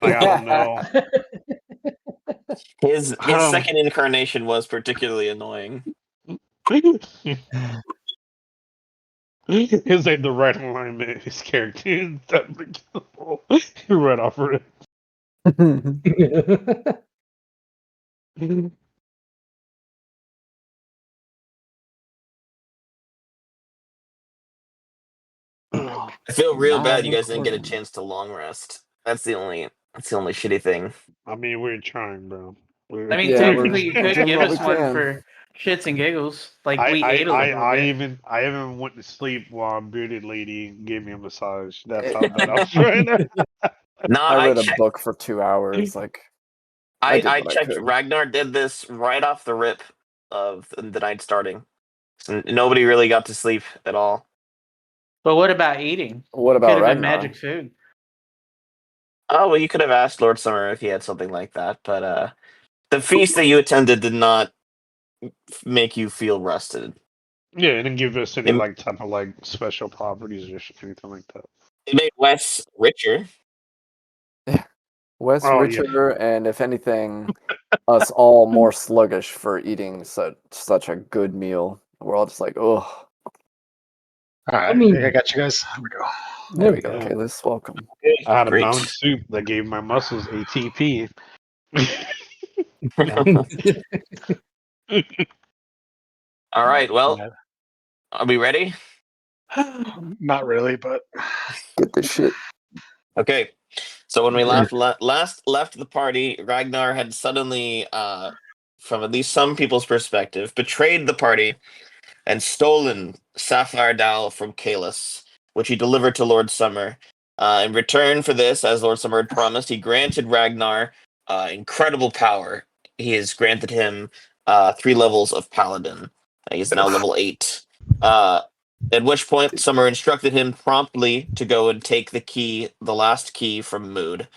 Like, I don't know. His second incarnation was particularly annoying. It's like the right alignment of his character is unforgivable. Right off of it. I feel real Now bad you guys didn't get a recording. chance to long rest. That's the only shitty thing. I mean, we're trying, bro. I mean, Yeah, technically, you we're could doing give what us we one can. for shits and giggles. Like we ate a little I bit. even went to sleep while a bearded lady gave me a massage. That's how bad I was right now. No, I read a checked. book for 2 hours. Like, I did I what I checked. could. Ragnar did this right off the rip of the night starting. So nobody really got to sleep at all. But what about eating? What Could about have been Ragnar? magic food. Oh well, you could have asked Lord Summer if he had something like that, but the feast that you attended did not make you feel rested. Yeah, it didn't give us any It, like type of like special properties or anything like that. it made Wes richer. Wes Oh, richer, and if anything, us all more sluggish for eating such a good meal. We're all just like, oh. All right, I mean- I got you guys. Here we go. There we go. Yeah. Kalis, welcome. I had a Great. brown soup that gave my muscles ATP. All right. Well, Yeah. are we ready? Not really, but Get this shit. Okay. So when we last left the party, Ragnar had suddenly, from at least some people's perspective, betrayed the party and stolen Sapphire Dowel from Kalis, which he delivered to Lord Summer. In return for this, as Lord Summer had promised, he granted Ragnar incredible power. He has granted him 3 levels of Paladin. He's now level 8. At which point, Summer instructed him promptly to go and take the last key from Mood.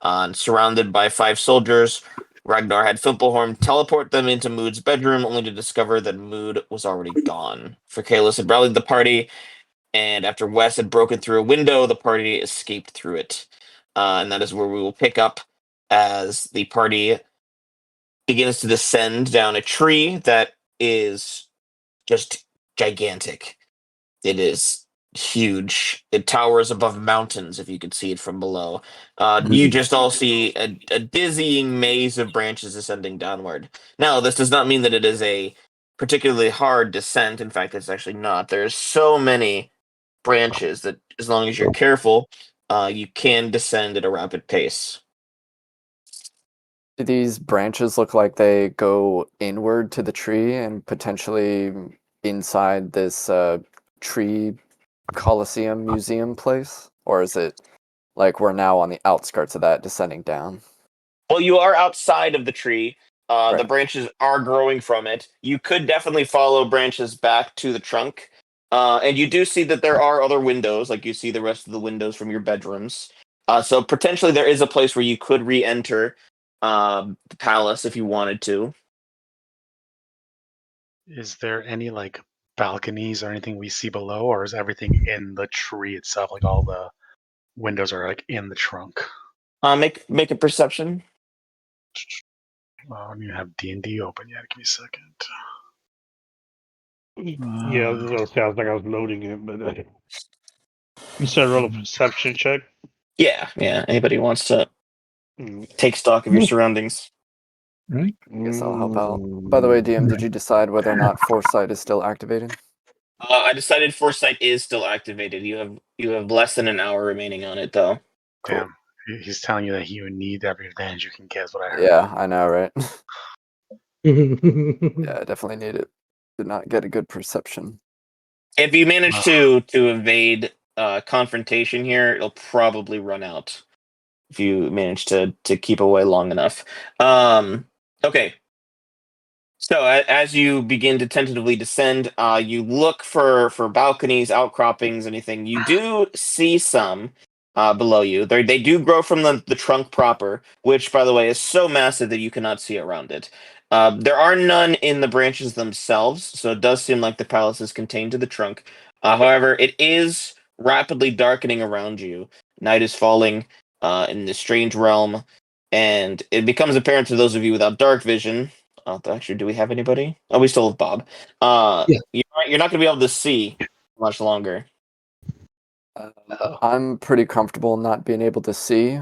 And surrounded by 5 soldiers, Ragnar had Fimpelhorn teleport them into Mood's bedroom, only to discover that Mood was already gone. For Kalis had rallied the party, and after Wes had broken through a window, the party escaped through it. And that is where we will pick up as the party begins to descend down a tree that is just gigantic. It is huge. It towers above mountains, if you could see it from below. You just all see a dizzying maze of branches ascending downward. Now, this does not mean that it is a particularly hard descent. In fact, it's actually not. There's so many branches that, as long as you're careful, you can descend at a rapid pace. Do these branches look like they go inward to the tree and potentially inside this tree Colosseum museum place? Or is it like we're now on the outskirts of that descending down? Well, you are outside of the tree. The Right. branches are growing from it. You could definitely follow branches back to the trunk. And you do see that there are other windows, like you see the rest of the windows from your bedrooms. So potentially there is a place where you could re-enter the palace if you wanted to. is there any like balconies or anything we see below, or is everything in the tree itself? Like all the windows are like in the trunk. Make a perception. I don't even have D&D open yet. Give me a second. Yeah, I was gonna say, I was like I was loading it, but you said roll a perception check. Yeah. Anybody wants to take stock of your surroundings? Right? I guess I'll help out. By the way, DM, did you decide whether or not Foresight is still activated? I decided Foresight is still activated. You have less than an hour remaining on it, though. Cool. Damn, he's telling you that you need every advantage you can get. Is what I heard. Yeah, I know, right? Yeah, I definitely need it. Did not get a good perception. If you manage to evade confrontation here, it'll probably run out. If you manage to keep away long enough. Okay. So as you begin to tentatively descend, you look for balconies, outcroppings, anything. You do see some below you. They do grow from the trunk proper, which, by the way, is so massive that you cannot see around it. There are none in the branches themselves, so it does seem like the palace is contained to the trunk. However, it is rapidly darkening around you. Night is falling. in this strange realm, and it becomes apparent to those of you without dark vision. Actually, do we have anybody? Oh, we still have Bob. Yeah. You're not going to be able to see much longer. I'm pretty comfortable not being able to see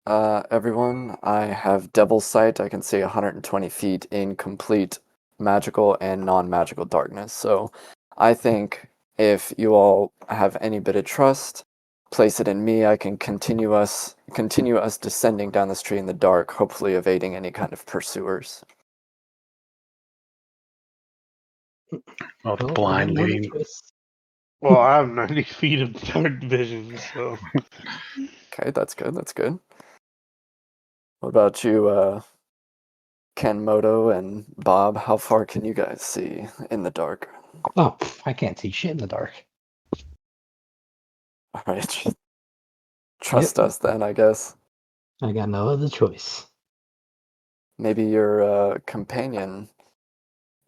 everyone. I have Devil's Sight. I can see 120 feet in complete magical and non-magical darkness. So I think if you all have any bit of trust, place it in me. I can continue us descending down this tree in the dark, hopefully evading any kind of pursuers. Oh, the Well, blind another leading. choice. Well, I have 90 feet of dark vision, so Okay, that's good. That's good. What about you, Ken, Moto, and Bob? How far can you guys see in the dark? Oh, I can't see shit in the dark. All right. Trust us then, I guess. I got no other choice. Maybe your companion,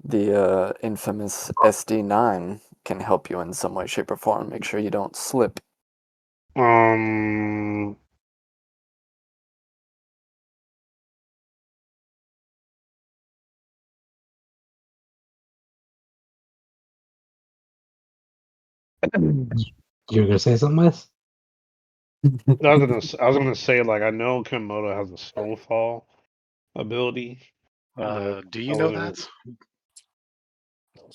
the infamous SD9, can help you in some way, shape, or form. Make sure you don't slip. You were gonna say something else? I was gonna say, like, I know Komodo has a Soulfall ability. Do you I know wasn't-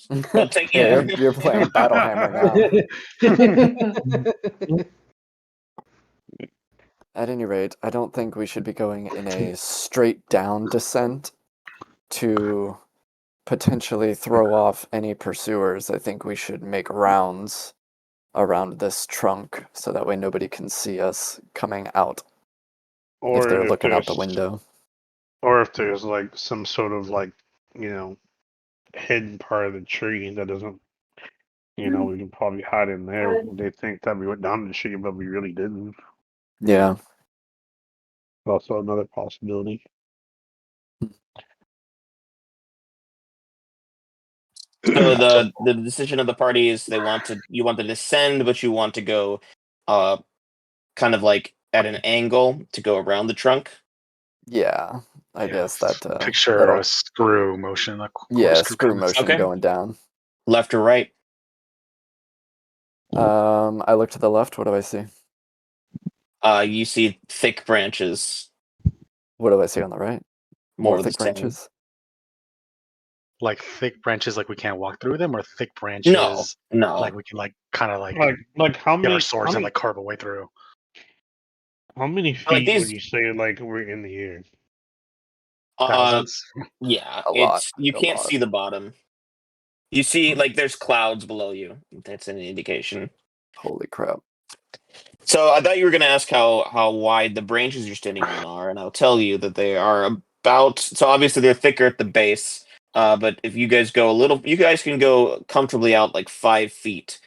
that? Well, take Yeah, you're playing Battlehammer now. At any rate, I don't think we should be going in a straight down descent to potentially throw off any pursuers. I think we should make rounds around this trunk so that way nobody can see us coming out if they're looking out the window. Or if there's like some sort of like, hidden part of the tree that doesn't, we can probably hide in there. They think that we went down the tree, but we really didn't. Yeah. Also another possibility. So the decision of the party is you want to descend, but you want to go kind of like at an angle to go around the trunk. Yeah, I guess that Picture that'll, a screw motion. Like yeah, screw motion Okay. going down. Left or right? I look to the left. What do I see? You see thick branches. What do I see on the right? More More of the thick same. branches. Like thick branches, like we can't walk through them, or thick No, branches, no. like we can kind of Like how get many our swords and like carve a way through. how many Like feet would these- you say like we're in the air? Thousands. Yeah, A lot, you a can't lot. see the bottom. You see, like there's clouds below you. That's an indication. Holy crap. So I thought you were going to ask how wide the branches you're standing on are, and I'll tell you that they are about. So obviously they're thicker at the base, but if you guys go you guys can go comfortably out like 5 feet.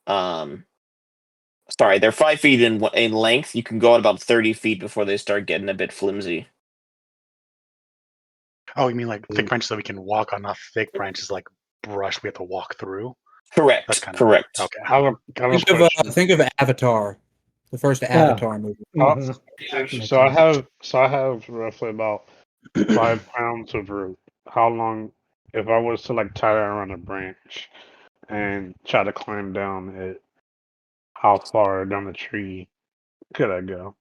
Sorry, they're 5 feet in length. You can go out about 30 feet before they start getting a bit flimsy. Oh, you mean like thick branches that we can walk on, not thick branches like brush we have to walk through? Correct. That's kind of correct. okay. I have a question. Think of Avatar, the first Avatar movie. So I have roughly about 5 pounds of rope. How long, if I was to like tie it around a branch and try to climb down it, how far down the tree could I go?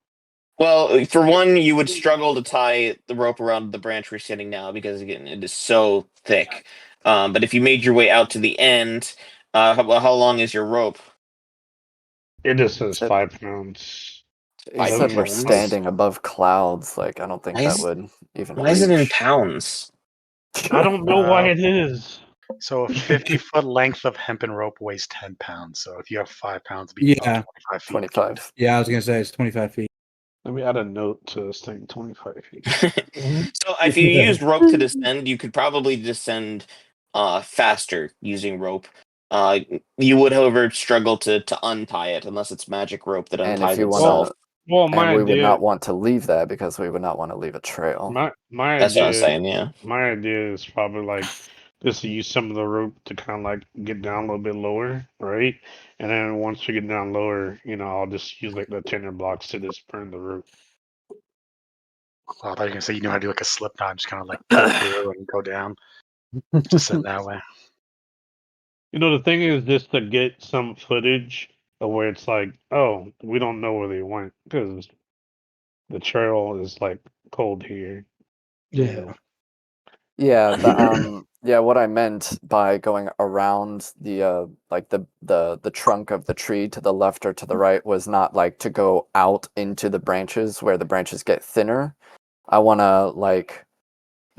Well, for one, you would struggle to tie the rope around the branch we're sitting now because again, it is so thick. But if you made your way out to the end, how long is your rope? It just says Said- 5 pounds. You Five said we're pounds? standing above clouds. Like, I don't think Why that is- would even Why is it in reach. pounds? I don't know why it is. So a 50-foot length of hempen rope weighs 10 pounds. So if you have 5 pounds, it'd be about Yeah. 25 feet. 25. Yeah, I was gonna say it's 25 feet. Let me add a note to this thing, 25 feet. So if you used rope to descend, you could probably descend faster using rope. You would, however, struggle to untie it unless it's magic rope that And unties if you itself. want Well, to, my and we would idea, not want to leave that because we would not want to leave a trail. my That's what idea, I'm saying. Yeah. my idea is probably like just to use some of the rope to kind of like get down a little bit lower, right? And then once we get down lower, I'll just use like the tinder blocks to just burn the rope. I thought you were gonna say you know how to do like a slip knot, just kind of like pull through and go down, just in that way. The thing is just to get some footage of where it's like, oh, we don't know where they went because the trail is like cold here. Yeah. Yeah, what I meant by going around the like the trunk of the tree to the left or to the right was not like to go out into the branches where the branches get thinner. I want to like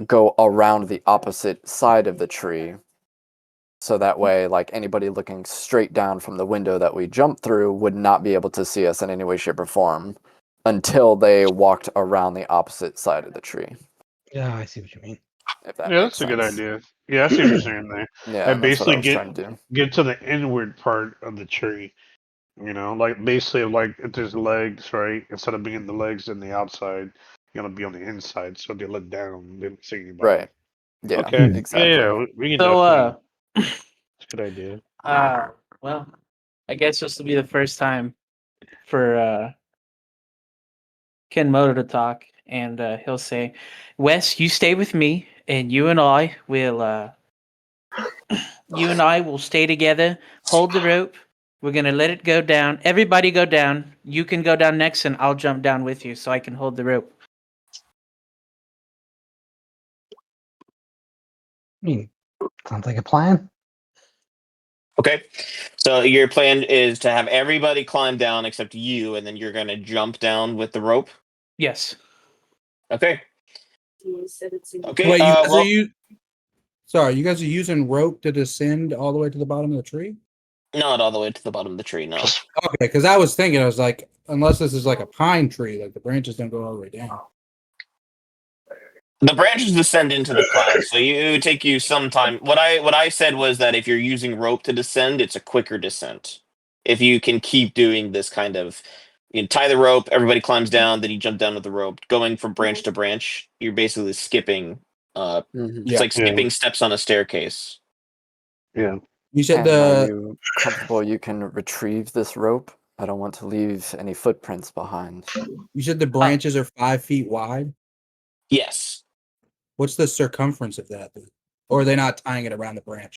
go around the opposite side of the tree. So that way, like anybody looking straight down from the window that we jumped through would not be able to see us in any way, shape, or form until they walked around the opposite side of the tree. Yeah, I see what you mean. If that Yeah, makes that's a good sense. idea. Yeah, I see what you're saying there. Yeah, Like that's what I basically was trying to do. get to the inward part of the tree. Like basically like if there's legs, right? Instead of being the legs in the outside, you're gonna be on the inside, so they look down, they don't see anybody. Right. Yeah, Okay. exactly. Yeah, we can So, definitely. It's a good idea. well, I guess this will be the first time for Ken Moto to talk, and he'll say, "Wes, you stay with me, and you and I will stay together. Hold the rope. We're gonna let it go down. Everybody go down. You can go down next, and I'll jump down with you, so I can hold the rope." I mean, sounds like a plan. Okay. So your plan is to have everybody climb down except you, and then you're going to jump down with the rope? Yes. Okay. Okay. Wait, you guys well, sorry, you guys are using rope to descend all the way to the bottom of the tree? not all the way to the bottom of the tree, no. Okay, because I was like, unless this is like a pine tree, like the branches don't go all the way down. The branches descend into the clouds, so it would take you some time. What I said was that if you're using rope to descend, it's a quicker descent. If you can keep doing this kind of, tie the rope, everybody climbs down, then you jump down with the rope, going from branch to branch, you're basically skipping. It's like skipping steps on a staircase. Yeah. You said Are you comfortable you can retrieve this rope? I don't want to leave any footprints behind. you said the branches are 5 feet wide. Yes. What's the circumference of that? Or are they not tying it around the branch?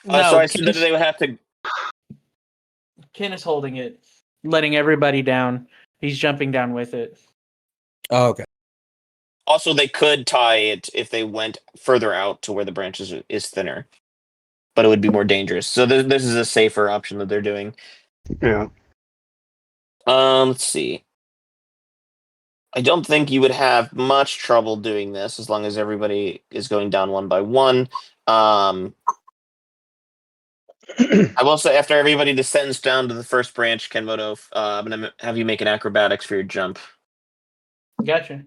No, So I said that they would have to. Ken is holding it, letting everybody down. He's jumping down with it. Oh, okay. Also, they could tie it if they went further out to where the branches is thinner, but it would be more dangerous. So this is a safer option that they're doing. Yeah. Let's see. I don't think you would have much trouble doing this as long as everybody is going down one by one. I will say after everybody descends down to the first branch, Kenmoto, I'm going to have you make an acrobatics for your jump. Gotcha.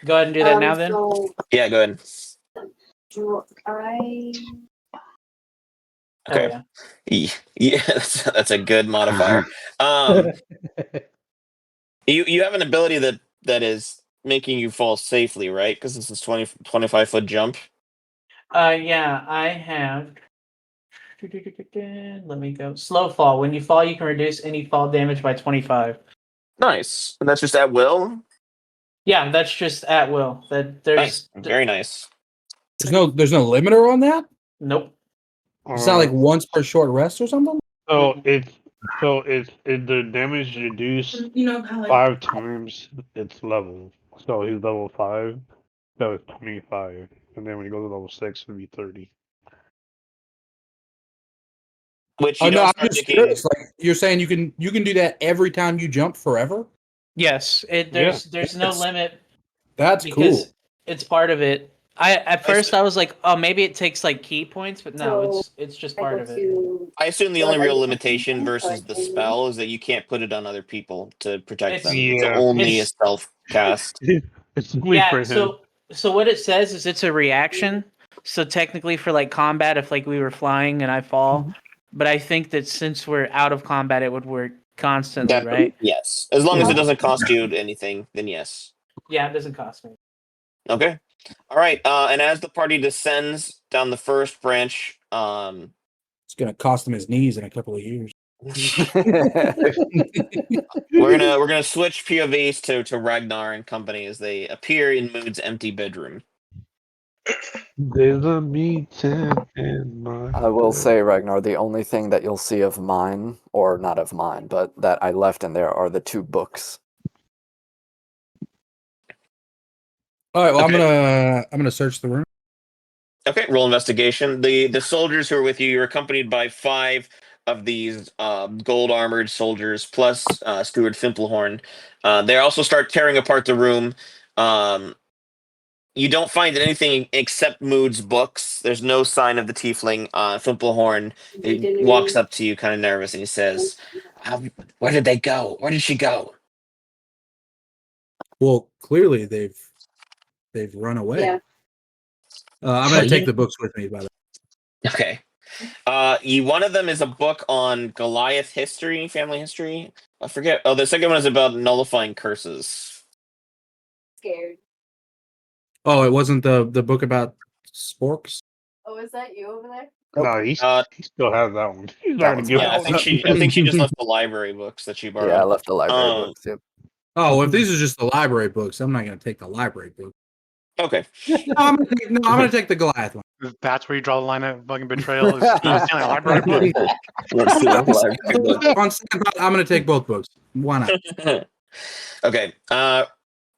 Go ahead and do that now, then. Yeah, go ahead. Do I? Okay. Yeah. Yeah, that's a good modifier. You have an ability that is making you fall safely, right? Because this is 25-foot jump. Yeah, I have. Let me go. Slow fall. When you fall, you can reduce any fall damage by 25. Nice. And that's just at will? Yeah, that's just at will. Nice. Very nice. There's no limiter on that? Nope. It's not like once per short rest or something? So it's the damage reduced 5 times its level. So he's level 5, so it's 25, and then when he goes to level 6, it'll be 30. Which Oh you no, don't I'm start just making. curious. Like you're saying, you can do that every time you jump forever. Yes, there's no limit. That's because cool. it's part of it. At first I was like, oh, maybe it takes like key points, but no, it's just part of it. I assume the only real limitation versus the spell is that you can't put it on other people to protect them. It's only a stealth cast. It's only for him. So what it says is it's a reaction. So technically for like combat, if like we were flying and I fall, but I think that since we're out of combat, it would work constantly, right? Yes, as long as it doesn't cost you anything, then yes. Yeah, it doesn't cost me. Okay. All right, and as the party descends down the first branch, It's gonna cost him his knees in a couple of years. we're gonna switch POVs to Ragnar and company as they appear in Mood's empty bedroom. There's a meeting in my. I will say, Ragnar, the only thing that you'll see of mine, or not of mine, but that I left in there are the 2 books. All right, well, Okay. I'm gonna search the room. Okay, roll investigation. The soldiers who are with you, you're accompanied by 5 of these gold armored soldiers plus Steward Thimplehorn. They also start tearing apart the room. You don't find anything except Mood's books. There's no sign of the tiefling. Thimplehorn walks up to you, kind of nervous, and he says, "Where did they go? Where did she go?" Well, clearly they've run away. Yeah. I'm gonna take the books with me, by the way. Okay. One of them is a book on Goliath history, family history. I forget. Oh, the second one is about nullifying curses. Scared. Oh, it wasn't the book about sporks? Oh, is that you over there? No, he still has that one. He's That already one's given Yeah, I that think one. she just left the library books that she borrowed. Yeah, I left the library Um, books. Yep. Oh, if these are just the library books, I'm not gonna take the library book. Okay. No, I'm gonna take the Goliath one. That's where you draw the line of fucking betrayal. Is stealing a library book. Let's do the library book. On second thought, I'm gonna take both books. Why not? Okay.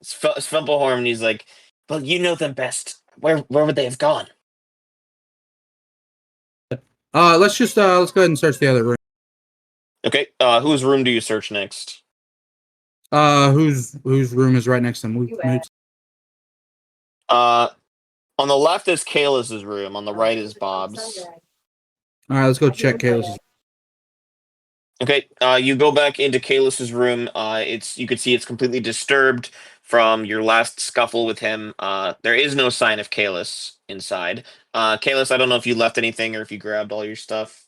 Svimplehorn, he's like, "Well, you know them best. Where would they have gone?" Let's go ahead and search the other room. Okay. Whose room do you search next? Whose room is right next to Moots? You asked. On the left is Kalis's room. On the right is Bob's. All right, let's go check Kalis's. Okay. You go back into Kalis's room. You could see it's completely disturbed from your last scuffle with him. There is no sign of Kalis inside. Kalis, I don't know if you left anything or if you grabbed all your stuff.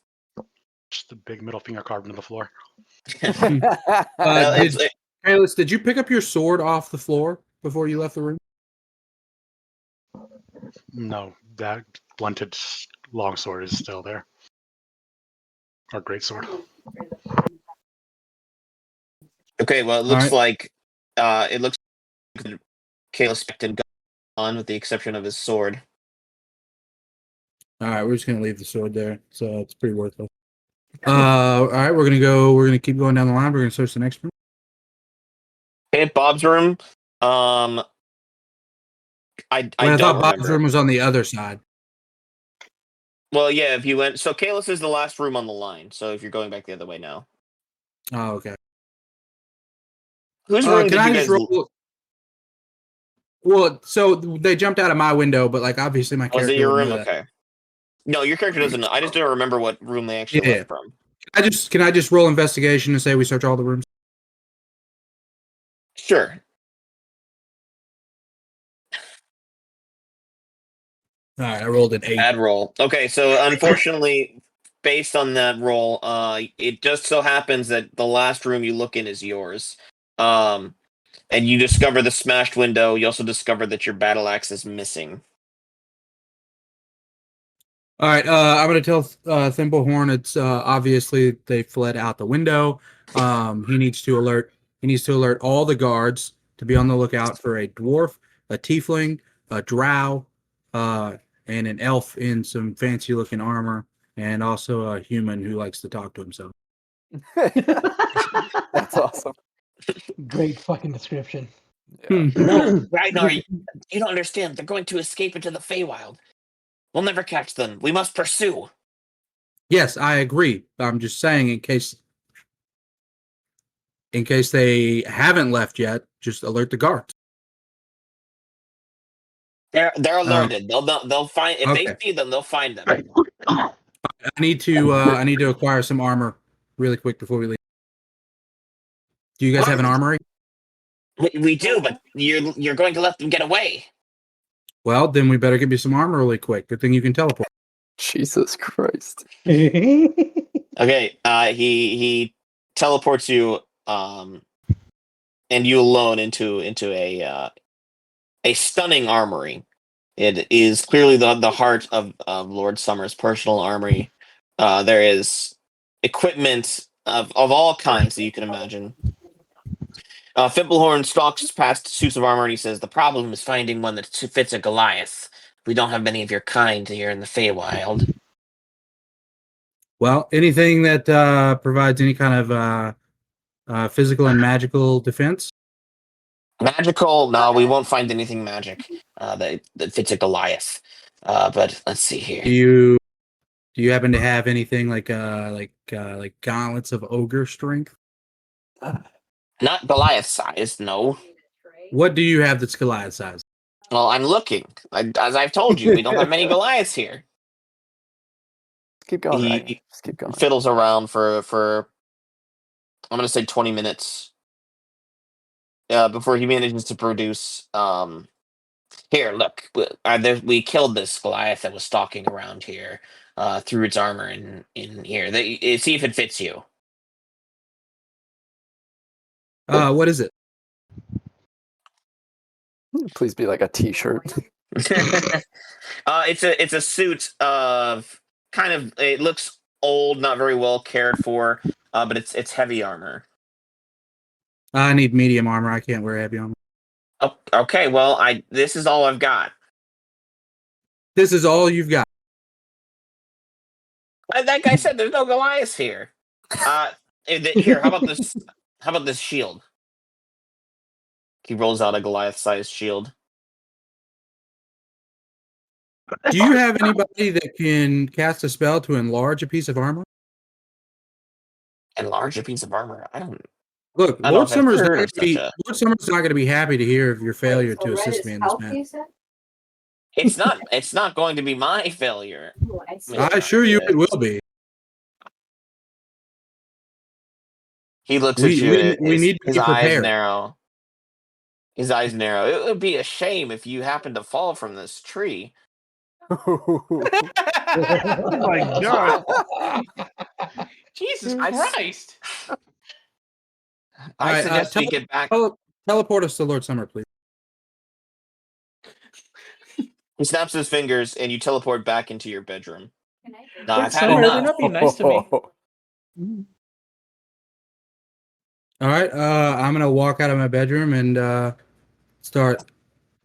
Just a big middle finger carved into the floor. Kalis, did you pick up your sword off the floor before you left the room? No, that blunted longsword is still there. Or greatsword. Okay, well, it looks right. like Kalis and gone with the exception of his sword. All right, we're just gonna leave the sword there, so it's pretty worthless. All right, we're gonna keep going down the line. We're gonna search the next room. Okay, Bob's room. I I don't thought Bob's remember. room was on the other side. Well, yeah, if you went, so Kalis is the last room on the line. So if you're going back the other way now, Oh, okay. whose room Can did I you just guys? roll? Well, so they jumped out of my window, but like obviously my Was character it your would room? know that. Okay. No, your character doesn't know. I just don't remember what room they actually Yeah. left from. Can I just roll investigation and say we search all the rooms? Sure. All right, I rolled an 8. Bad roll. Okay, so unfortunately, based on that roll, it just so happens that the last room you look in is yours. And you discover the smashed window. You also discover that your battle axe is missing. All right, I'm gonna tell Thimblehorn it's obviously they fled out the window. He needs to alert all the guards to be on the lookout for a dwarf, a tiefling, a drow, and an elf in some fancy looking armor, and also a human who likes to talk to himself. That's awesome. Great fucking description. Yeah. No, Ragnar, you don't understand. They're going to escape into the Feywild. We'll never catch them. We must pursue. Yes, I agree. I'm just saying in case they haven't left yet, just alert the guards. They're alerted. They'll find if Okay. they see them, they'll find them. I need to acquire some armor really quick before we leave. Do you guys have an armory? We do, but you're going to let them get away. Well, then we better get you some armor really quick. Good thing you can teleport. Jesus Christ. Okay, he teleports you, and you alone into a stunning armory. It is clearly the heart of Lord Summer's personal armory. There is equipment of all kinds that you can imagine. Fimplehorn stalks past suits of armor and he says, "The problem is finding one that fits a Goliath. We don't have many of your kind here in the Feywild." Well, anything that provides any kind of physical and magical defense. Magical? No, we won't find anything magic that fits a Goliath. But let's see here. Do you happen to have anything like gauntlets of ogre strength? Not Goliath size, no. What do you have that's Goliath size? Well, I'm looking. As I've told you, we don't have many Goliaths here. Keep going, He Ragnar. Just keep going. fiddles around for I'm going to say 20 minutes before he manages to produce. Here, look. We killed this Goliath that was stalking around here. Threw its armor in here. See if it fits you. What is it? Please be like a T-shirt. It's a suit of kind of. It looks old, not very well cared for, but it's heavy armor. I need medium armor. I can't wear heavy armor. Oh, okay. Well, this is all I've got. This is all you've got. That guy said there's no Goliaths here. Here, how about this? How about this shield? He rolls out a Goliath-sized shield. Do you have anybody that can cast a spell to enlarge a piece of armor? Enlarge a piece of armor? I don't. Look, I don't Lord know if I've Summer's heard not of going such a- to be happy to hear of your failure So to red assist is me in this health, matter. you said? It's not. It's not going to be my failure. Ooh, I see. Yeah. I assure you it will be. He looks We- at you. we- and we need to his be eyes prepared. narrow. His eyes narrow. It would be a shame if you happened to fall from this tree. Oh my god! Jesus I s- Christ! I Alright, suggest we get back. Teleport us to Lord Summer, please. He snaps his fingers, and you teleport back into your bedroom. Can I drink No, this? I've had Summer, enough. they're not being nice to me. All right, I'm gonna walk out of my bedroom and start,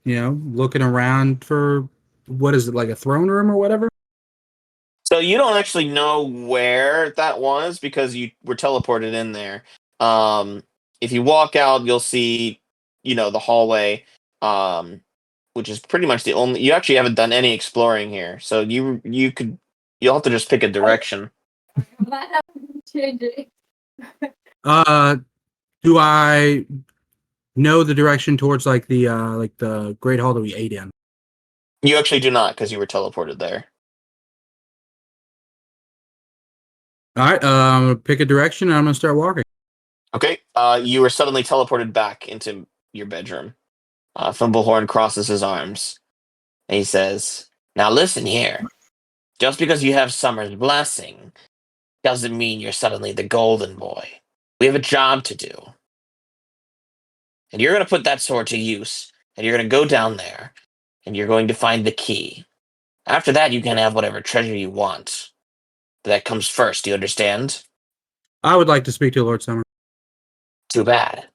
looking around for what is it, like a throne room or whatever? So you don't actually know where that was because you were teleported in there. If you walk out, you'll see, the hallway, which is pretty much the only. You actually haven't done any exploring here, so you'll have to just pick a direction. Changing. Do I know the direction towards like the Great Hall that we ate in? You actually do not because you were teleported there. All right, I'm gonna pick a direction and I'm gonna start walking. Okay. You are suddenly teleported back into your bedroom. Fimblehorn crosses his arms and he says, "Now listen here. Just because you have Summer's blessing doesn't mean you're suddenly the golden boy. We have a job to do. And you're going to put that sword to use, and you're going to go down there, and you're going to find the key. After that, you can have whatever treasure you want. But that comes first, do you understand? I would like to speak to Lord Summer. Too bad."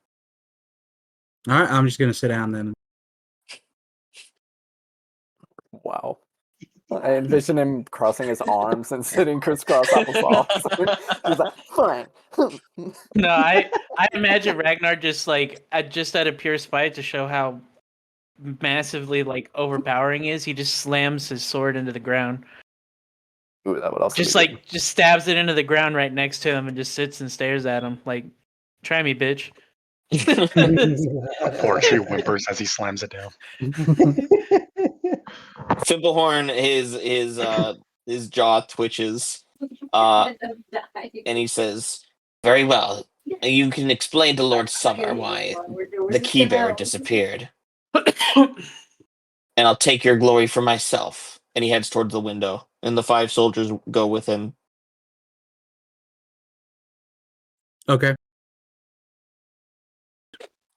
All right, I'm just gonna sit down then. Wow. I envision him crossing his arms and sitting crisscross applesauce. He's like, fine. No, I imagine Ragnar just just out of pure spite to show how massively overpowering he is. He just slams his sword into the ground. Ooh, that would also Just be good. just stabs it into the ground right next to him and just sits and stares at him like, "Try me, bitch." Poor tree whimpers as he slams it down. Fimblehorn, his jaw twitches, and he says, "Very well. You can explain to Lord Summer why the key bearer disappeared. And I'll take your glory for myself." And he heads towards the window, and the 5 soldiers go with him. Okay.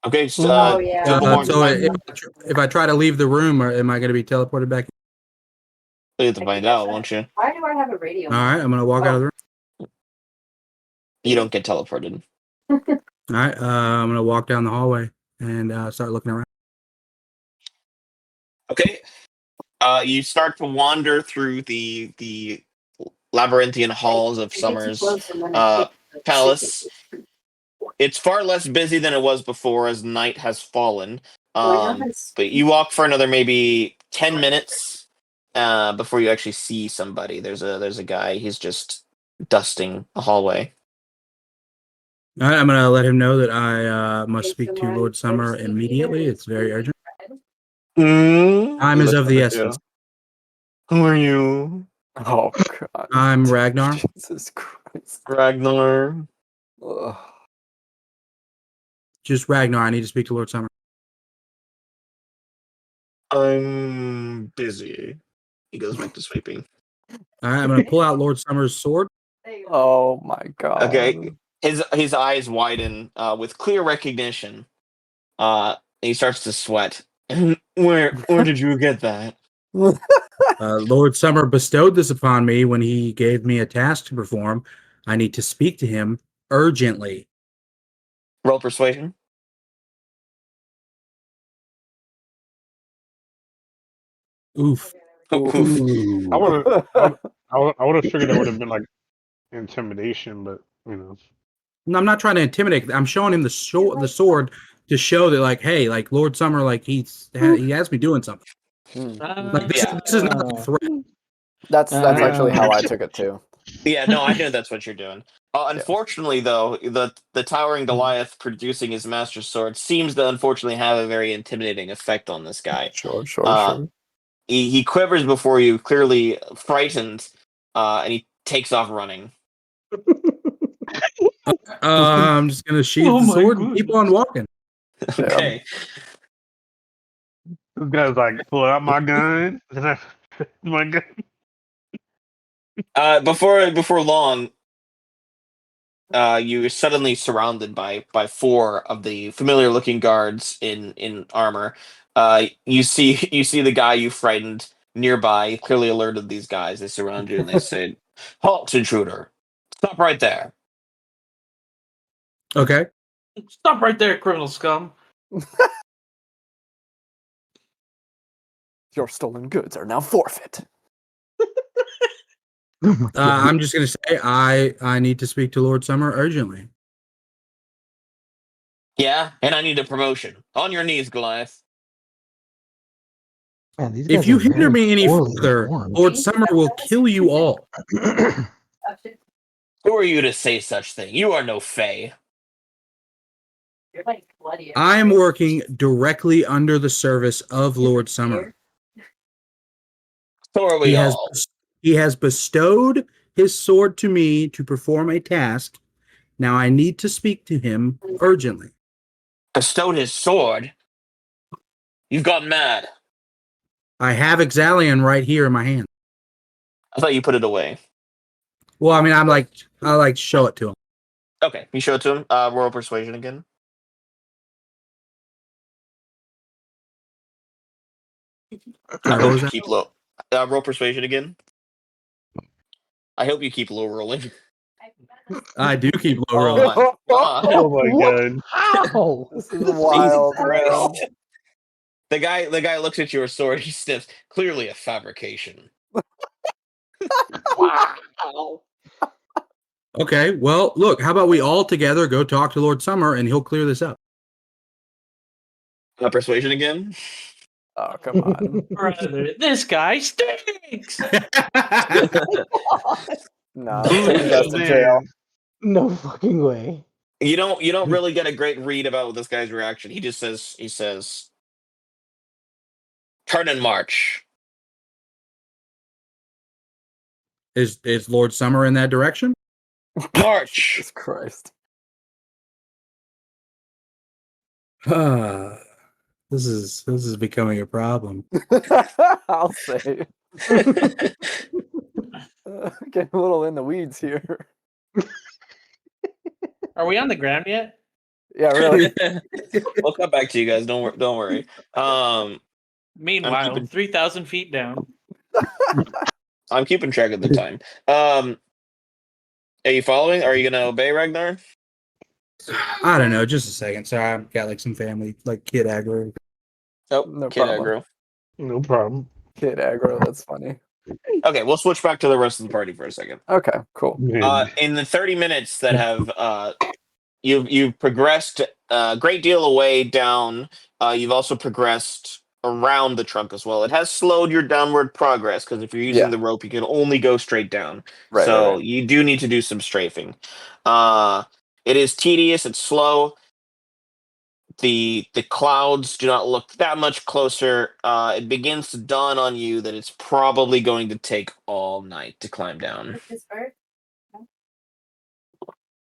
Okay, Oh, yeah. Thimblehorn, So if I try to leave the room, am I going to be teleported back? you have to find out, won't you? Why do I have a radio? All right, I'm going to walk out of the room. You don't get teleported. All right, I'm going to walk down the hallway and start looking around. Okay. You start to wander through the labyrinthian halls of Summer's palace. It's far less busy than it was before as night has fallen. But you walk for another maybe 10 minutes before you actually see somebody. There's a guy. He's just dusting a hallway. All right, I'm going to let him know that I must speak to Lord Summer immediately. It's very urgent. Time is of the essence. Who are you? Oh god. I'm Ragnar. Jesus Christ. Ragnar. Ugh. Just Ragnar. I need to speak to Lord Summer. I'm busy. He goes back to sweeping. All right, I'm going to pull out Lord Summer's sword. Oh my god. Okay. His eyes widen with clear recognition. He starts to sweat. Where did you get that? Lord Summer bestowed this upon me when he gave me a task to perform. I need to speak to him urgently. Roll persuasion. Oof. Oof. I would have figured it would have been like intimidation, but you know. No, I'm not trying to intimidate. I'm showing him the sword to show that, like, hey, like Lord Summer, like he has me doing something. Like this is not a threat. That's actually how I took it too. Yeah, no, I know that's what you're doing. Unfortunately, though, the towering Goliath producing his master sword seems to unfortunately have a very intimidating effect on this guy. Sure. He quivers before you, clearly frightened, and he takes off running. I'm just gonna sheathe the sword and keep on walking. Okay. This guy's like, pull out my gun. My gun. Before long, you're suddenly surrounded by four of the familiar-looking guards in armor. You see the guy you frightened nearby. Clearly alerted these guys. They surround you and they say, "Halt, intruder! Stop right there!" Okay. Stop right there, criminal scum. Your stolen goods are now forfeit. I'm just gonna say I need to speak to Lord Summer urgently. Yeah, and I need a promotion. On your knees, Goliath. Man, these If guys you are hinder very me any poorly further, informed. Lord Summer will kill you all. Who are you to say such thing? You are no Fae. You're like bloody. I am working directly under the service of Lord Summer. So are we all. He has bestowed his sword to me to perform a task. Now I need to speak to him urgently. Bestowed his sword? You've gone mad. I have Exalion right here in my hand. I thought you put it away. Well, I mean, I like show it to him. Okay, you show it to him. Roll persuasion again. I hope you keep low. Roll persuasion again. I hope you keep low rolling. I do keep low rolling. Oh my god. How? This is wild, man. The guy looks at your sword. He sniffs. Clearly a fabrication. Wow. Okay, well, look, how about we all together go talk to Lord Summer and he'll clear this up. Persuasion again. Oh, come on. Brother, this guy stinks. No, take his ass to jail. No fucking way. You don't really get a great read about this guy's reaction. He says, "Turn and march." Is Lord Summer in that direction? March. Jesus Christ. This is becoming a problem. I'll say. Getting a little in the weeds here. Are we on the ground yet? Yeah, really. We'll come back to you guys. Don't worry. Meanwhile, keeping- 3,000 feet down. I'm keeping track of the time. Are you following? Are you gonna obey Ragnar? I don't know. Just a second. Sorry, I've got like some family, like kid aggro. Oh, No kid problem. aggro. No problem. Kid aggro. That's funny. Okay, we'll switch back to the rest of the party for a second. Okay, cool. Man, In the 30 minutes that have you've progressed a great deal away down. You've also progressed around the trunk as well. It has slowed your downward progress because if you're using Yeah. the rope, you can only go straight down. Right, So right. you do need to do some strafing. It is tedious. It's slow. The clouds do not look that much closer. It begins to dawn on you that it's probably going to take all night to climb down. This bird?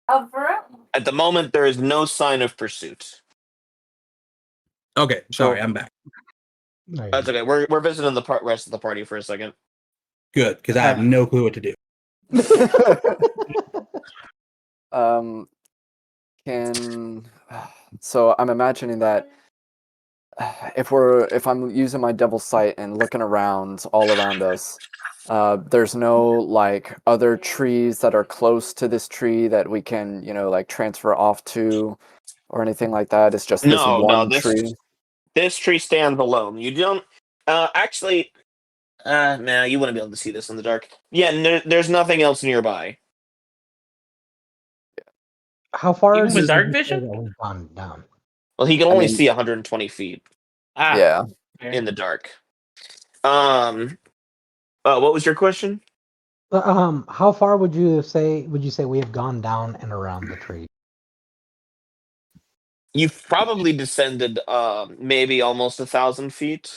Oh, for real? At the moment, there is no sign of pursuit. Okay, sorry, I'm back. That's okay. We're visiting the rest of the party for a second. Good, because I have no clue what to do. Can so I'm imagining that if I'm using my double sight and looking around all around us, there's no like other trees that are close to this tree that we can, like transfer off to or anything like that. It's just this one tree. This tree stands alone. You don't actually nah, you wouldn't be able to see this in the dark. Yeah, there's nothing else nearby. How far Even is with it dark that vision? we've gone down? Well, he can I only mean- see 120 feet Yeah. fair. in the dark. What was your question? How far would you say we have gone down and around the tree? You've probably descended maybe almost 1,000 feet.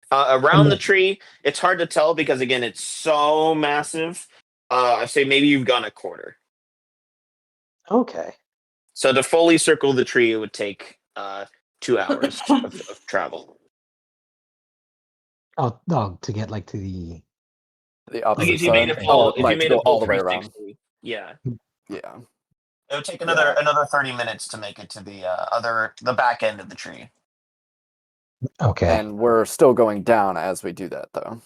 Around the tree, it's hard to tell because again, it's so massive. I say maybe you've gone a quarter. Okay. So to fully circle the tree, it would take 2 hours of travel. Oh, to get like to the. The Like opposite if you made side. a full, Like to go all the way around. 360, yeah, Yeah. it would take another 30 minutes to make it to the back end of the tree. Okay. And we're still going down as we do that though.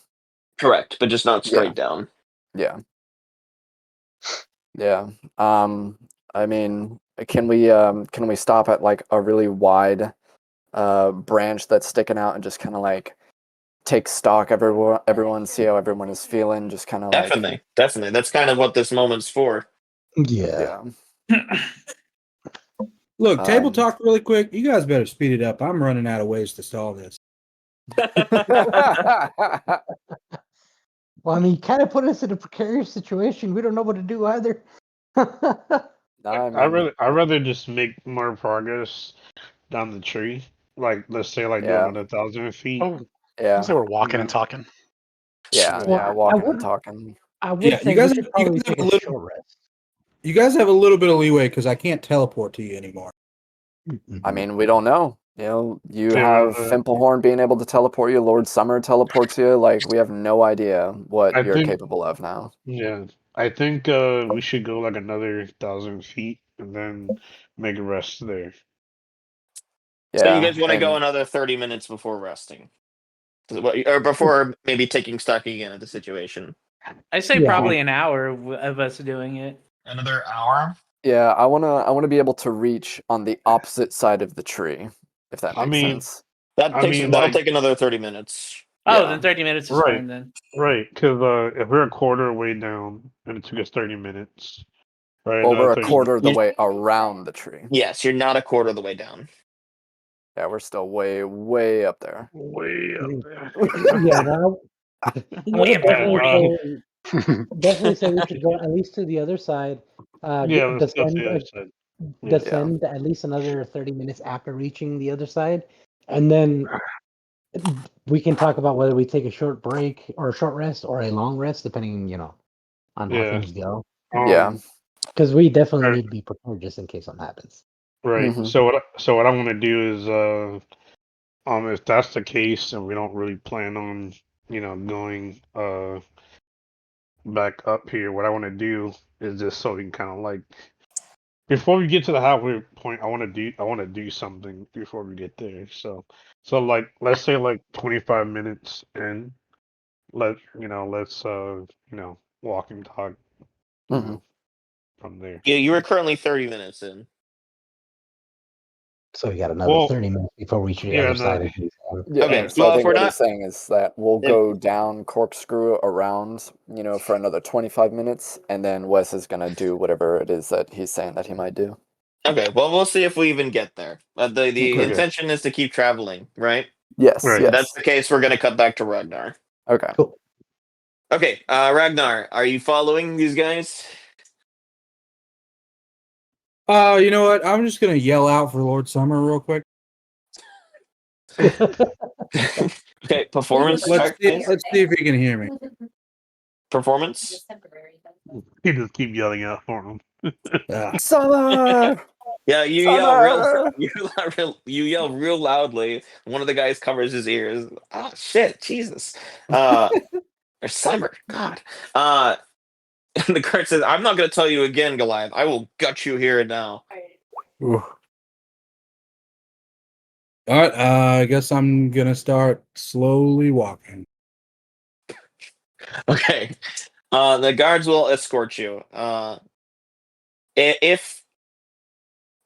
Correct, but just not straight down. Yeah. Yeah. I mean, can we stop at like a really wide branch that's sticking out and just kind of like take stock everyone see how everyone is feeling, just kind of like Definitely. That's kind of what this moment's for. Yeah. Look, table Um, talk really quick. You guys better speed it up. I'm running out of ways to stall this. Well, I mean, kind of put us in a precarious situation. We don't know what to do either. I I'd rather just make more progress down the tree. Like let's say like do Yeah. another 1,000 feet. Oh, yeah. so we're walking and talking. Yeah, Well, yeah, I walking would- and talking. I would Yeah, say you guys we should you probably guys have take a a little- short rest. You guys have a little bit of leeway because I can't teleport to you anymore. I mean, we don't know. You Yeah, have Fimpelhorn being able to teleport you, Lord Summer teleports you. Like, we have no idea what I you're think- capable of now. Yeah, I think we should go like another 1,000 feet and then make a rest there. Yeah. So you guys want to and- go another 30 minutes before resting? Or before maybe taking stock again of the situation? I say Yeah. probably an hour of us doing it. Another hour? Yeah, I wanna be able to reach on the opposite side of the tree, if that I makes mean, sense. That'll take another 30 minutes. Oh, Yeah. then 30 minutes is Right. fine then. Right, because if we're a quarter way down and it took us 30 minutes, right? Well, another we're a 30 quarter of the You- way around the tree. Yes, you're not a quarter of the way down. Yeah, we're still way, way up there. way up there. Yeah, no, I would Way up definitely there. say we should go at least to the other side. Yeah, let's go to descend, the other side. Yeah. descend at least another 30 minutes after reaching the other side, and then we can talk about whether we take a short break or a short rest or a long rest, depending, on how Yeah. things go. Yeah. Because we definitely Right. need to be prepared just in case something happens. Right. Mhm. So what I want to do is if that's the case and we don't really plan on going back up here, what I want to do is just so we can kind of like before we get to the halfway point, I want to do something before we get there. So like let's say like 25 minutes in, let's walk and talk, you Mhm. know, from there. Yeah, you are currently 30 minutes in. So we got another Well, 30 minutes before we reach the yeah, other no, side of the Yeah. Okay, So well, I if think we're what not, he's saying is that we'll if, go down, corkscrew around, for another 25 minutes, and then Wes is gonna do whatever it is that he's saying that he might do. okay, well, we'll see if we even get there. The Okay. intention is to keep traveling, right? Yes. Right. If that's Yes. the case, we're gonna cut back to Ragnar. Okay. Cool. Okay, Ragnar, are you following these guys? You know what? I'm just gonna yell out for Lord Summer real quick. Okay, performance Let's check, see. please. Let's see if he can hear me. Performance. Just temporary. you just keep yelling out for him. Summer. Yeah, you yell Summer. you yell real loudly. One of the guys covers his ears. Oh shit, Jesus. Or Summer, God. And the guard says, "I'm not going to tell you again, Goliath. I will gut you here and now." Ooh. All right. I guess I'm gonna start slowly walking. Okay. The guards will escort you. If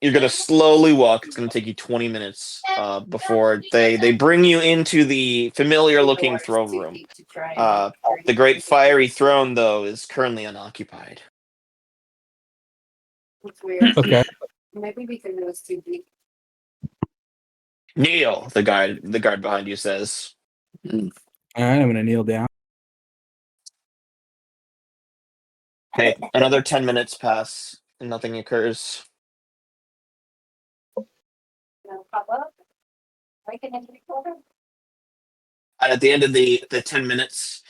you're going to slowly walk, it's going to take you 20 minutes before they bring you into the familiar looking throne room. The great fiery throne, though, is currently unoccupied. It's weird. Okay. Maybe because it was too deep. Kneel, the guard behind you says. All right. I'm gonna kneel down. Okay, another 10 minutes pass and nothing occurs. Pop up. Like an entry folder. And at the end of the 10 minutes,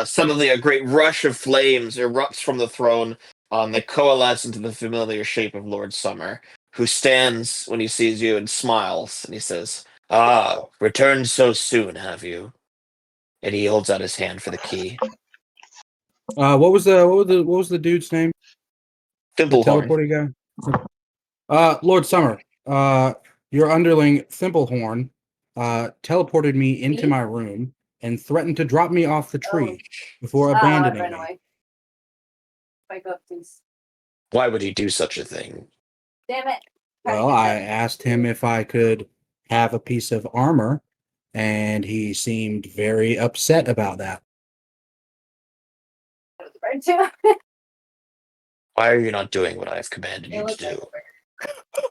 suddenly a great rush of flames erupts from the throne. They coalesce into the familiar shape of Lord Summer, who stands when he sees you and smiles, and he says, "Ah, returned so soon, have you?" And he holds out his hand for the key. What was the dude's name? The Thimblehorn. teleporting guy. Lord Summer. Your underling Thimblehorn teleported me into my room and threatened to drop me off the tree before I abandoning ran me. away. If I go up these. Why would he do such a thing? Damn it. Well, I asked him if I could have a piece of armor, and he seemed very upset about that. Right too. Why are you not doing what I've commanded you to do?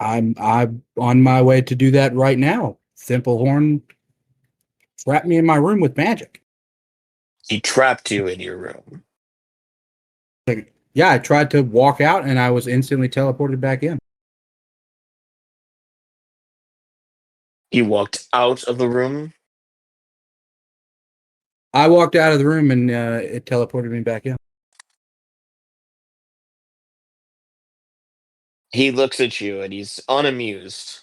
I'm on my way to do that right now. Thimblehorn trapped me in my room with magic. He trapped you in your room. Yeah, I tried to walk out, and I was instantly teleported back in. He walked out of the room. I walked out of the room, and it teleported me back in. He looks at you and he's unamused.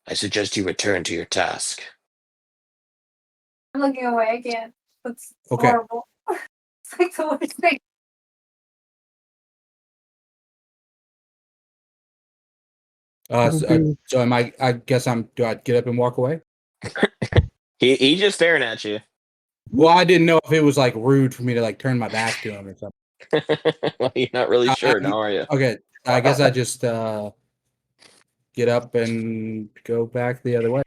I suggest you return to your task. I'm looking away. I can't. It's Okay. horrible. It's like the worst thing. So am I guess do I get up and walk away? He's just staring at you. Well, I didn't know if it was like rude for me to like turn my back to him or something. Well, you're not really sure now, are you? Okay, I guess I just get up and go back the other way.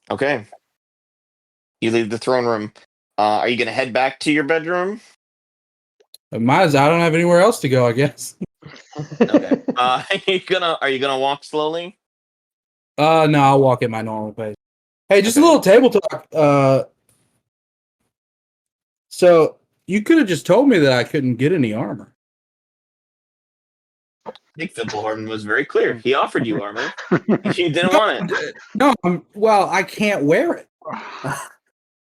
Okay. You leave the throne room. Are you going to head back to your bedroom? I don't have anywhere else to go, I guess. Okay. Are you gonna walk slowly? No, I'll walk at my normal pace. Hey, just a Okay. little table talk. So you could have just told me that I couldn't get any armor. I think Thimblehorn was very clear. He offered you armor. You didn't want it. No, well, I can't wear it.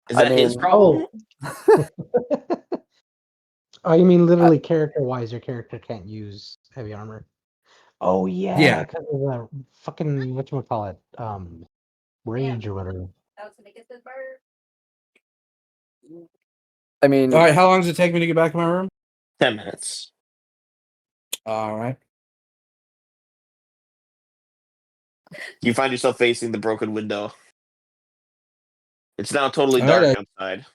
Is that his problem? Oh, you mean literally character-wise, your character can't use heavy armor? Oh yeah, because of the fucking whatchamacallit, rage or whatever. That was to make it the bird. I mean, All right, how long does it take me to get back to my room? 10 minutes. All right. You find yourself facing the broken window. It's now totally All dark right, outside.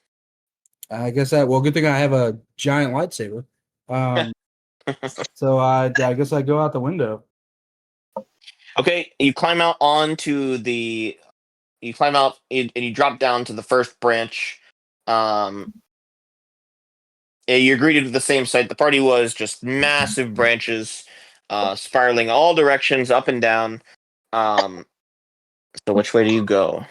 I guess that. Well, good thing I have a giant lightsaber. So I guess I go out the window. Okay, you climb out onto the. You climb out and you drop down to the first branch. You're greeted with the same sight. The party was just massive branches, spiraling all directions, up and down. So which way do you go?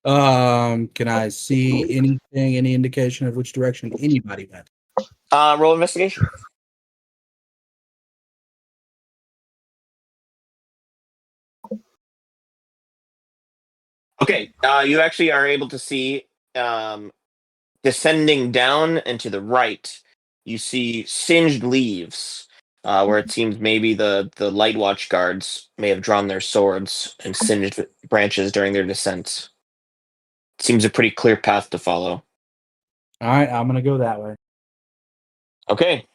Can I see anything, any indication of which direction anybody went? Roll investigation. Okay, you actually are able to see descending down and to the right. You see singed leaves, where it seems maybe the Light Watch guards may have drawn their swords and singed branches during their descent. Seems a pretty clear path to follow. All right, I'm gonna go that way. Okay.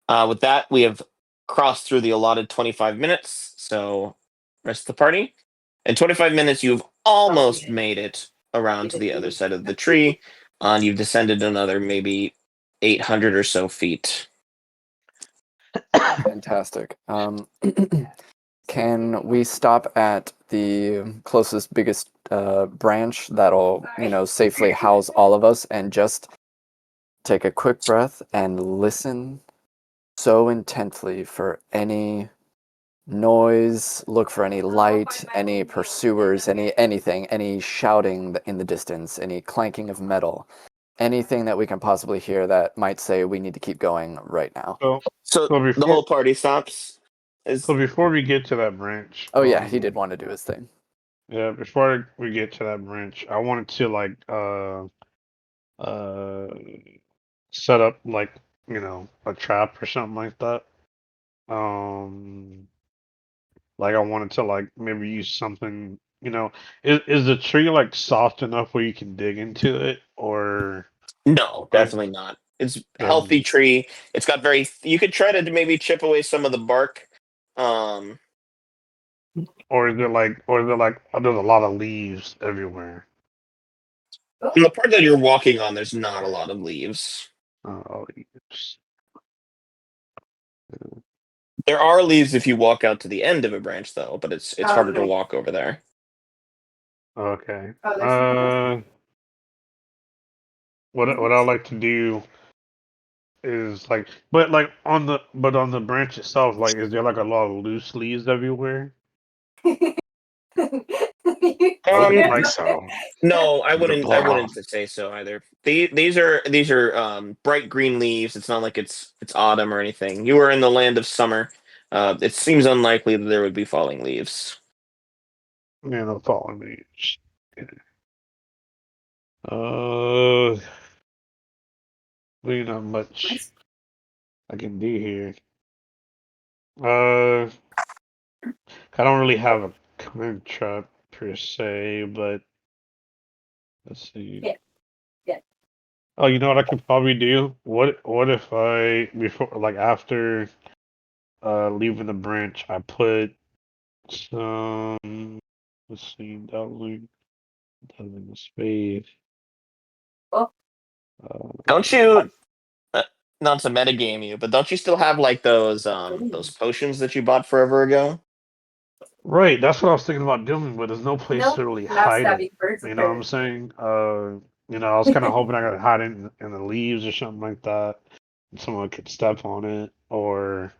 With that, we have crossed through the allotted 25 minutes. So, rest of the party. In 25 minutes, you've almost made it around to the other side of the tree, and you've descended another maybe 800 or so feet. Fantastic. Can we stop at the closest, biggest branch that'll, safely house all of us and just take a quick breath and listen so intently for any noise, look for any light, any pursuers, anything, any shouting in the distance, any clanking of metal, anything that we can possibly hear that might say we need to keep going right now. So the before whole party stops. so before we get to that branch, Oh yeah, he did want to do his thing. yeah, before we get to that branch, I wanted to like uh set up like a trap or something like that. Like I wanted to like maybe use something. Is the tree like soft enough where you can dig into it, or No, like definitely not. It's a healthy doesn't, tree. It's got very. You could try to maybe chip away some of the bark. Um, or is there like there's a lot of leaves everywhere? on the part that you're walking on, there's not a lot of leaves. Leaves. There are leaves if you walk out to the end of a branch, though, but it's harder to walk over there. Okay. What I like to do is like, but on the branch itself, like, is there like a lot of loose leaves everywhere? I wouldn't Um, think so. no, I Give it a wouldn't. I blow. wouldn't say so either. These are bright green leaves. It's not like it's autumn or anything. You are in the land of summer. It seems unlikely that there would be falling leaves. Yeah, no falling leaves. Uh, really not much I can do here. I don't really have a coin trap per se, but let's see. Yeah. Oh, you know what I could probably do? What if I before like after leaving the branch, I put some, let's see, doubling the spade. Oh. Don't you? Not to metagame you, but don't you still have like those potions that you bought forever ago? Right, that's what I was thinking about doing, but there's no place to really Not hide it. stabbing birds You with know what I'm birds. saying? I was kind of hoping I could hide it in the leaves or something like that, and someone could step on it, or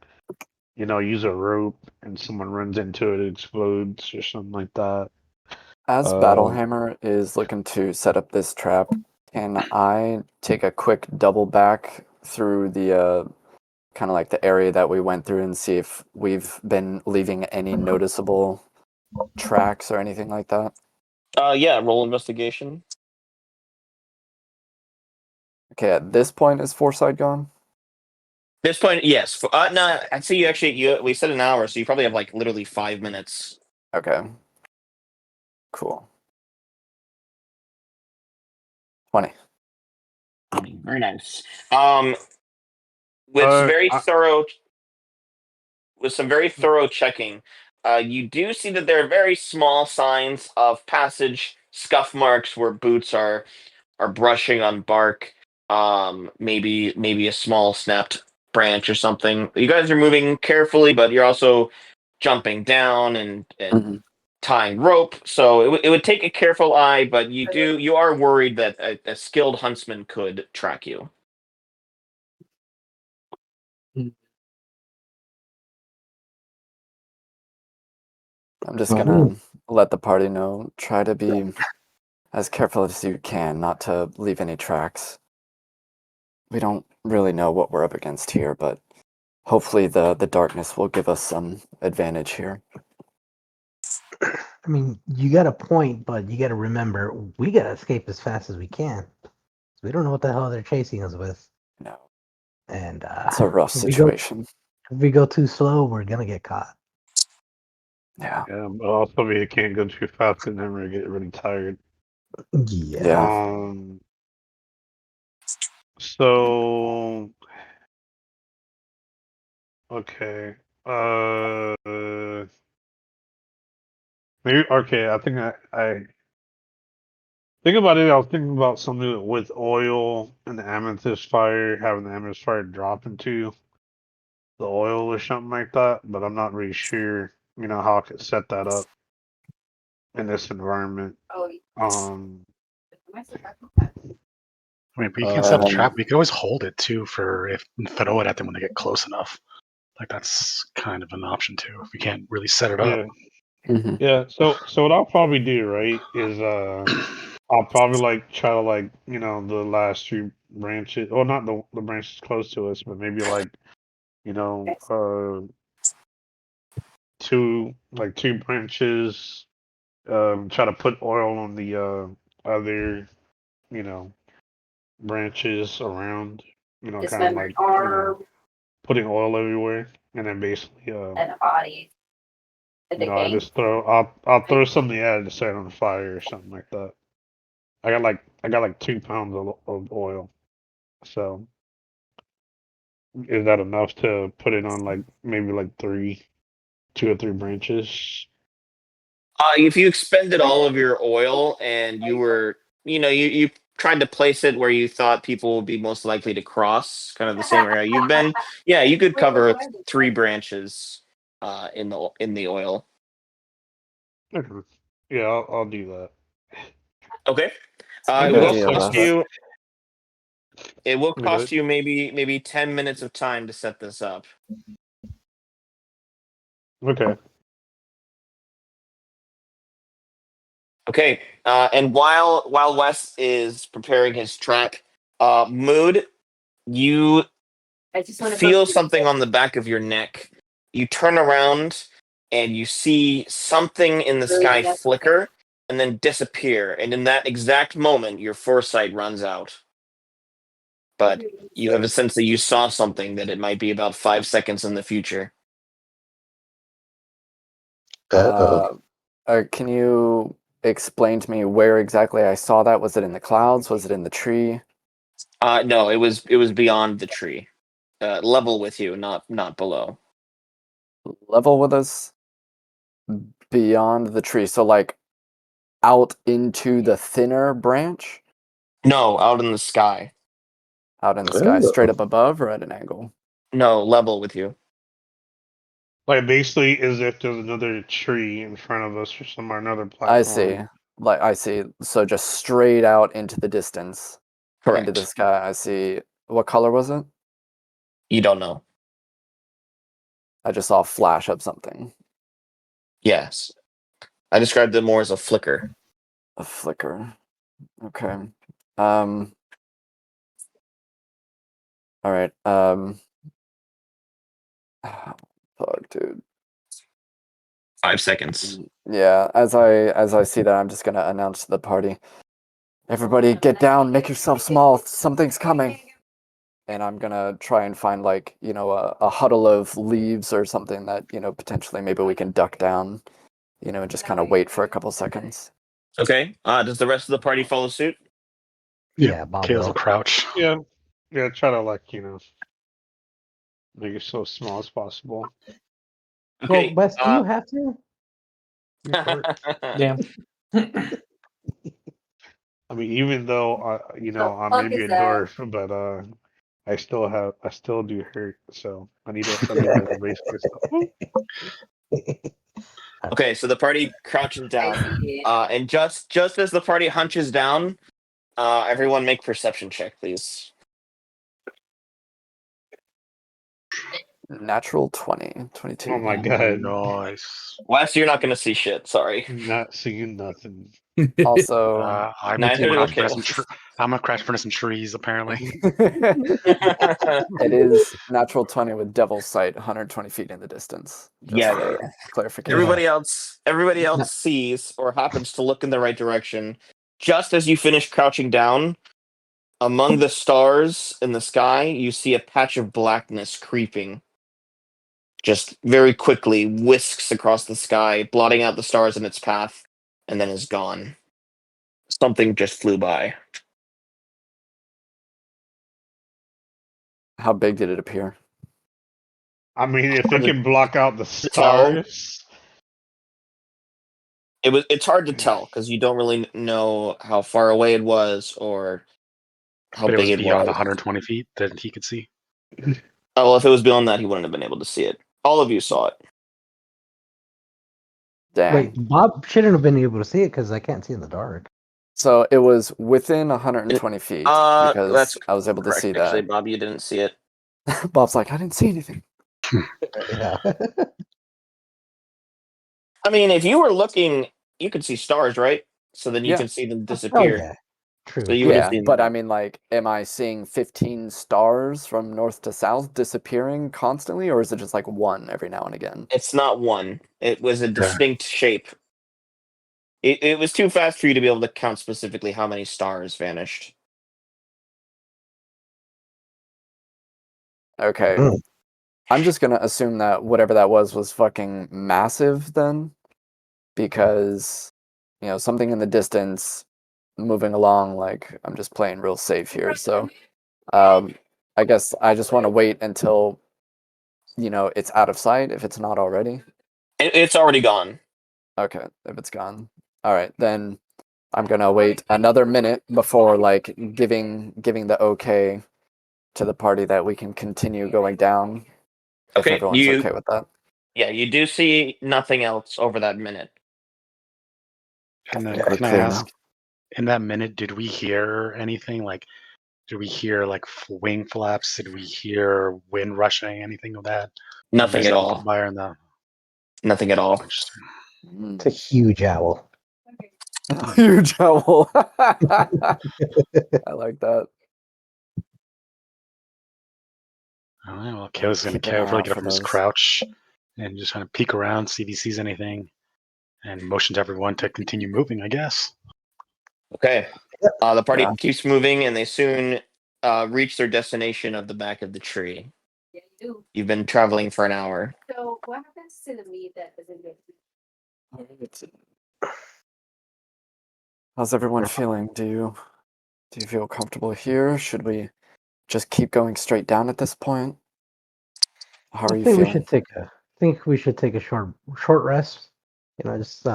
use a rope and someone runs into it, it explodes or something like that. As Uh, Battlehammer is looking to set up this trap, can I take a quick double back through the kind of like the area that we went through and see if we've been leaving any noticeable tracks or anything like that? Yeah, roll investigation. Okay, at this point, is Foresight gone? This point, yes. No, I'd say we said an hour, so you probably have like literally 5 minutes. Okay. Cool. 20. Very nice. With very I, thorough, with some very thorough checking, you do see that there are very small signs of passage, scuff marks where boots are brushing on bark. Maybe a small snapped branch or something. You guys are moving carefully, but you're also jumping down and Mhm. tying rope. So it would take a careful eye, but you are worried that a skilled huntsman could track you. I'm just gonna let the party know. Try to be as careful as you can, not to leave any tracks. We don't really know what we're up against here, but hopefully the darkness will give us some advantage here. I mean, you got a point, but you got to remember we got to escape as fast as we can. We don't know what the hell they're chasing us with, No, and it's a rough situation. if we go too slow, we're gonna get caught. Yeah. yeah, but also we can't go too fast and then we get really tired. Yeah. So okay. Maybe okay. I think I think about it. I was thinking about something with oil and the amethyst fire, having the amethyst fire drop into the oil or something like that. But I'm not really sure. You know how I could set that up in this environment. Um. I mean, we can set a Um, trap. We can always hold it too for if throw it at them when they get close enough. Like that's kind of an option too. If we can't really set it up. Yeah. mhm. Yeah. So what I'll probably do, right, is I'll probably like try to like the last few branches, or not the branches close to us, but maybe like you know two branches. Try to put oil on the other you know branches around. Kind of like putting oil everywhere, and then basically I just I'll throw something at it to set it on fire or something like that. I got like 2 pounds of oil. So is that enough to put it on like maybe like 2 or 3 branches? If you expended all of your oil and you were, you tried to place it where you thought people would be most likely to cross, kind of the same area you've been, yeah, you could cover 3 branches in the oil. Okay. Yeah, I'll do that. Okay. a It good will idea, cost Wes. you. It will Okay. cost you maybe 10 minutes of time to set this up. Okay. Okay. And while Wes is preparing his trap, Mood, you feel something on the back of your neck. You turn around and you see something in the sky flicker and then disappear. And in that exact moment, your foresight runs out. But you have a sense that you saw something that it might be about 5 seconds in the future. Can you explain to me where exactly I saw that? Was it in the clouds? Was it in the tree? No, it was beyond the tree, level with you, not below. Level with us? Beyond the tree. So like out into the thinner branch? No, out in the sky. Out in the sky, straight up above or at an angle? No, level with you. Like basically as if there's another tree in front of us or somewhere, another I see. platform. Like I see. So just straight out into the distance. Into the Correct. sky. I see. What color was it? You don't know. I just saw a flash of something. Yes. I described it more as a flicker. A flicker. Okay. All right. Fuck, dude. 5 seconds. Yeah. As I see that, I'm just gonna announce to the party. Everybody, get down. Make yourself small. Something's coming. And I'm gonna try and find like a huddle of leaves or something that potentially maybe we can duck down. And just kind of wait for a couple seconds. Okay. Does the rest of the party follow suit? Yeah, Bob Kale's will. will crouch. Yeah, try to like make it so small as possible. Well, Okay. Wes, do you have to? You're short. Damn. I mean, even though I may be a dwarf, but I still do hurt, so I need to brace myself. Okay, so the party crouches down, and just as the party hunches down, everyone make perception check, please. Natural 20, 22. Oh my god, Nice. Wes, you're not going to see shit. Sorry. not seeing nothing. Also, I'm Neither gonna do crash Kale. I'm gonna crash into some trees. Apparently, it is natural 20 with devil's sight, 120 feet in the distance. Just Yeah, for yeah. clarification. Everybody else sees or happens to look in the right direction. Just as you finish crouching down, among the stars in the sky, you see a patch of blackness creeping. Just very quickly whisks across the sky, blotting out the stars in its path, and then is gone. Something just flew by. How big did it appear? I mean, if it can block out the tell. stars, It's hard to tell because you don't really know how far away it was or how but it big was it beyond was. 120 feet that he could see. Oh, well, if it was beyond that, he wouldn't have been able to see it. All of you saw it. Dang. Wait, Bob shouldn't have been able to see it because I can't see in the dark. So it was within 120 feet because That's I was able to correct. see Actually, that. Bob, you didn't see it. Bob's like, I didn't see anything. Yeah. I mean, if you were looking, you could see stars, right? So then you Yeah. can see them Oh disappear. yeah. True. So you would have Yeah, seen but them. I mean, like, am I seeing 15 stars from north to south disappearing constantly, or is it just like one every now and again? It's not one. It was a distinct shape. It was too fast for you to be able to count specifically how many stars vanished. Okay. Mm. I'm just gonna assume that whatever that was fucking massive then, because, something in the distance moving along, like, I'm just playing real safe here. So, I guess I just want to wait until, it's out of sight if it's not already. It's already gone. Okay, if it's gone. All right, then I'm gonna wait another minute before like giving the okay to the party that we can continue going down. Okay, if everyone's okay with that. Yeah, you do see nothing else over that minute. And then, We're can I clear ask, now. in that minute, did we hear anything? Like, did we hear like wing flaps? Did we hear wind rushing? Anything of that? Nothing at all. Fire in the Nothing at all. It's a huge owl. Huge owl. I like that. All right, well, Kale's going to Keep an eye carefully out get up for from his those. crouch and just kind of peek around, see if he sees anything, and motion to everyone to continue moving, I guess. Okay. The party Yeah. keeps moving, and they soon reach their destination of the back of the tree. Yeah, you do. You've been traveling for an hour. So what happens to the meat that doesn't get How's everyone feeling? Do you feel comfortable here? Should we just keep going straight down at this point? How are I you think feeling? we should take a short rest. Just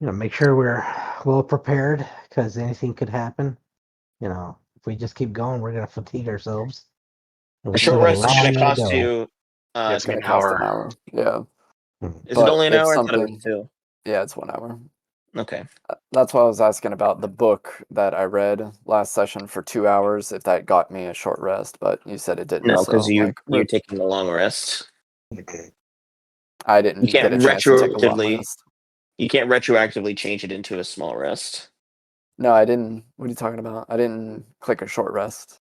make sure we're well prepared because anything could happen. If we just keep going, we're gonna fatigue ourselves. And A we still short got a rest is going long to way to cost go. you. Yeah, It's gonna cost an hour. Yeah. Is But it only an it's hour? I thought it was something. 2. Yeah, it's 1 hour. Okay. That's why I was asking about the book that I read last session for 2 hours, if that got me a short rest, but you said it didn't. No, because so, you're taking a long rest. I didn't You can't get a chance to take a long retroactively. rest. You can't retroactively change it into a small rest. No, I didn't. What are you talking about? I didn't click a short rest.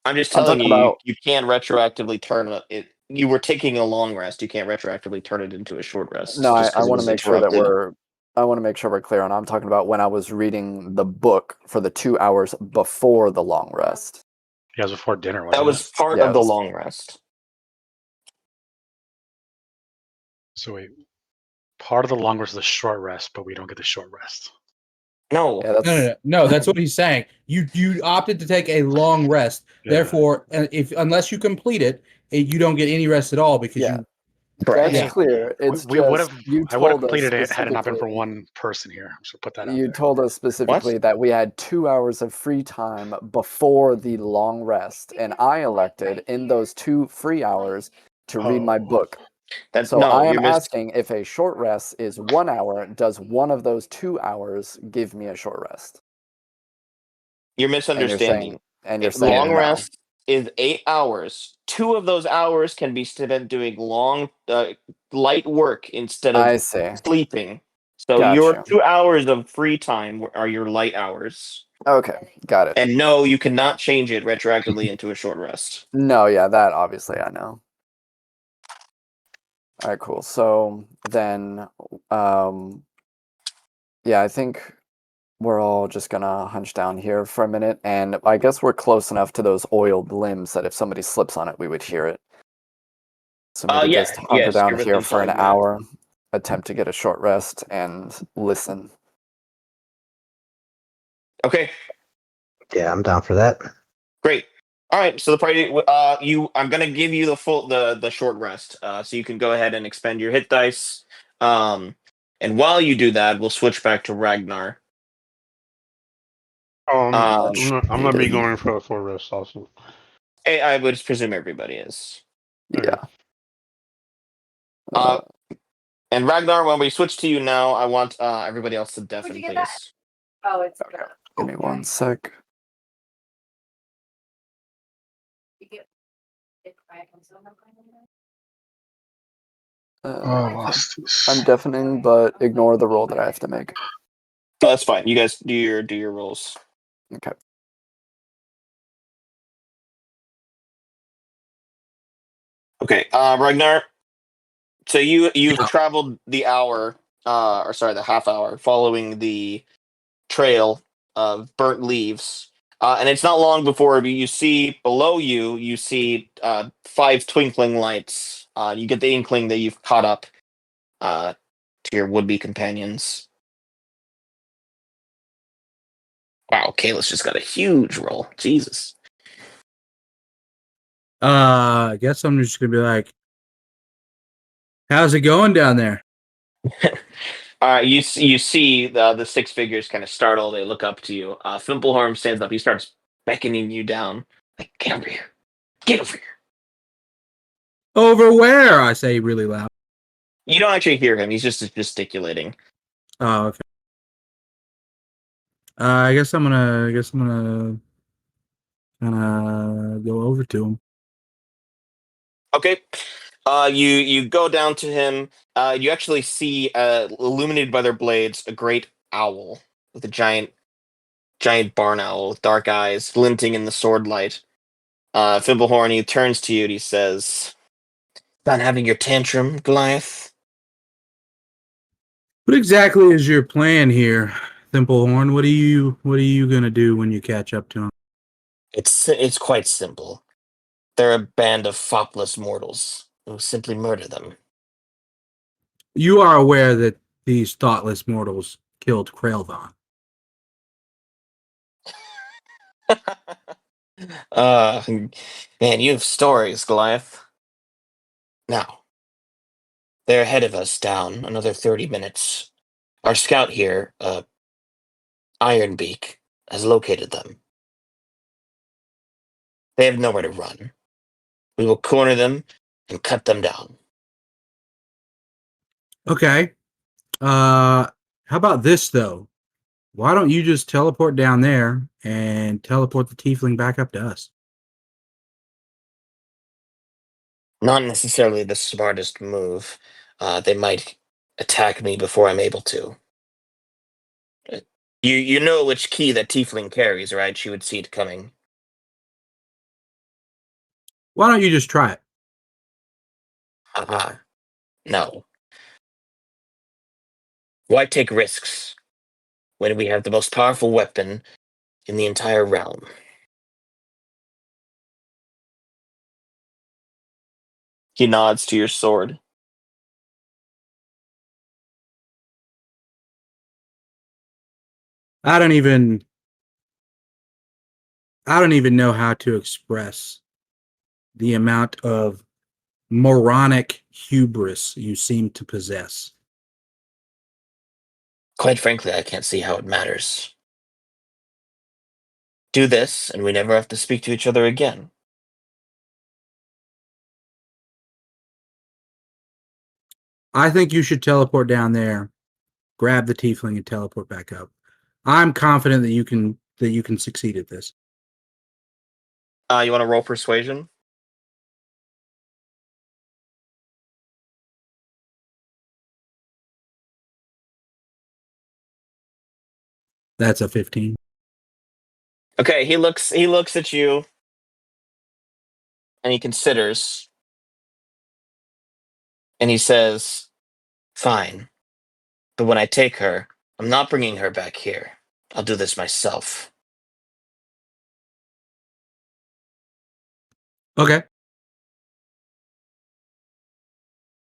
I'm just I'm telling talking you, about. you can't retroactively turn it. You were taking a long rest. You can't retroactively turn it into a short rest. No, just I 'cause it want to was make sure that interrupted. I want to make sure we're clear on. I'm talking about when I was reading the book for the 2 hours before the long rest. Yeah, it was before dinner, That wasn't it? was part Yeah, of it the was- long rest. So wait, part of the long rest is the short rest, but we don't get the short rest. No. Yeah, that's No. That's what he's saying. You opted to take a long rest. Yeah. Therefore, unless you complete it, you don't get any rest at all because Yeah. you. Correct. That's Yeah. clear. It's We would just have. you I would have told us completed it had it not been for specifically. one person here. So put that out You there. told us specifically that we had 2 hours of free time before the long rest, and I elected in those 2 free hours to read my book. So I am You're asking if a short rest is 1 hour, does one of those 2 hours give me a short rest? You're And misunderstanding. you're saying Long no. rest is 8 hours. 2 of those hours can be spent doing long, light work instead of I see. sleeping. So your Gotcha. 2 hours of free time are your light hours. Okay, got it. And no, you cannot change it retroactively into a short rest. No, yeah, that obviously I know. All right, cool. So then, yeah, I think we're all just gonna hunch down here for a minute, and I guess we're close enough to those oiled limbs that if somebody slips on it, we would hear it. So maybe just hunker Yes, down you're here within for an 5 minutes. hour, attempt to get a short rest, and listen. Okay, Yeah, I'm down for that. great. All right, so the party, I'm gonna give you the short rest, so you can go ahead and expend your hit dice. And while you do that, we'll switch back to Ragnar. I'm Much gonna be needed. going for a full rest also. I would presume everybody is. Yeah. Uh, and Ragnar, when we switch to you now, I want everybody else to Where'd deafen, you get that? please. Oh, it's Okay. Give me 1 sec. You get it quiet on Zoom. Lost this. I'm deafening, but ignore the roll that I have to make. No, that's fine. You guys do your rolls. Okay. Okay, Ragnar. So you've traveled the hour, or sorry, the half hour, following the trail of burnt leaves, and it's not long before you see below you. You see 5 twinkling lights. You get the inkling that you've caught up to your would-be companions. Wow, Kayla's just got a huge roll. Jesus. I guess I'm just gonna be like, "How's it going down there?" You see the 6 figures kind of startle. They look up to you. Fimpelhorn stands up. He starts beckoning you down. Like, get over here. Get over here. Over where? I say really loud. You don't actually hear him. He's just gesticulating. Oh, okay. I guess I'm gonna go over to him. Okay. You go down to him. You actually see, illuminated by their blades, a great owl with a giant barn owl with dark eyes glinting in the sword light. Fimbulhorn, he turns to you and he says, "Done having your tantrum, Goliath?" What exactly is your plan here, Thimblehorn? What are you gonna do when you catch up to him? It's quite simple. They're a band of fopless mortals who simply murder them. You are aware that these thoughtless mortals killed Krailvon. Man, you have stories, Goliath. Now, they're ahead of us down another 30 minutes. Our scout here, Ironbeak, has located them. They have nowhere to run. We will corner them and cut them down. Okay. How about this though? Why don't you just teleport down there and teleport the tiefling back up to us? Not necessarily the smartest move. They might attack me before I'm able to. You know which key that tiefling carries, right? She would see it coming. Why don't you just try it? No. Why take risks when we have the most powerful weapon in the entire realm? He nods to your sword. I don't even know how to express the amount of moronic hubris you seem to possess. Quite frankly, I can't see how it matters. Do this, and we never have to speak to each other again. I think you should teleport down there, grab the tiefling, and teleport back up. I'm confident that you can succeed at this. You want to roll persuasion? That's a 15. Okay, he looks at you and he considers and he says, "Fine. But when I take her, I'm not bringing her back here. I'll do this myself." Okay.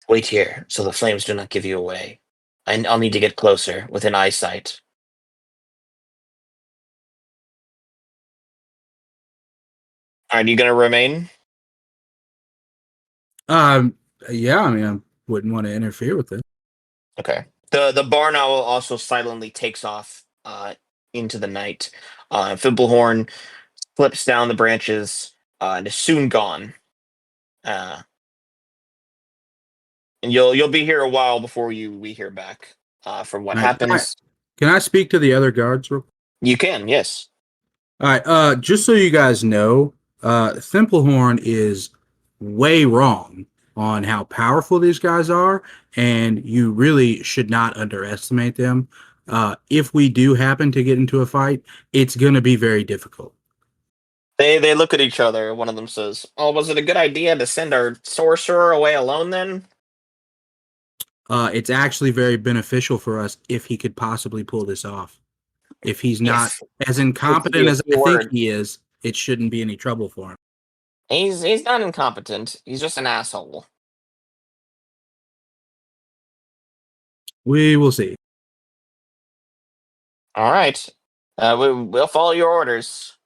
Wait here, so the flames do not give you away. I'll need to get closer, within eyesight. Are you going to remain? Yeah, I mean, I wouldn't want to interfere with it. Okay. The barn owl also silently takes off into the night. Fimblehorn slips down the branches and is soon gone. And you'll be here a while before we hear back from what All right, happens. Can I speak to the other guards real quick? You can, yes. All right, just so you guys know, Thimblehorn is way wrong on how powerful these guys are, and you really should not underestimate them. If we do happen to get into a fight, it's going to be very difficult. They look at each other. One of them says, "Oh, was it a good idea to send our sorcerer away alone then?" It's actually very beneficial for us if he could possibly pull this off. If he's not as incompetent as I think he is, it shouldn't be any trouble for him. He's not incompetent. He's just an asshole. We will see. All right. We'll follow your orders.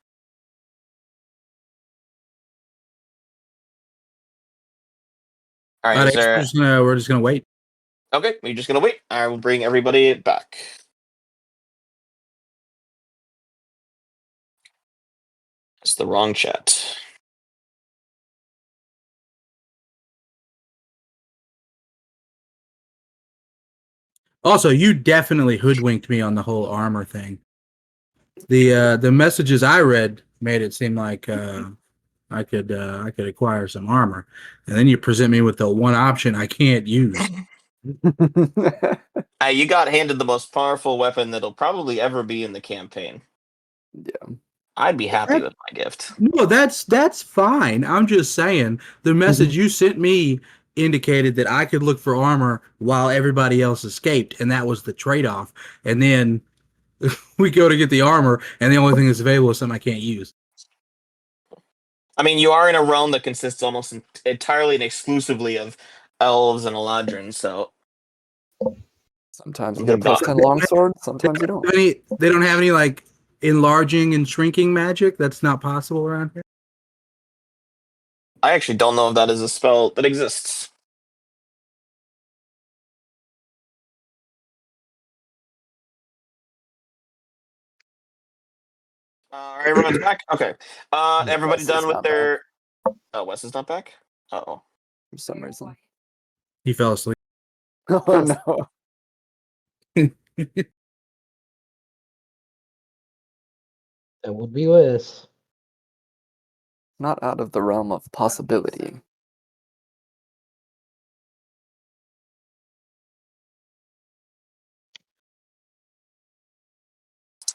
All right. I Is guess there? we're just gonna wait. Okay. We're just gonna wait. I will bring everybody back. It's the wrong chat. Also, you definitely hoodwinked me on the whole armor thing. The messages I read made it seem like I could acquire some armor, and then you present me with the one option I can't use. You got handed the most powerful weapon that'll probably ever be in the campaign. Yeah. I'd be happy with my gift. No, that's fine. I'm just saying the message you sent me indicated that I could look for armor while everybody else escaped, and that was the trade-off. And then we go to get the armor, and the only thing that's available is something I can't use. I mean, you are in a realm that consists almost entirely and exclusively of elves and eladrins, so Sometimes you get a +10 longsword, sometimes you don't. They don't have any like enlarging and shrinking magic. That's not possible around here. I actually don't know if that is a spell that exists. Everyone's back? Okay. Everybody Wes done is with not their... Oh, Wes is not back? Uh-oh. For some reason. He fell asleep. Oh no. That would be Wes. Not out of the realm of possibility.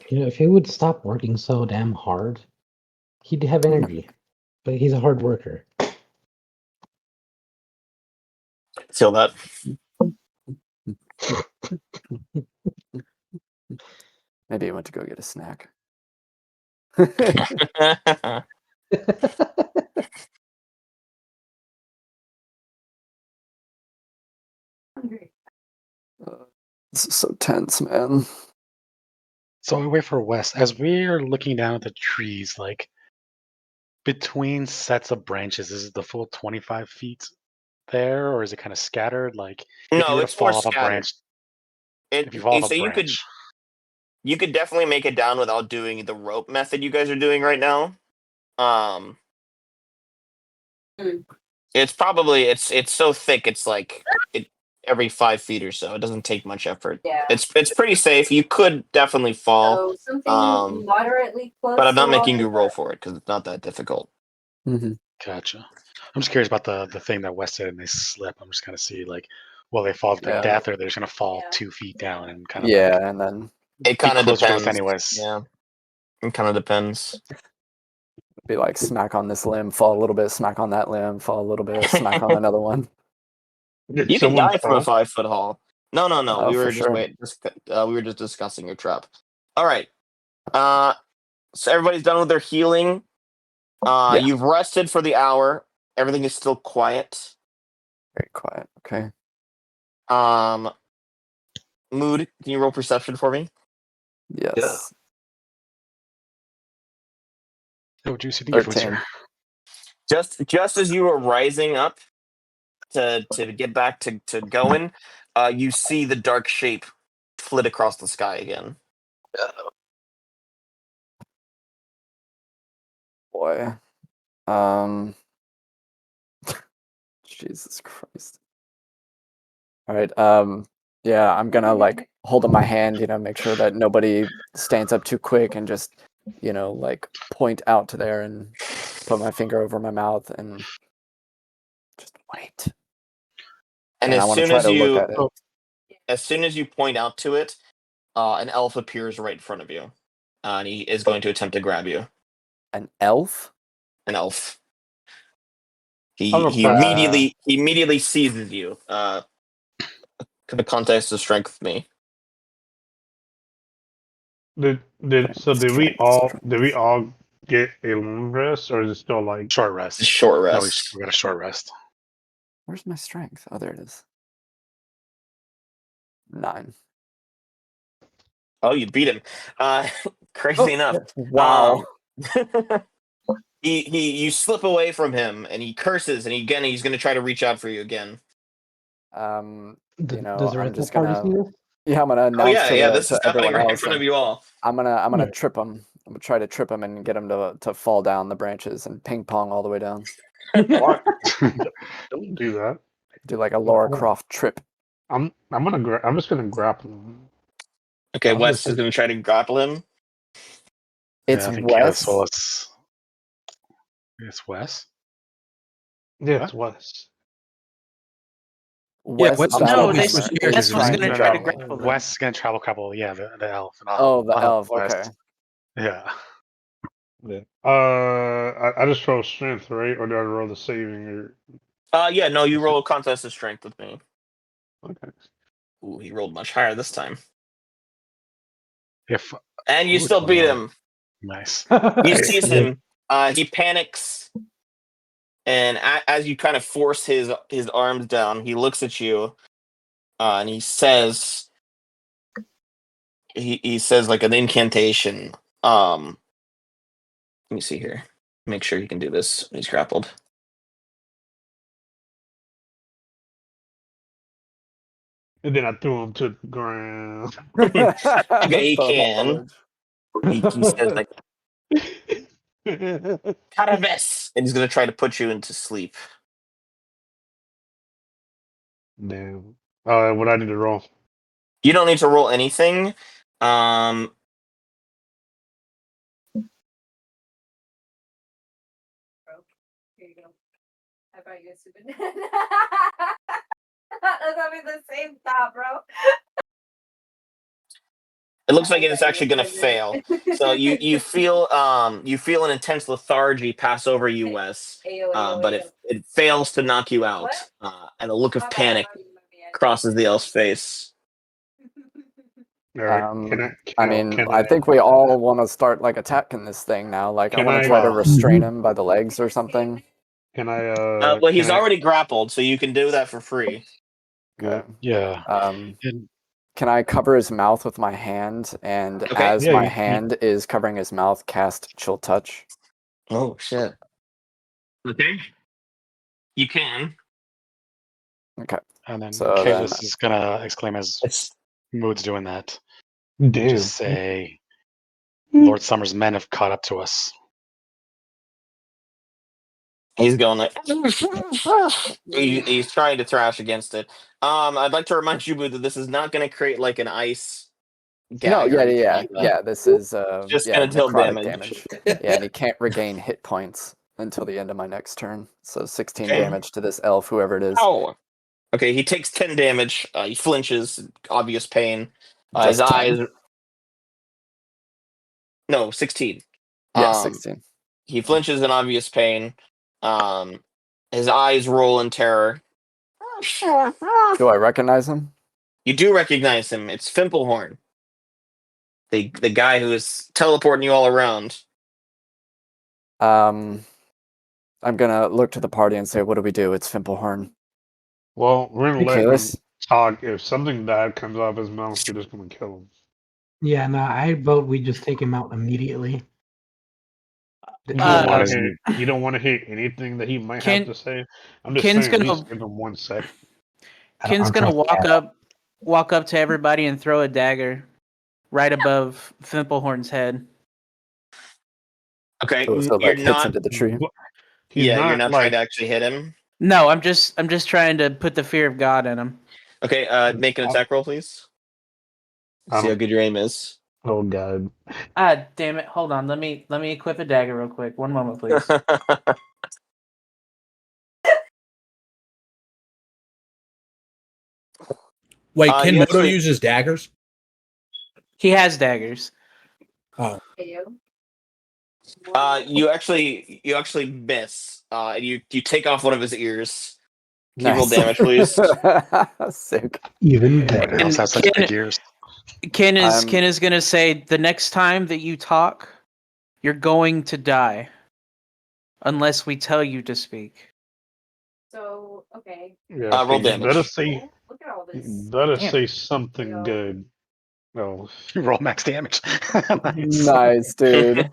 You know, if he would stop working so damn hard, he'd have energy. But he's a hard worker. Feel that. Maybe he went to go get a snack. This is so tense, man. So we wait for Wes. As we're looking down at the trees, like between sets of branches, is it the full 25 feet there, or is it kind of scattered? Like if you No, were to it's more fall off a scattered. branch, if you fall off So a you branch, could definitely make it down without doing the rope method you guys are doing right now. It's probably it's so thick. It's like every 5 feet or so. It doesn't take much effort. Yeah. It's pretty safe. You could definitely fall, So something moderately close. but I'm not to making water, you roll but- for it because it's not that difficult. gotcha. I'm just curious about the thing that Wes said, and they slip. I'm just gonna see like, will they fall to Yeah. death, or they're just gonna fall Yeah. 2 feet down and kind of Yeah, like and then It kind of closer to us depends. anyways. Yeah, it kind of depends. be like smack on this limb, fall a little bit, smack on that limb, fall a little bit, smack on another one. Did You can someone die from a fall? 5 foot haul. No. Oh, We for were just sure. we were just discussing your trap. All right. So everybody's done with their healing. Yeah. You've rested for the hour. Everything is still quiet. Very quiet. Okay. Mood, can you roll perception for me? Yes. Oh, juicy, think your food's 13. here. Just as you were rising up to get back to going, you see the dark shape flit across the sky again. Boy. Jesus Christ. All right. Yeah, I'm gonna like hold up my hand, make sure that nobody stands up too quick and just, like point out to there and put my finger over my mouth and just wait. And I as want to soon try as to look you at it. as soon as you point out to it, an elf appears right in front of you, and he is going to attempt to grab you. An elf? An elf. I'm a He immediately seizes you. The contest of strength with me. Did we all get a long rest, or is it still like Short rest. Short No, rest. we got a short rest. Where's my strength? Oh, there it is. 9. Oh, you beat him. Crazy enough. Wow. You slip away from him and he curses and he's going to try to reach out for you again. Does the I'm rest just of the party gonna. see this? Yeah, I'm gonna Oh announce yeah, this is to happening everyone right in else. front of and you all. I'm gonna Yeah. trip him. I'm gonna try to trip him and get him to fall down the branches and ping pong all the way down. what? Don't do that. Do like a Laura Croft trip. I'm just gonna grapple him. Okay, I'm Wes just is gonna- going to try to grapple him. It's Yeah, I think Wes. so it's Wes. Yeah, it's Wes. Yeah, Wes Wes the was No, elf they is were scared Wes to was try. going to No, try to no. grapple them. Wes is gonna travel couple. Yeah, the elf. And Oh, the I'll help elf. Wes. Okay. Yeah. Yeah. I just roll strength, right? Or do I roll the saving? Or Yeah, no, you roll a contest of strength with me. okay. Ooh, he rolled much higher this time. If And you Ooh, still beat 21. him. Nice. You seize him. He panics, and as you kind of force his arms down, he looks at you, and he says, he says like an incantation. Let me see here. Make sure he can do this when he's grappled. And then I threw him to the ground. Okay, he The can. He says like Caraves, and he's gonna try to put you into sleep. Damn. What I need to roll? You don't need to roll anything. Here you go. I brought you a stupid. That's having the same thought, bro. It looks like it's actually going to fail. So you feel an intense lethargy pass over you, Wes, but it fails to knock you out, and a look of panic crosses the elf's face. All right. I think we all want to start like attacking this thing now. Like I Can want I- to try to restrain him by the legs or something. Can I? Well, he's can I- already grappled, so you can do that for free. Okay. Yeah. Um, And Can I cover his mouth with my hand? And Okay. as Yeah, my you- hand is covering his mouth, cast Chill Touch. Oh shit. Okay. You can. Okay. And then So Kalis is gonna exclaim as It's Mood's doing that. Damn. Just say, Lord Summer's men have caught up to us. he's going like he's trying to thrash against it. I'd like to remind you, Boo, that this is not going to create like an ice gag. No, or yeah, anything yeah, like that. yeah. This is Just gonna deal necrotic damage. Yeah, and he can't regain hit points until the end of my next turn. So 16 Okay. damage to this elf, whoever it is. Ow. Okay, he takes 10 damage. He flinches, obvious pain. His Just 10? eyes. No, 16. Yeah, 16. He flinches in obvious pain. His eyes roll in terror. Do I recognize him? You do recognize him. It's Fimplehorn. The guy who is teleporting you all around. I'm gonna look to the party and say, what do we do? It's Fimplehorn. Well, we're gonna Hey, let him Kalis. talk. If something bad comes out of his mouth, we're just gonna kill him. Yeah, no, I vote we just take him out immediately. You Uh, don't want Why to hear. You don't want to hear anything that he might Ken- have to say. I'm just Ken's saying. At gonna- least give him 1 second. Ken's gonna walk up to everybody and throw a dagger right above Fimplehorn's head. Okay, Oh, so you're like hits not. into the tree. He's Yeah, you're not not like. trying to actually hit him. No, I'm just trying to put the fear of God in him. Okay, make an attack roll, please. I See how don't- good your aim is. Oh God. Ah, damn it! Hold on, let me equip a dagger real quick. One moment, please. Wait, You Ken Moto actually- uses daggers? He has daggers. Oh. You actually miss. And you take off one of his ears. Can you roll Nice. damage, please? Sick. Even anyone better. else has such Ken- big ears? Ken I'm- is gonna say the next time that you talk, you're going to die, unless we tell you to speak. So, okay. Yeah. Roll You damage. better say. Look at all this. You better Damn. say something Yeah. good. No. Roll max damage. Nice, dude.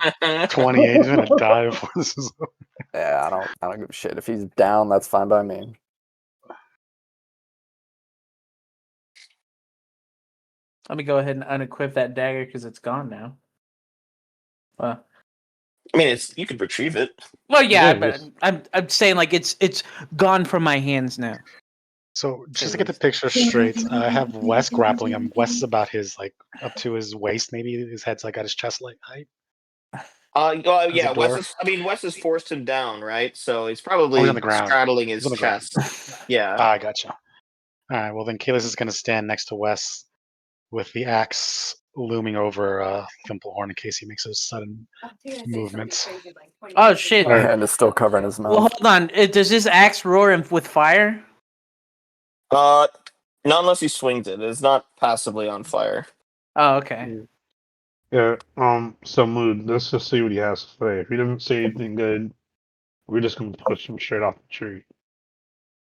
28. He's gonna die before this is over. Yeah, I don't give a shit. If he's down, that's fine by me. Let me go ahead and unequip that dagger because it's gone now. I mean, you could retrieve it. Well, yeah, Yeah, but just- I'm saying like it's gone from my hands now. So just to get the picture straight, I have Wes grappling him. Wes is about his like up to his waist, maybe his head's like at his chest like height. Well, yeah, a dwarf. Wes has forced him down, right? So he's Oh, probably he's on the ground. straddling He's his on the ground. chest. Yeah. I gotcha. All right. Well, then Kalis is gonna stand next to Wes with the axe looming over Fimplehorn in case he makes a sudden movement. Oh shit! My hand is still covering his mouth. Well, hold on. Does this axe roar with fire? Not unless he swings it. It's not passively on fire. Oh, okay. Yeah. So Mood. Let's just see what he has to say. If he doesn't say anything good, we're just gonna push him straight off the tree.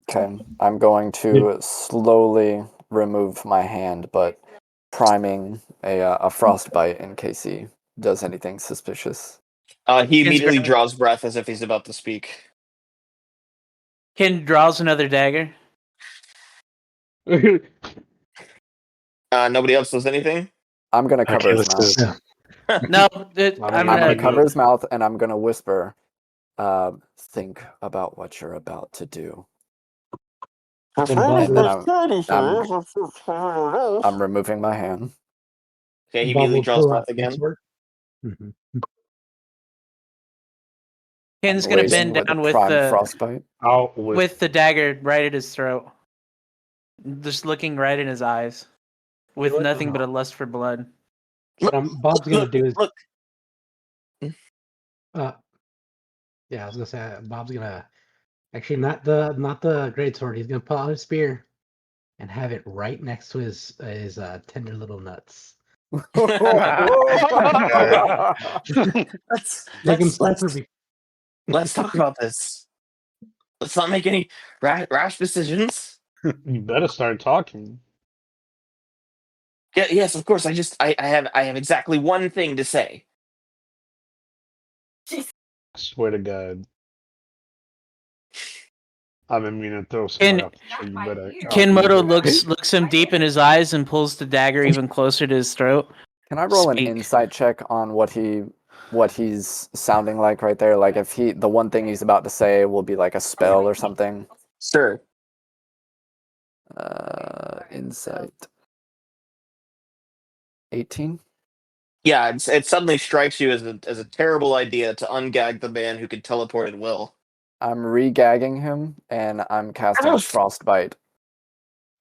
Okay, I'm going to slowly remove my hand, but priming a frostbite in case he does anything suspicious. He immediately gonna- draws breath as if he's about to speak. Ken draws another dagger. Nobody else does anything? I'm gonna cover his Kalis mouth. is No, I'm I'm gonna gonna you cover know- his mouth and I'm gonna whisper, think about what you're about to do. Then Bob, I'm removing my hand. Okay, he Bob immediately will draws pull breath out again. his sword. Mhm. Ken's I'm gonna raising bend down with prime the frostbite. with the dagger right at his throat, just looking right in his eyes, with What? nothing but a lust for blood. What Bob's gonna do is, Look. yeah, I was gonna say Bob's gonna actually not the greatsword. He's gonna pull out his spear and have it right next to his tender little nuts. let's Make him let's, suffer. let's, let's talk about this. Let's not make any rash decisions. You better start talking. Yeah, yes, of course. I have exactly one thing to say. I swear to God. I've been meaning to throw Can- somebody off the tree. You better. Kenmoto looks him deep in his eyes and pulls the dagger even closer to his throat. Can I roll an Speak. insight check on what he's sounding like right there? Like if the one thing he's about to say will be like a spell or something. Sure. Insight. 18. Yeah, it suddenly strikes you as a terrible idea to ungag the man who could teleport at will. I'm re-gagging him, and I'm casting Oh. Frostbite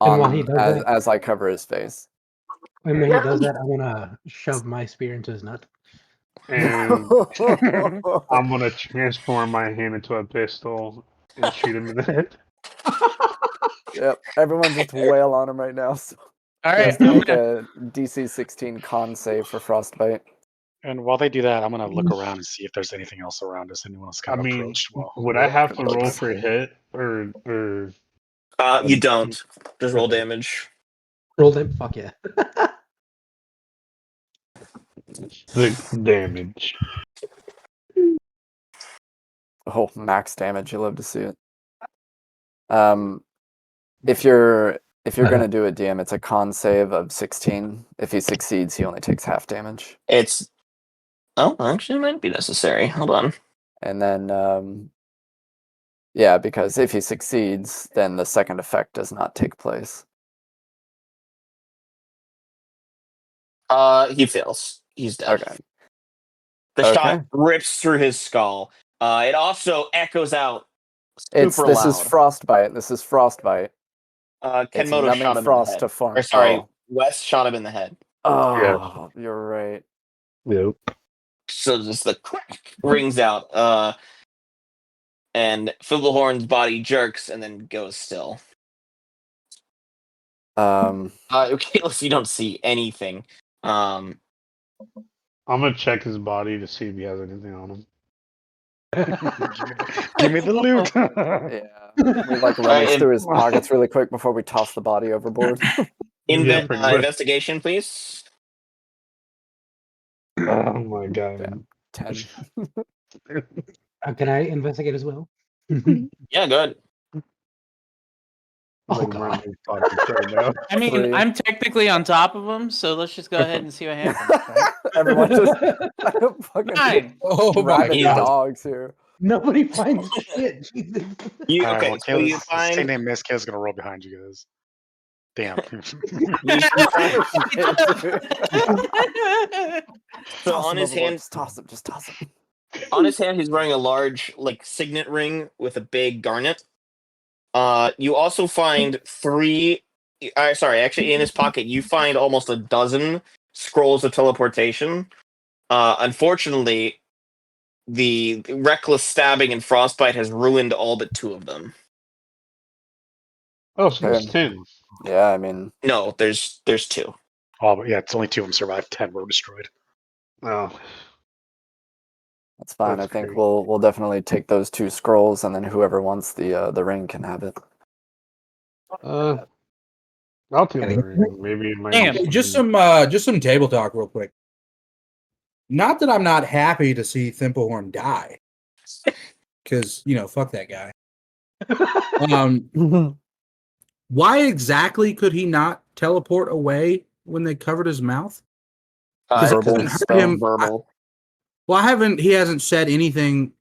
And while he does that, as I cover his face. and when he does that, I'm gonna shove my spear into his nut. And I'm gonna transform my hand into a pistol and shoot him in the head. Yep, everyone just wail on him right now. So All he right, has to make a DC 16 con save for Frostbite. And while they do that, I'm gonna look around and see if there's anything else around us. Anyone else I kind of mean, approached? Well, would I have to roll Looks- for hit or You don't. Just roll damage. Roll them. Fuck yeah. the damage? Oh, max damage! You love to see it. If you're gonna do it, DM, it's a con save of 16. If he succeeds, he only takes half damage. It's actually it might be necessary. Hold on. And then yeah, because if he succeeds, then the second effect does not take place. He fails. He's dead. Okay. The Okay. shot rips through his skull. It also echoes out This super loud. is frostbite. This is frostbite. It's Kenmoto numbing shot him frost in the to head. form. Or sorry, Oh. Wes shot him in the head. Oh, you're right. Yep. So just the crack rings out. And Fiddlehorn's body jerks and then goes still. Okay, listen, you don't see anything. I'm gonna check his body to see if he has anything on him. give me the loot. Yeah. We like rummage Alright, through his pockets really quick before we toss the body overboard. Yeah, pretty much. Investigation, please. Oh my God. Damn. 10. Can I investigate as well? Yeah, good. Oh, Like, God. run these pockets right now. I mean, 3. I'm technically on top of him, so let's just go ahead and see what happens. Right? Everyone just fucking 9. Oh my rabid God. dogs here. Nobody finds shit. Jesus. You All right, okay? well, So you Kayla's say find name Miss Kayla's gonna roll behind you guys. Damn. so Toss on him his overboard. hand, Just toss him. on his hand, he's wearing a large like signet ring with a big garnet. You also find 3. Sorry, actually, in his pocket, you find almost a dozen scrolls of teleportation. Unfortunately, the reckless stabbing and frostbite has ruined all but 2 of them. Oh, so it's Okay. 10. Yeah, I mean, No, there's 2. Oh, but yeah, it's only 2 of them survived. 10 were destroyed. Oh, that's fine. That's I think great. we'll definitely take those 2 scrolls, and then whoever wants the ring can have it. I'll take the ring. Maybe it might be Damn. Hey, just some table talk real quick. Not that I'm not happy to see Thimblehorn die, because fuck that guy. Why exactly could he not teleport away when they covered his mouth? Because I Verbal haven't heard spell. him. Verbal. He hasn't said anything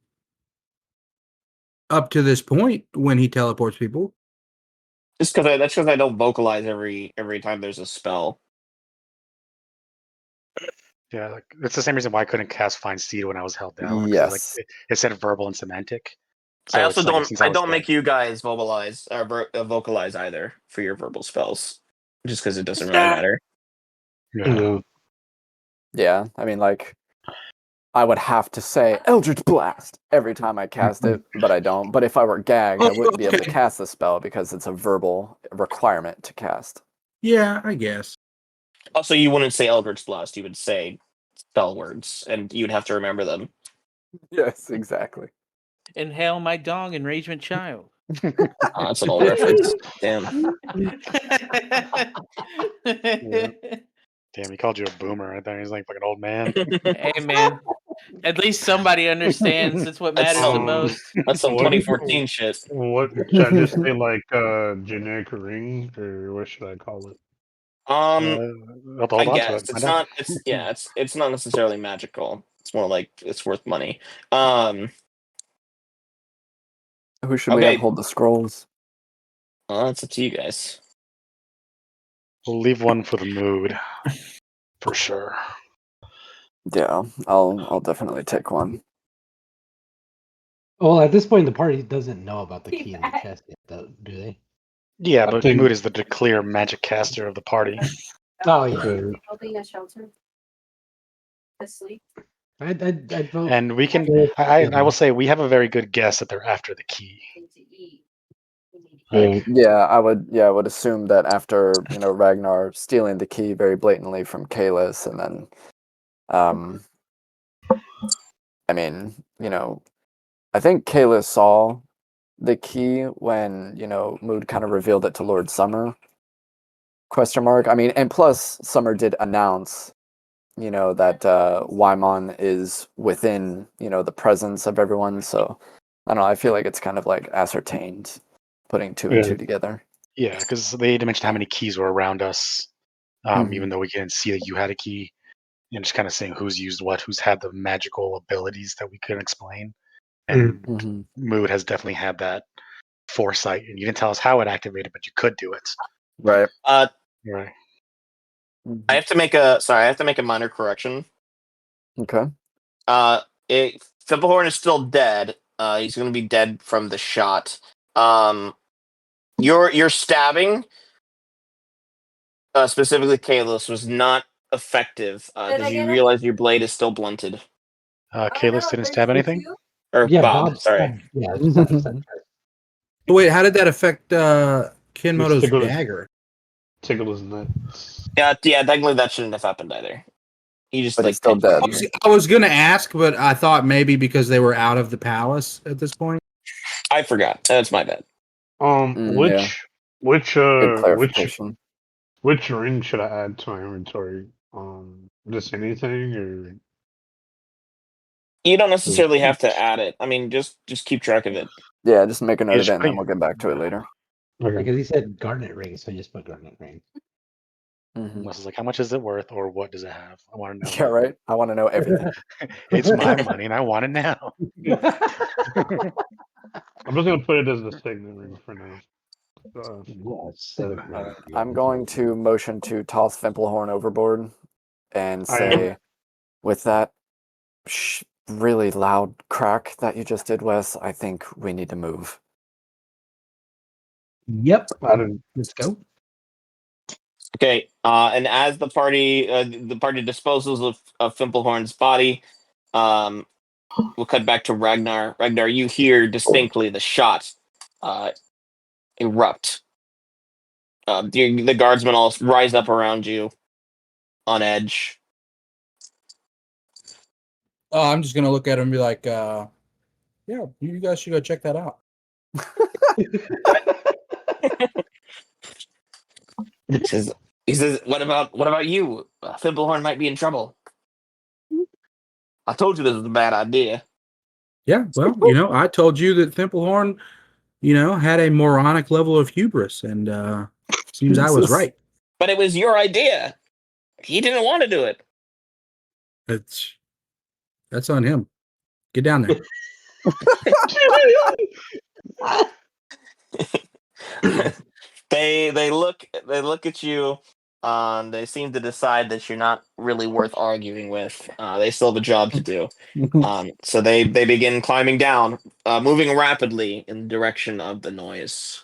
up to this point when he teleports people. Just because that's because I don't vocalize every time there's a spell. Yeah, like, it's the same reason why I couldn't cast Find Seed when I was held down. 'cause, Yes. it said verbal and semantic. I also it's like, don't. since I was don't dead- make you guys vocalize either for your verbal spells, just because it doesn't really matter. Yeah. Yeah, I mean, like, I would have to say Eldritch Blast every time I cast it, but I don't. But if I were gagged, I wouldn't be able to Okay. cast the spell because it's a verbal requirement to cast. Yeah, I guess. Also, you wouldn't say Eldritch Blast. You would say spell words, and you'd have to remember them. Yes, exactly. Inhale my dong, enragement child. That's an old reference. Damn. Damn, he called you a boomer. I thought he was like fucking old man. Hey, man. At least somebody understands. That's what That's matters the some- most. That's some What- 2014 shit. What should I just say? Like generic ring, or what should I call it? Hold I on to guess it. it's Find out. not. It's not necessarily magical. It's more like it's worth money. Um, Who should we Okay. have hold the scrolls? well, it's up to you guys. We'll leave one for the mood, for sure. Yeah, I'll definitely take one. Well, at this point, the party doesn't know about the key in the chest yet, though, do they? Yeah, I but think- Mood is the clear magic caster of the party. Oh yeah. Okay. Building a shelter. Asleep. I'd vote. And we can. Yeah. I will say we have a very good guess that they're after the key. Thing to eat. We need Yeah. Yeah, I would assume that after, Ragnar stealing the key very blatantly from Kalis, and then I mean, I think Kalis saw the key when, Mood kind of revealed it to Lord Summer. Question mark. I mean, and plus Summer did announce, that Wymon is within, the presence of everyone. So I don't know, I feel like it's kind of like ascertained, putting two and Yeah. two together. Yeah, because they didn't mention how many keys were around us, Mhm. even though we didn't see that you had a key, and just kind of saying who's used what, who's had the magical abilities that we couldn't explain. And Mhm. Mood has definitely had that foresight, and you didn't tell us how it activated, but you could do it. Right. Right. I have to make a minor correction. Okay. Fimbulhorn is still dead. He's going to be dead from the shot. Your stabbing, specifically Kalos, was not effective Did I because you get it? realize your blade is still blunted. Kalis didn't stab anything? Or Yeah, Bob, sorry. stabbed- Yeah, stabbed first. Wait, how did that affect Kinmoto's Tickle- dagger? Tickle his nuts. Yeah, technically that shouldn't have happened either. He just But like he's still picked- dead. I was gonna ask, but I thought maybe because they were out of the palace at this point. I forgot. That's my bad. Yeah. Good clarification. which ring should I add to my inventory? Just anything, or You don't necessarily have to add it. I mean, just keep track of it. Yeah, just make a note of just it, and put- then we'll get back to it later. okay. Because he said garnet ring, so just put garnet ring. Mhm. Unless it's like, how much is it worth, or what does it have? I want to know. Yeah, right. I want to know everything. It's my money, and I want it now. I'm just gonna put it as the signet ring for now. I'm going to motion to toss Fimpelhorn overboard and I say, with that really loud crack that you just did, Wes, I think we need to move. Yep. I didn't. Let's go. Okay, and as the party disposes of Fimpelhorn's body, we'll cut back to Ragnar. Ragnar, you hear distinctly the shot erupt. The guardsmen all rise up around you, on edge. Oh, I'm just gonna look at him and be like, "Yeah, you guys should go check that out." He says, "What about you? Fimpelhorn might be in trouble." I told you this was a bad idea. Yeah, well, I told you that Fimpelhorn, had a moronic level of hubris, and seems I was Jesus. right. But it was your idea. He didn't want to do it. That's on him. Get down there. They look at you. They seem to decide that you're not really worth arguing with. They still have a job to do. So they begin climbing down, moving rapidly in the direction of the noise.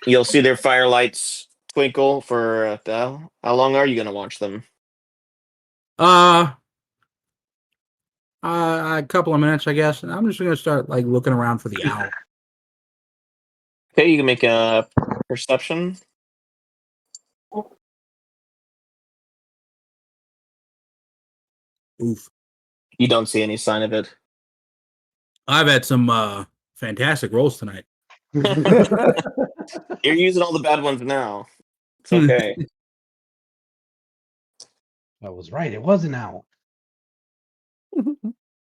You'll see their firelights twinkle for how long are you going to watch them? A couple of minutes, I guess. And I'm just gonna start looking around for the owl. Okay, you can make a perception. Oof. You don't see any sign of it. I've had some fantastic rolls tonight. You're using all the bad ones now. It's okay. I was right. It was an owl.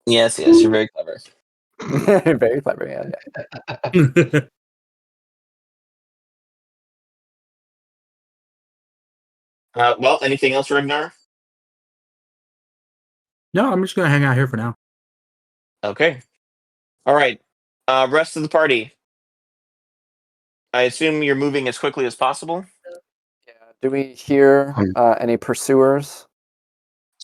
Yes, you're very clever. Very clever, yeah. Well, anything else, Ragnar? No, I'm just gonna hang out here for now. Okay. All right. Rest of the party. I assume you're moving as quickly as possible. Yeah. Do we hear any pursuers?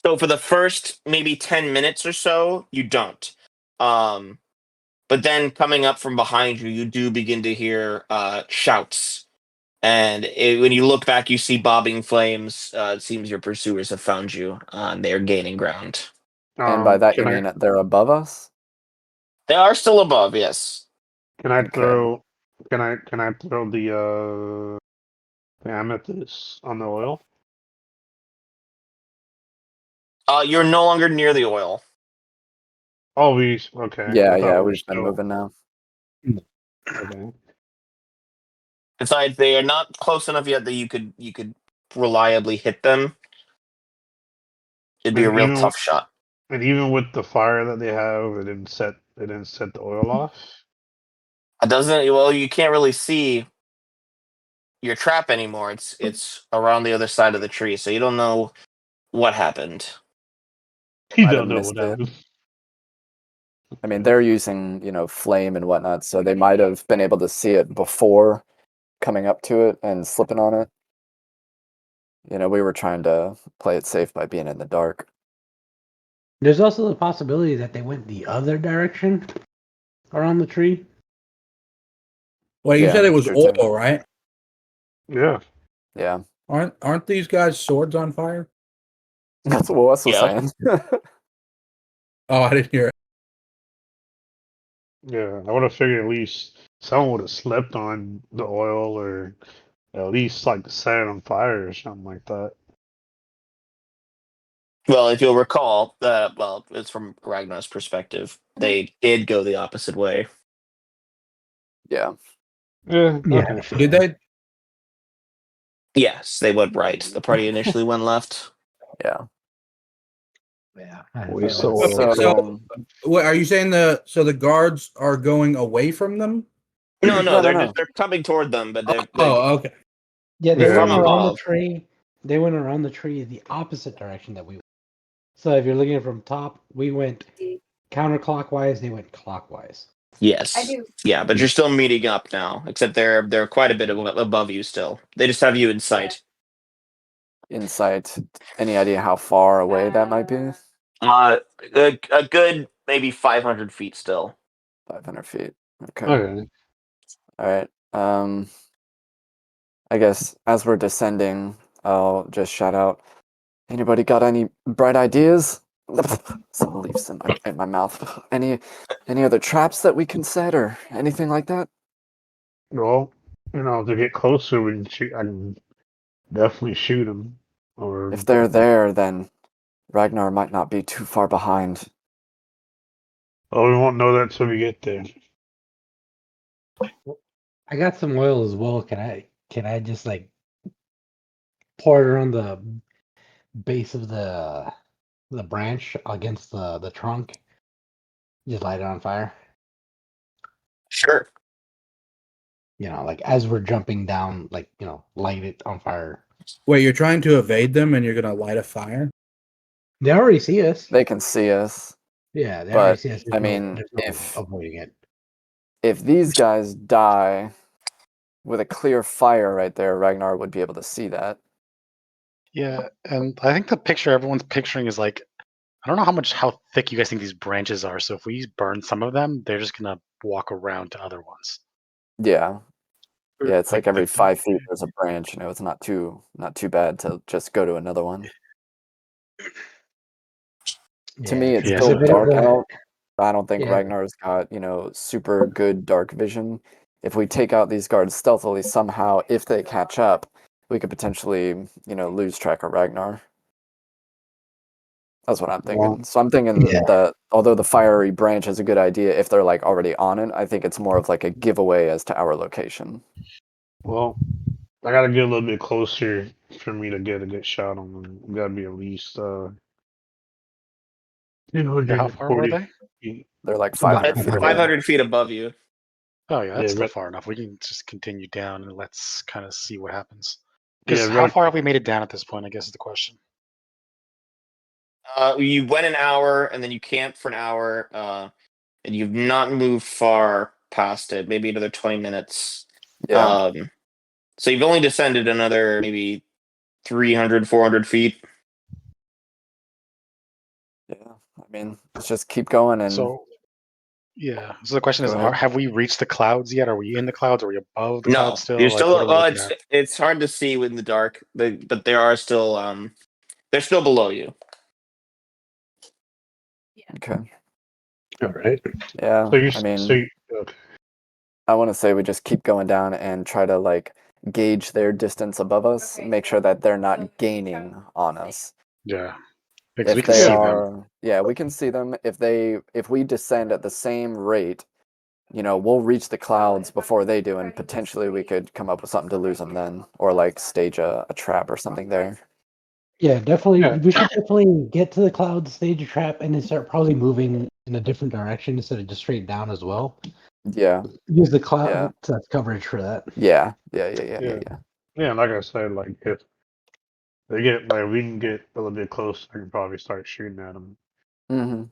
So for the first maybe 10 minutes or so, you don't. But then coming up from behind you, you do begin to hear shouts. And when you look back, you see bobbing flames. It seems your pursuers have found you. And they're gaining ground. And by that you Can I mean they're above us? They are still above, yes. can I Okay. throw can I throw the amethyst on the oil? You're no longer near the oil. Oh, okay. Yeah, I thought we were we've been still moving now. okay. Besides, they are not close enough yet that you could reliably hit them. It'd be a And real tough shot. even with the fire that they have, it didn't set the oil off. It doesn't. Well, you can't really see your trap anymore. It's around the other side of the tree, so you don't know what happened. You Might have don't know missed what it. happened. I mean, they're using, flame and whatnot, so they might have been able to see it before coming up to it and slipping on it. We were trying to play it safe by being in the dark. There's also the possibility that they went the other direction around the tree. Well, you Yeah, said it was true oil, too. right? Yeah. Yeah. Aren't these guys' swords on fire? That's what Wes was Yeah. saying. Oh, I didn't hear it. Yeah. I would have figured at least someone would have slept on the oil or at least like set it on fire or something like that. Well, if you'll recall, well, it's from Ragnar's perspective. They did go the opposite way. Yeah. Yeah. Yeah. Okay. Did they? Yes, they went right. The party initially went left. Yeah. Yeah. Waste Yeah. of oil. So, what are you saying? The guards are going away from them? No, No, they're no. they're coming toward them, but they're Oh, okay. Yeah, they Yeah. went from around the above. tree. They went around the tree the opposite direction that we went. So if you're looking at it from top, we went counterclockwise, they went clockwise. Yes. I do. Yeah, but you're still meeting up now. Except they're quite a bit above you still. They just have you in sight. Insight. Any idea how far away that might be? A good maybe 500 feet still. 500 feet. Okay. Okay. All right. I guess as we're descending, I'll just shout out, anybody got any bright ideas? Some leaves in my mouth. Any other traps that we can set or anything like that? Well, to get closer, we can shoot. I can definitely shoot them. Or If they're there, then Ragnar might not be too far behind. oh, we won't know that till we get there. I got some oil as well. Can I just like pour it around the base of the branch against the trunk? Just light it on fire. Sure. Like as we're jumping down, like light it on fire. Wait, you're trying to evade them and you're gonna light a fire? They already see us. They can see us. Yeah, they but, already see us. I mean, there's no avoiding it. If these guys die with a clear fire right there, Ragnar would be able to see that. Yeah, and I think the picture everyone's picturing is like, I don't know how thick you guys think these branches are. So if we burn some of them, they're just gonna walk around to other ones. Yeah. Yeah, it's like every 5 feet there's a branch. It's not too bad to just go to another one. To me, it's Yeah. still So dark there's a- out. I don't think Yeah. Ragnar's got, super good dark vision. If we take out these guards stealthily somehow, if they catch up, we could potentially, lose track of Ragnar. That's what I'm thinking. Well, So I'm thinking Yeah. that although the fiery branch is a good idea, if they're like already on it, I think it's more of like a giveaway as to our location. well, I gotta get a little bit closer for me to get a good shot on them. Gotta be at least Yeah, how far were 140 they? feet. They're like About 500 feet 500. away. 500 feet above you. Oh yeah, that's Yeah, still right. far enough. We can just continue down and let's kind of see what happens. Yeah, Because how right. far have we made it down at this point? I guess is the question. You went an hour and then you camped for an hour, and you've not moved far past it. Maybe another 20 minutes. Yeah. So you've only descended another maybe 300, 400 feet. Yeah. I mean, let's just keep going and So yeah. So the question go is, ahead. have we reached the clouds yet? Are we in the clouds? Are we above the No, clouds still? you're Like, still what are we well. looking at? It's hard to see in the dark, but they are still they're still below you. Okay. All right. Yeah. So you, I mean, so you, okay. I want to say we just keep going down and try to like gauge their distance above us, make sure that they're not gaining on us. Yeah. Because we If can they see them. are, yeah, we can see them. If we descend at the same rate, we'll reach the clouds before they do, and potentially we could come up with something to lose them then, or like stage a trap or something there. Yeah, definitely. Yeah. We should definitely get to the clouds, stage a trap, and then start probably moving in a different direction instead of just straight down as well. Yeah, Use the cloud Yeah. as coverage for that. yeah. Yeah, like I said, like if they get like we can get a little bit close, I can probably start shooting at them. Mm-hmm.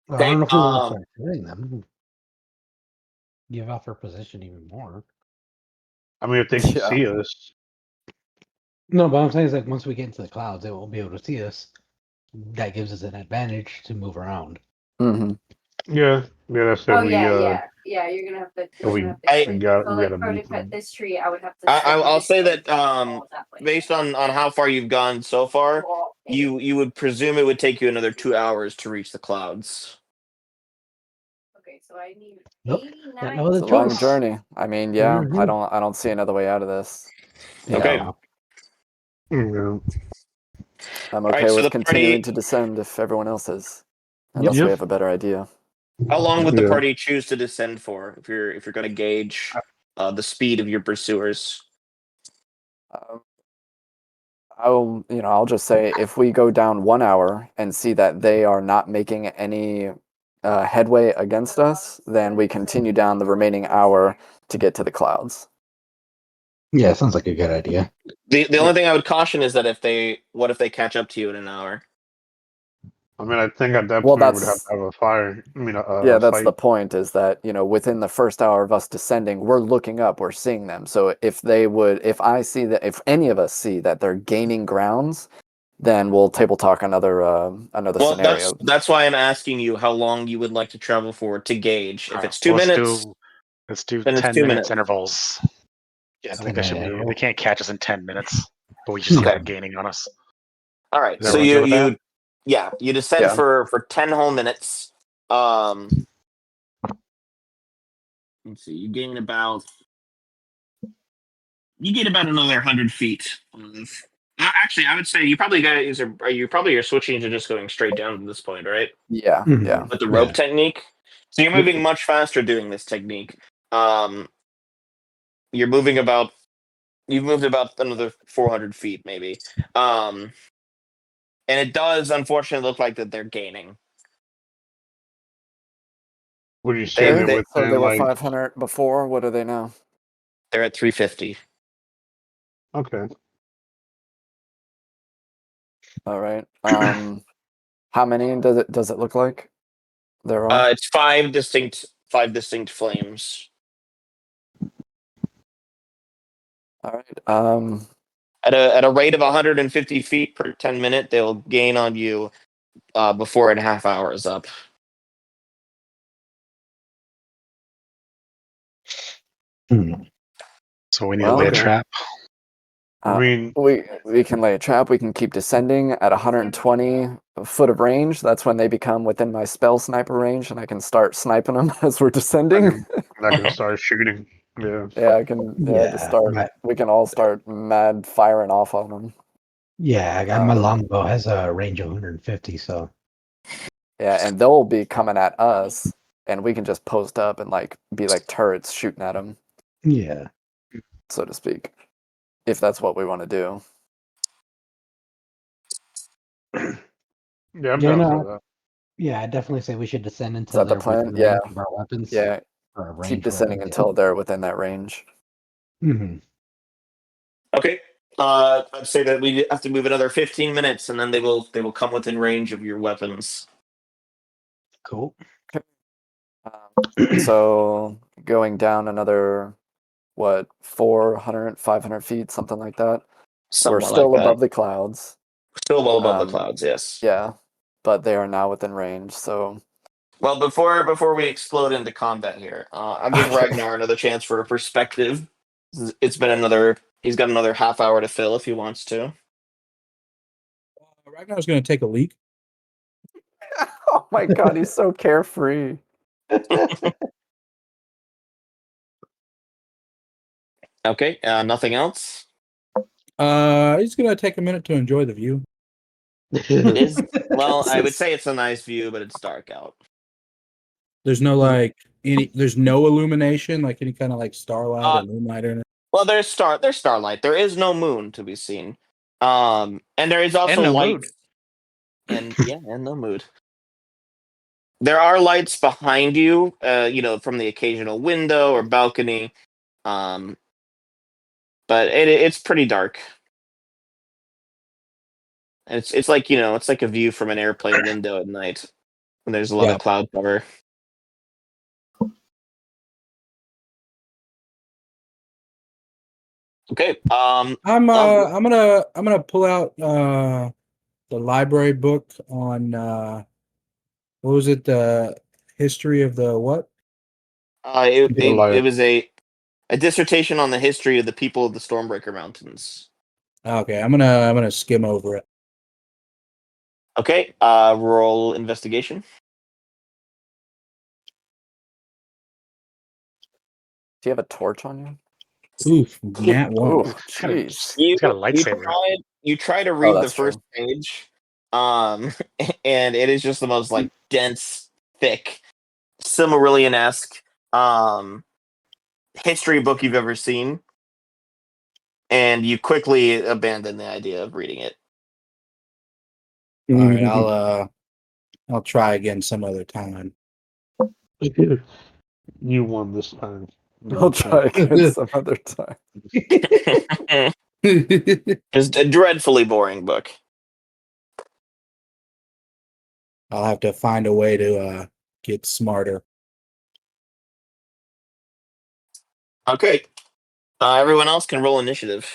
Well, I don't know if we want to Um, start shooting them. Give off our position even more. I mean, if they can Yeah. see us, No, but I'm saying is like once we get into the clouds, they won't be able to see us. That gives us an advantage to move around. Mm-hmm. yeah, that's if Oh we yeah. You're gonna have to. if You're we gonna have to I- clip. we Like, gotta for to beat cut them. this tree, I would have to. I'll say that that way. based on how far you've gone so far, you would presume it would take you another 2 hours to reach the clouds. Okay, so I need Nope. 89. Got no other It's a long choice. journey. I mean, yeah, I Mhm. don't see another way out of this. Okay. know, Yeah. I'm All right. okay So with the continuing party. to descend if everyone else is, Yep. unless we have a better idea. How long would the Yeah. party choose to descend for? If you're going to gauge the speed of your pursuers. Um, I'll just say if we go down 1 hour and see that they are not making any headway against us, then we continue down the remaining hour to get to the clouds. Yeah, sounds like a good idea. The only thing I would caution is that if they catch up to you in an hour? I mean, I think at that Well, point we'd have that's to have a fire. I mean, yeah, a that's fight. the point. Is that within the first hour of us descending, we're looking up, we're seeing them. So if any of us see that they're gaining grounds, then we'll table talk another Well, scenario. that's why I'm asking you how long you would like to travel for to gauge. If it's 2 Well, minutes, let's do then it's 10 2 minutes minutes. intervals. Yeah, I think that should be. Interval. They can't catch us in 10 minutes, but we just see Okay. them gaining on us. All right. Is So everyone good with that? you descend Yeah. for 10 whole minutes. Let's see. You gain about another 100 feet. Actually, I would say you probably are switching to just going straight down at this point, right? Yeah, Mhm. yeah. With the rope Yeah. technique. So you're moving much faster doing this technique. You're moving you've moved about another 400 feet maybe. And it does unfortunately look like that they're gaining. Would you say They, they're they So they within were like? 500 before. What are they now? they're at 350. Okay. All right. How many does it look like there are? It's five distinct flames. All right. At a rate of 150 feet per 10 minute, they'll gain on you before a half hour is up. So we need Well, to lay a okay. trap. I mean, we can lay a trap. We can keep descending at 120 foot of range. That's when they become within my spell sniper range, and I can start sniping them as we're descending. I can start shooting. Yeah. Yeah, I can. Yeah, just start. We can all start mad firing off on them. Yeah, I got my longbow has a range of 150, so Yeah, and they'll be coming at us, and we can just post up and be like turrets shooting at them, yeah. so to speak. if that's what we want to do. Yeah, I'm Yeah, down no, for that. yeah, I definitely say we should descend Is until that the they're plan? within Yeah. range of our weapons. Yeah. Or Keep range descending weapons. until they're within that range. Mm-hmm. Okay. I'd say that we have to move another 15 minutes, and then they will come within range of your weapons. Cool. So going down another, what, 400, 500 feet, something like that. We're Somewhat still like that. above the clouds. Still well above the clouds, yes. Yeah, but they are now within range. So Well, before we explode into combat here, I'll give Ragnar another chance for a perspective. It's been he's got another half hour to fill if he wants to. Ragnar's going to take a leak. oh my god, he's so carefree. Okay, nothing else? He's going to take a minute to enjoy the view. Well, I would say it's a nice view, but it's dark out. There's no there's no illumination, like any kind of like starlight or moonlight or anything. Well, there's starlight. There is no moon to be seen. And there is also no light. mood. And no mood. There are lights behind you, from the occasional window or balcony. But it's pretty dark. And it's like, it's like a view from an airplane window at night when there's a lot of cloud cover. Okay. I'm gonna pull out the library book on what was it, the history of the what? It was a dissertation on the history of the people of the Stormbreaker Mountains. Okay, I'm gonna skim over it. Okay, roll investigation. Do you have a torch on you? Oof, nat one. Oh, jeez. He's got a lightsaber. You try to read the that's first page, and it is just the most like dense, thick, Silmarillion-esque history book you've ever seen, and you quickly abandon the idea of reading it. All right, I'll try again some other time. You won this time. I'll try again some other time. It's a dreadfully boring book. I'll have to find a way to get smarter. Okay, everyone else can roll initiative.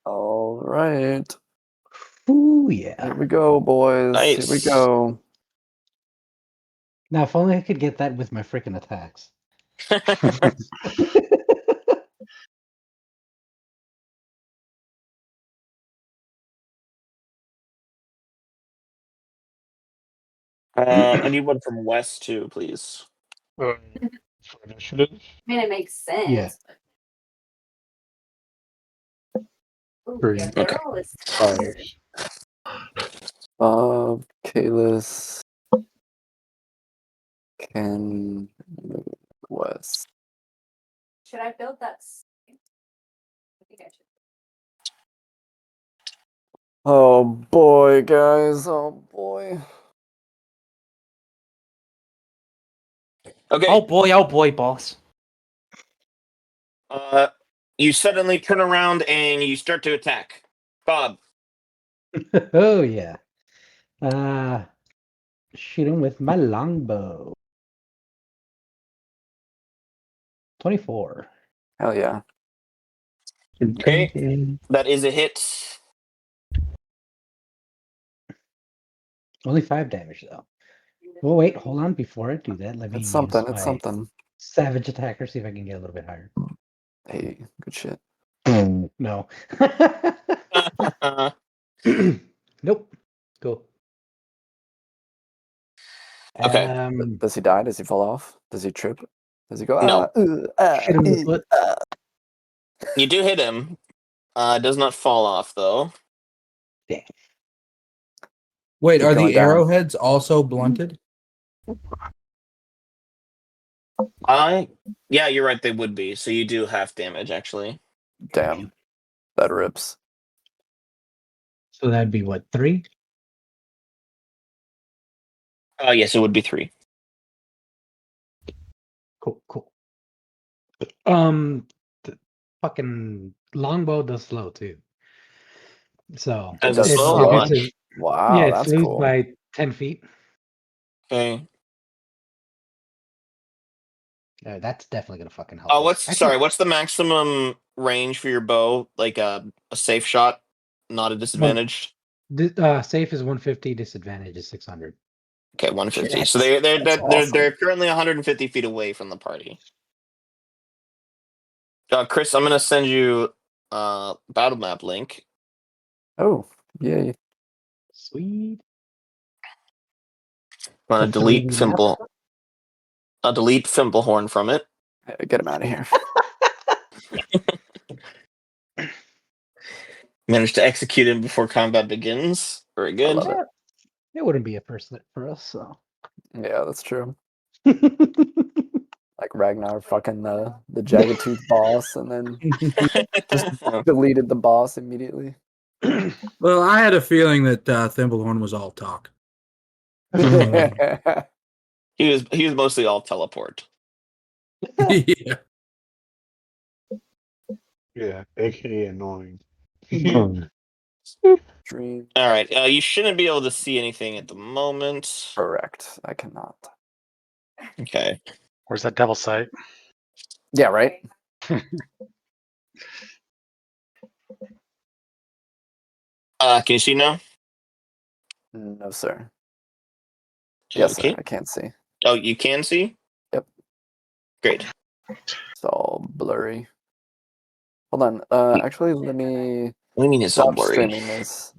All right. Ooh, yeah. Here we go, boys. Nice. Here we go. Now, if only I could get that with my freaking attacks. I need one from West too, please. For initiative. I mean, it makes sense. Yeah. Ooh, Three. yeah, Okay. Daryl is Kalis can move west. Should I build that? I think I should. Oh boy, guys. Oh boy. Okay. Oh boy, boss. You suddenly turn around and you start to attack. Bob. Oh, yeah. Shoot him with my longbow. 24. Hell yeah. Okay. That is a hit. Only 5 damage, though. Well, wait, hold on. Before I do that, let me It's use something. my It's something. savage attacker, see if I can get a little bit higher. Hey, good shit. No. Uh, Nope. Go. Okay. Does he die? Does he fall off? Does he trip? Does he go? No. Hit him in the foot. You do hit him. Does not fall off though. Damn. Wait, Keep are going the down. arrowheads also blunted? Yeah, you're right. They would be. So you do half damage actually. Damn, that rips. So that'd be what, 3? Yes, it would be 3. Cool. The fucking longbow does slow too. So Does it slow? slow? How it's much? Wow, it that's slows cool. by 10 feet. Okay. That's definitely gonna fucking help. us. What's the maximum range for your bow? Like a safe shot, not a disadvantaged. Safe is 150, disadvantage is 600. Okay, 150. Shit, So that's awesome. they're currently 150 feet away from the party. Chris, I'm gonna send you battle map link. Oh, yay. Sweet. I'm gonna The delete 3D map. Fimple. I'll delete Fimplehorn from it. Get him out of here. Managed to execute him before combat begins. Very good. love it. It wouldn't be a first for us, so. Yeah, that's true. Like Ragnar fucking the Jagged Tooth boss, and then just deleted the boss immediately. Well, I had a feeling that Thimblehorn was all talk. He was mostly all teleport. Yeah. Yeah, aka annoying. Dream. All right, you shouldn't be able to see anything at the moment. Correct. I cannot. Okay. Where's that devil sight? Yeah, right? Can you see now? No, sir. Yes, Okay. sir. I can't see. Oh, you can see? Yep. Great. It's all blurry. Hold on. Actually, let me What do you mean it's all stop blurry? streaming this.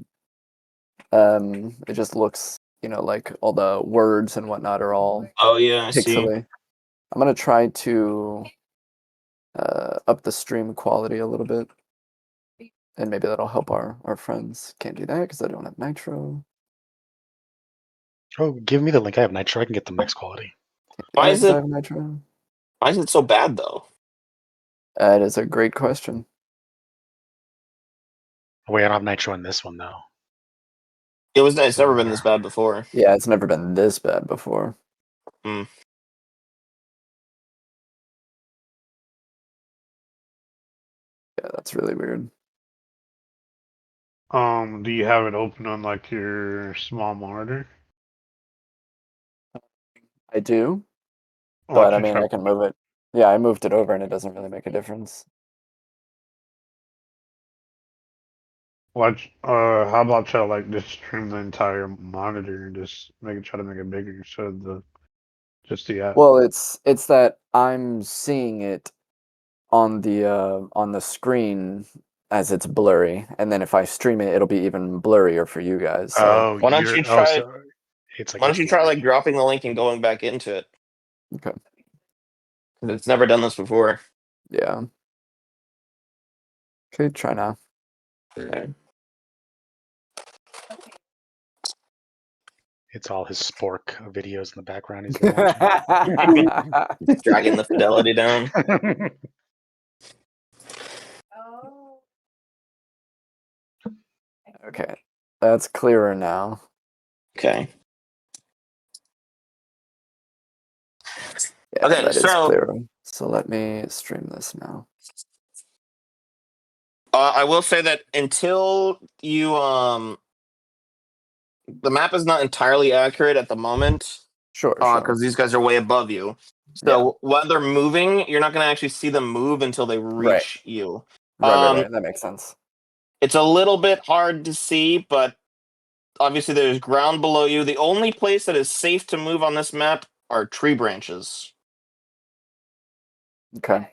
It just looks, like all the words and whatnot are all Oh yeah, I see. pixely. I'm gonna try to up the stream quality a little bit, and maybe that'll help our friends. Can't do that because I don't have nitro. Oh, give me the link. I have nitro. I can get the max quality. Why is it? I have nitro? Why is it so bad though? That is a great question. Wait, I don't have nitro in this one though. It's never been this bad before. Yeah, it's never been this bad before. Hmm. Yeah, that's really weird. Do you have it open on like your small monitor? I do, Oh, but I can mean, try. I can move it. Yeah, I moved it over, and it doesn't really make a difference. Watch. How about try to like just stream the entire monitor and just try to make it bigger instead of just the app. Well, it's that I'm seeing it on the screen as it's blurry, and then if I stream it, it'll be even blurrier for you guys. So Oh, Why don't you try? so it's like Why don't you try HDR. like dropping the link and going back into it? okay, 'Cause it's never done this before. yeah. Okay, try now. Okay. It's all his spork videos in the background he's been watching. Dragging the fidelity down. Oh. Okay, that's clearer now. Okay. Yeah, Okay, that is so- clearer. So let me stream this now. I will say that until you the map is not entirely accurate at the moment Sure, because these guys are way above you. So while they're moving, you're not going to actually see them move until they reach you. Right. That makes sense. It's a little bit hard to see, but obviously there's ground below you. The only place that is safe to move on this map are tree branches. Okay.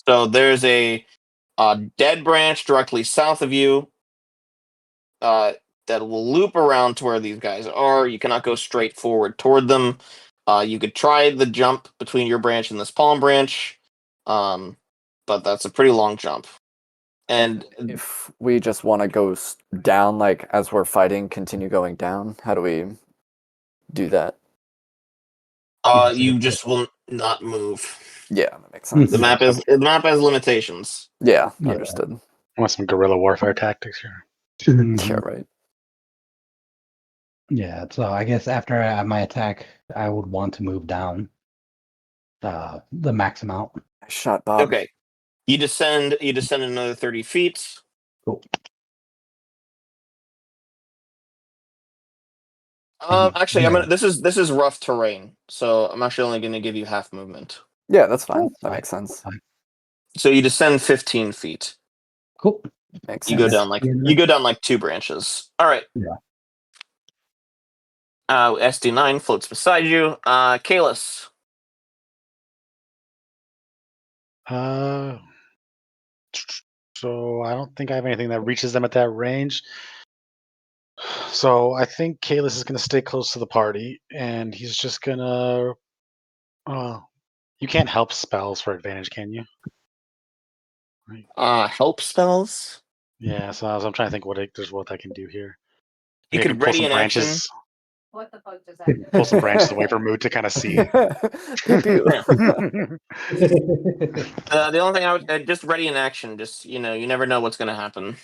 So there's a dead branch directly south of you that will loop around to where these guys are. You cannot go straight forward toward them. You could try the jump between your branch and this palm branch, but that's a pretty long jump. And if we just want to go down, like as we're fighting, continue going down, how do we do that? you just will not move. Yeah, that makes sense. The map has limitations. Yeah, Yeah. understood. I want some guerrilla warfare tactics here. Yeah, right. Yeah, so I guess after my attack, I would want to move down the max amount. Nice shot, Bob. Okay. You descend another 30 feet. Cool. Actually, Yeah. this is rough terrain, so I'm actually only gonna give you half movement. Yeah, that's fine. That's That fine. makes sense. Fine. So you descend 15 feet. Cool. Makes You sense. go down like 2 branches. All right. Yeah. SD9 floats beside you. Kalis. So I don't think I have anything that reaches them at that range. So I think Kalis is going to stay close to the party, and he's just gonna. You can't help spells for advantage, can you? Help spells. Yeah. So I'm trying to think what I can do here. You Maybe I can could pull ready some an action. branches. What the fuck does that mean? Pull some branches away from Mood to kind of see. Pew pew. The only thing I would just ready an action. Just you never know what's gonna happen.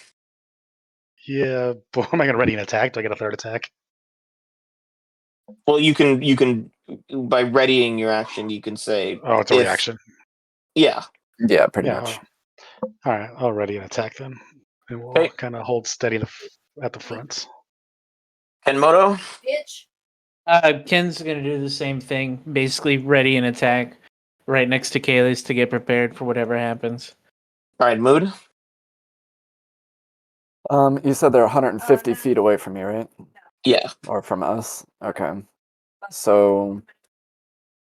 Yeah, but am I gonna ready an attack? Do I get a third attack? Well, you can by readying your action, you can say, Oh, it's a reaction. Yeah. Yeah, pretty Yeah. much. All right, I'll ready an attack then, and we'll Okay. kind of hold steady at the front. Kenmoto. Bitch. Ken's gonna do the same thing. Basically, ready an attack right next to Kaylee's to get prepared for whatever happens. All right, Mood. You said they're 150 feet away from you, right? Yeah. Or from us? Okay. So,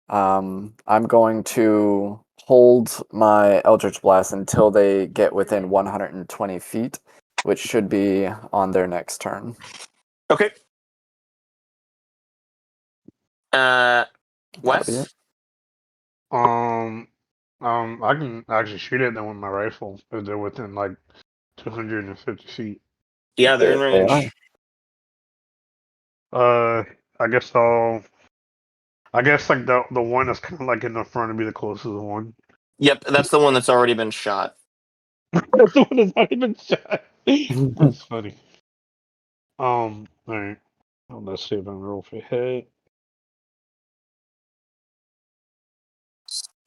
I'm going to hold my Eldritch Blast until they get within 120 feet, which should be on their next turn. Okay. That'll be Wes. it. I can actually shoot at them with my rifle if they're within like 250 feet. Yeah, they're in They range. are. I guess like the one that's kind of like in the front would be the closest one. Yep, that's the one that's already been shot. That's the one that's not even shot. That's funny. All right. Well, let's see if I can roll for hit.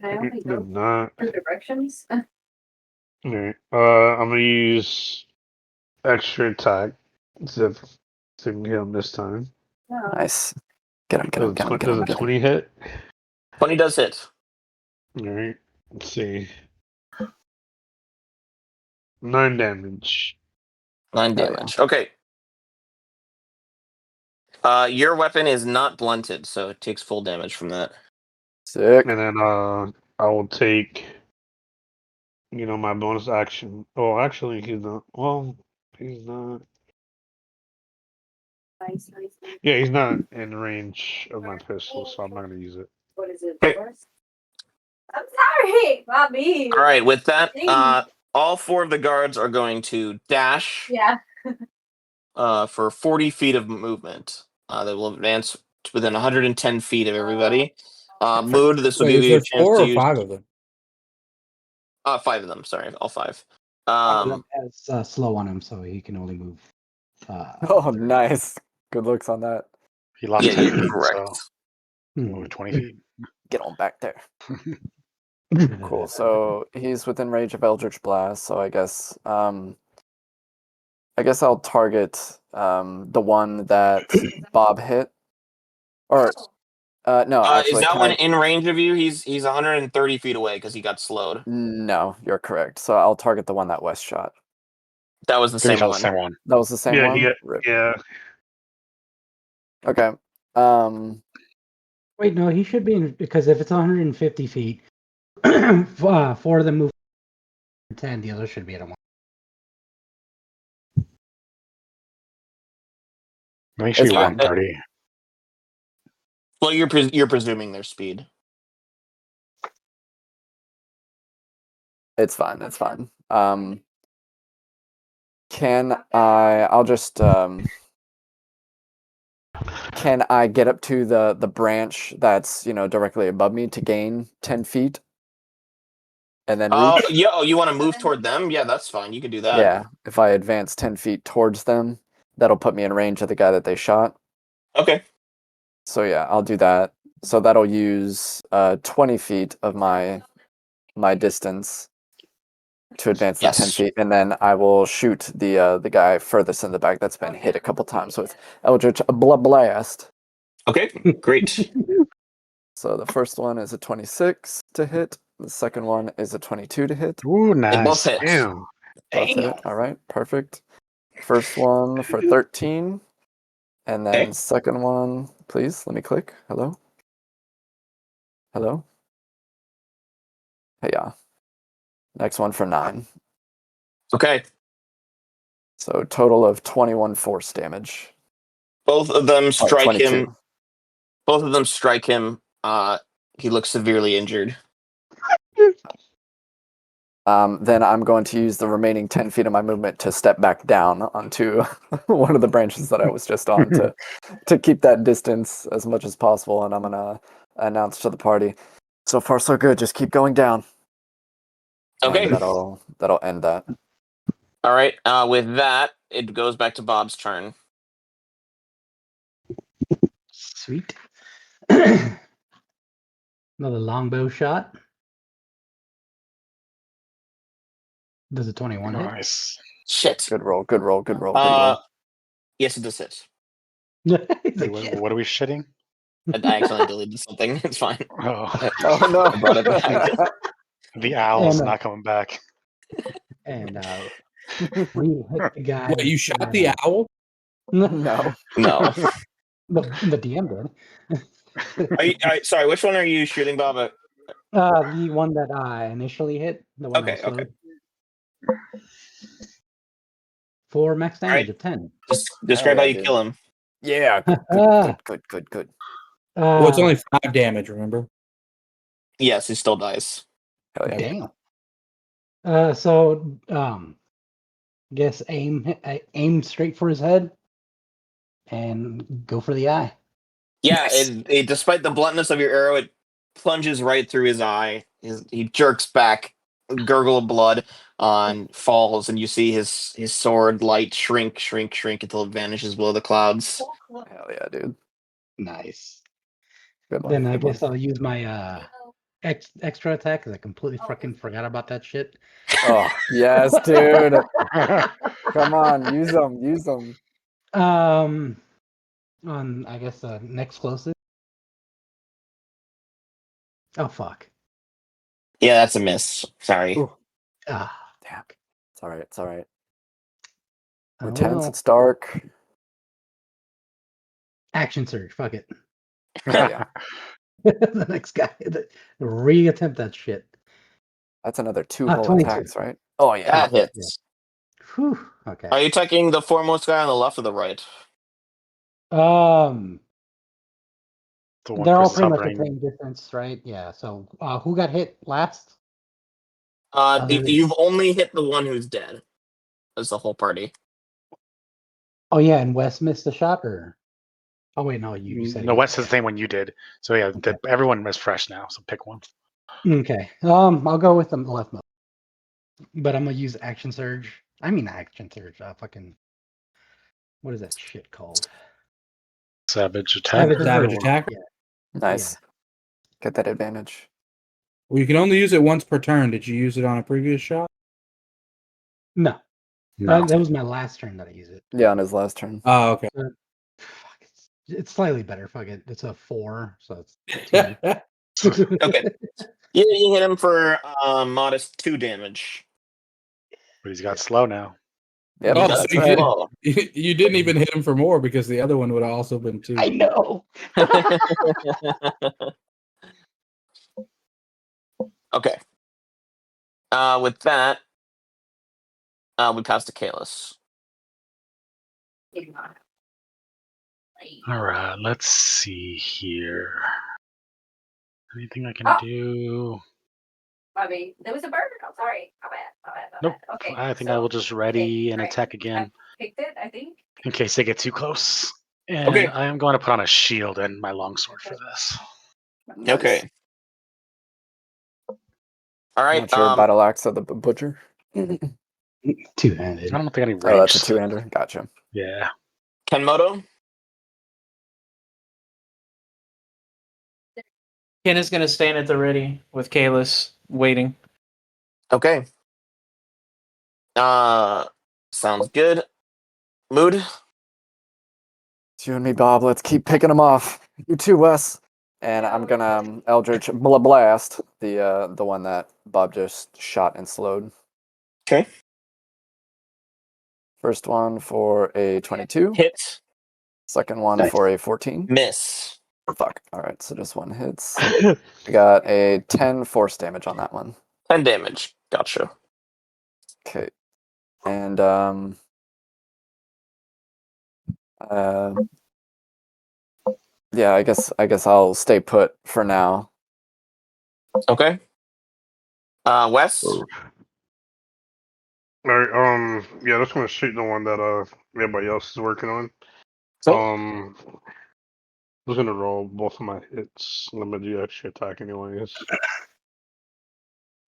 Can I only Did go not. two directions? Alright. I'm gonna use extra attack. See if I can get him this time. No. Nice. Get him, get him, get him, get Does him, a get him. 20 hit? 20 does hit. Alright. Let's see. 9 damage. 9 Oh, yeah. damage. Okay. Your weapon is not blunted, so it takes full damage from that. Sick. And then I will take my bonus action. Oh, actually he's not. Well, he's not. Nice. Yeah, he's not in range of my pistol, so I'm not gonna use it. What is it? Okay. Yours? I'm sorry, Bobby. All right, with that, Jeez. all 4 of the guards are going to dash Yeah. for 40 feet of movement. They will advance to within 110 feet of everybody. Mood, this will Wait, give is you a there chance 4 to or use 5 of them? 5 of them. Sorry, all 5. One of them has slow on him, so he can only move. Oh, nice. Good looks on that. He lost Yeah, 10 you're feet, correct. so move 20 feet. Get on back there. Cool. So he's within range of Eldritch Blast. So I guess I'll target the one that Bob hit. Or no, Is actually, that can one I? in range of you? He's 130 feet away because he got slowed. No, you're correct. So I'll target the one that West shot. That was the Pretty same much one. the same one. That was the same Yeah, one. Rip. yeah. Okay. Wait, no, he should be in because if it's 150 feet, 4 of them move 10. The other should be at a 1. I think it should It's be fine. 130. Well, you're presuming their speed. It's fine. It's fine. Can I? I'll just. Can I get up to the branch that's directly above me to gain 10 feet? and then reach. Yeah. Oh, you want to move toward them? Yeah, that's fine. You can do that. Yeah, if I advance 10 feet towards them, that'll put me in range of the guy that they shot. Okay. So yeah, I'll do that. So that'll use 20 feet of my distance to advance the 10 Yes. feet, and then I will shoot the guy furthest in the back that's been hit a couple times with Eldritch Blast. Okay. Great. So the first one is a 26 to hit. The second one is a 22 to hit. Ooh, They both nice. hit. Ew. Both hit. All right, perfect. First one for 13, and then Okay. second one, please let me click. Hello. Hello. Hey, yeah. Next one for 9. Okay. So total of 21 force damage. Both of them Oh, strike 22. him. Both of them strike him. He looks severely injured. Then I'm going to use the remaining 10 feet of my movement to step back down onto one of the branches that I was just on to keep that distance as much as possible. And I'm going to announce to the party, so far so good, just keep going down. Okay. And that'll end that. All right. With that, it goes back to Bob's turn. Sweet. Another longbow shot. Does a 21 hit? Nice. Shit. Good roll, good roll, good roll, good roll. Yes, it does hit. He's Wait, like, what, "Shit." what are we shitting? I accidentally deleted something. It's fine. Oh, Oh no! I brought it back. the owl's And, not coming back. And we hit the guy. What, you shot the owl? No, No. No. the DM did. Sorry, which one are you shooting, Bob? The one that I initially hit, the one that Okay, was slowed. 4 max damage of 10. Just describe yeah, how you dude. kill him. Yeah, good. Well, it's only 5 damage, remember? Yes, he still dies. Hell yeah. Damn. So guess aim straight for his head and go for the eye. Yeah, Nice. despite the bluntness of your arrow, it plunges right through his eye. He jerks back, gurgle of blood, falls, and you see his sword light shrink until it vanishes below the clouds. Hell yeah, dude. Nice. Good one. Then I good one. guess I'll use my extra attack because I completely fucking forgot about that shit. Oh yes, dude. Come on, use them. On I guess next closest. Oh fuck. Yeah, that's a miss. Sorry. Ooh. Ah, Damn. It's all right. We're oh, tense, well. it's dark. Action surge. Fuck it. Hell yeah. The next guy. Reattempt that shit. That's another 2 whole 22. attacks, right? Oh yeah. That hits. Whew. Okay. Are you attacking the foremost guy on the left or the right? The one They're all Chris is pretty much the hovering. same distance, right? Yeah. So who got hit last? Other than- You've only hit the one who's dead. That's the whole party. Oh yeah, and Wes missed the shot, or oh wait, no, you said No, he- Wes is the same one you did. So yeah, Okay. everyone is fresh now. So pick one. Okay. I'll go with the left mode, but I'm gonna use action surge. I mean action surge. Fucking, what is that shit called? Savage attack. Savage attack? Yeah. Nice. Get that advantage. Well, you can only use it once per turn. Did you use it on a previous shot? No, No. that was my last turn that I used it. Yeah, on his last turn. Oh, okay. Fuck, it's slightly better. Fuck it. It's a 4, so it's 2. Okay. You hit him for modest 2 damage. But he's got slow now. Yep, Oh, that's so right. Whoa. you didn't even hit him for more because the other one would have also been 2. I know. Okay. With that, we pass to Kalis. All right, let's see here. Anything I can do? Bobby, there was a bird. I'm sorry. My bad. Nope. Okay. I think I will just ready and right. attack again I picked it, I think. in case they get too close. And Okay. I am going to put on a shield and my longsword for this. Nice. Okay. All right. What's your battle axe of the butcher? Two-handed. I don't think any range. Oh, that's a two-hander. Gotcha. Yeah. Kenmoto. Ken is gonna stand at the ready with Kalis waiting. Okay. Sounds good. Mood. It's you and me, Bob. Let's keep picking them off. You too, Wes. And I'm gonna Eldritch Blast the one that Bob just shot and slowed. Okay. First one for a 22. Hit. Second one Nice. for a 14. Miss. Fuck. All right, so just one hits. I got a 10 force damage on that one. 10 damage. Gotcha. Okay. And yeah, I guess I'll stay put for now. Okay. Wes. All right. Yeah, that's gonna shoot the one that everybody else is working on. Okay. I'm just gonna roll both of my hits. I'm gonna do extra attack anyways.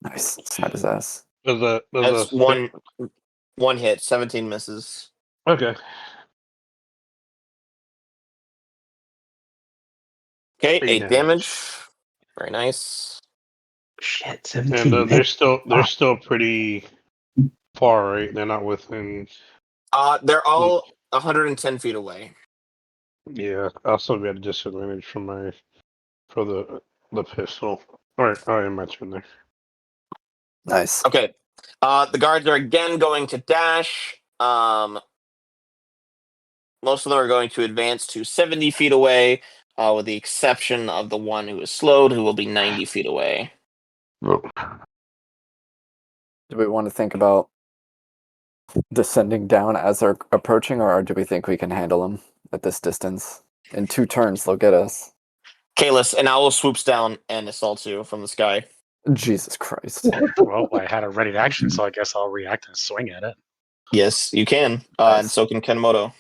Nice. Snipe his ass. That's one hit. 17 misses. Okay. Okay, 8 8 damage. Very nice. Shit, And 17. they're still pretty far, right? They're not within. They're all 110 feet away. Yeah, I'll still be at a disadvantage for the pistol. All right, I am my turn there. Nice. Okay. The guards are again going to dash. Most of them are going to advance to 70 feet away, with the exception of the one who is slowed, who will be 90 feet away. Do we want to think about descending down as they're approaching, or do we think we can handle them at this distance? In 2 turns, they'll get us. Kalis, an owl swoops down and assaults you from the sky. Jesus Christ. Well, I had a ready to action, so I guess I'll react and swing at it. Yes, you can. Nice. And so can Kenmoto.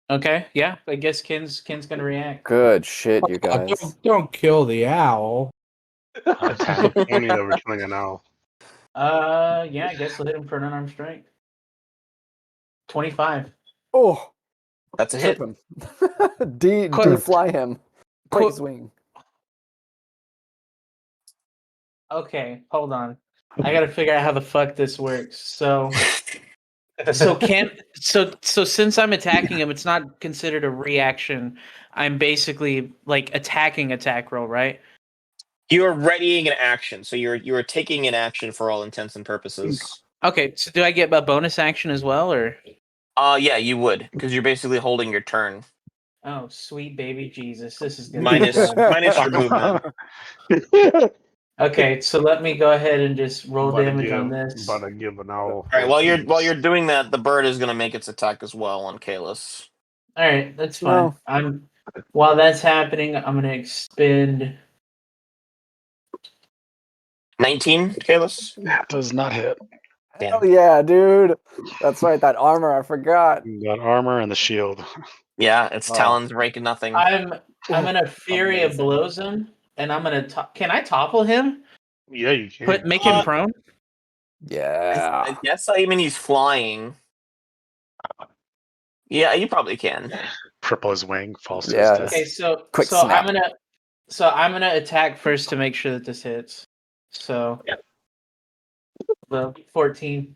Okay, yeah. I guess Ken's gonna react. Good shit, you guys. Don't kill the owl. It's disappointing that we're killing an owl. Yeah. I guess we'll hit him for an unarmed strike. 25. Oh, That's a hit. trip him. D-fly him. Break his wing. Okay, hold on. I gotta figure out how the fuck this works. So since I'm attacking him, it's not considered a reaction. I'm basically like attacking attack roll, right? You're readying an action, so you're taking an action for all intents and purposes. Okay, so do I get a bonus action as well, or? Yeah, you would, because you're basically holding your turn. Oh, sweet baby Jesus, this is gonna Minus be fun. minus your movement. Okay, so let me go ahead and just roll damage on this. About to give an owl. All right, while you're doing that, the bird is going to make its attack as well on Kalis. All right, that's fine. No. While that's happening, I'm gonna expend. 19, Kalis. That does not hit. Hell yeah, dude. That's right, that armor, I forgot. Got armor and the shield. Yeah, its talons break nothing. I'm gonna Fury of Blows him, and I'm gonna. Can I topple him? Yeah, you can. Make him prone. Yeah. I guess I mean he's flying. Yeah, you probably can. Cripple his wing, falls to Yeah. his death. Okay, so Quick so snap. I'm gonna attack first to make sure that this hits. So, well, 14.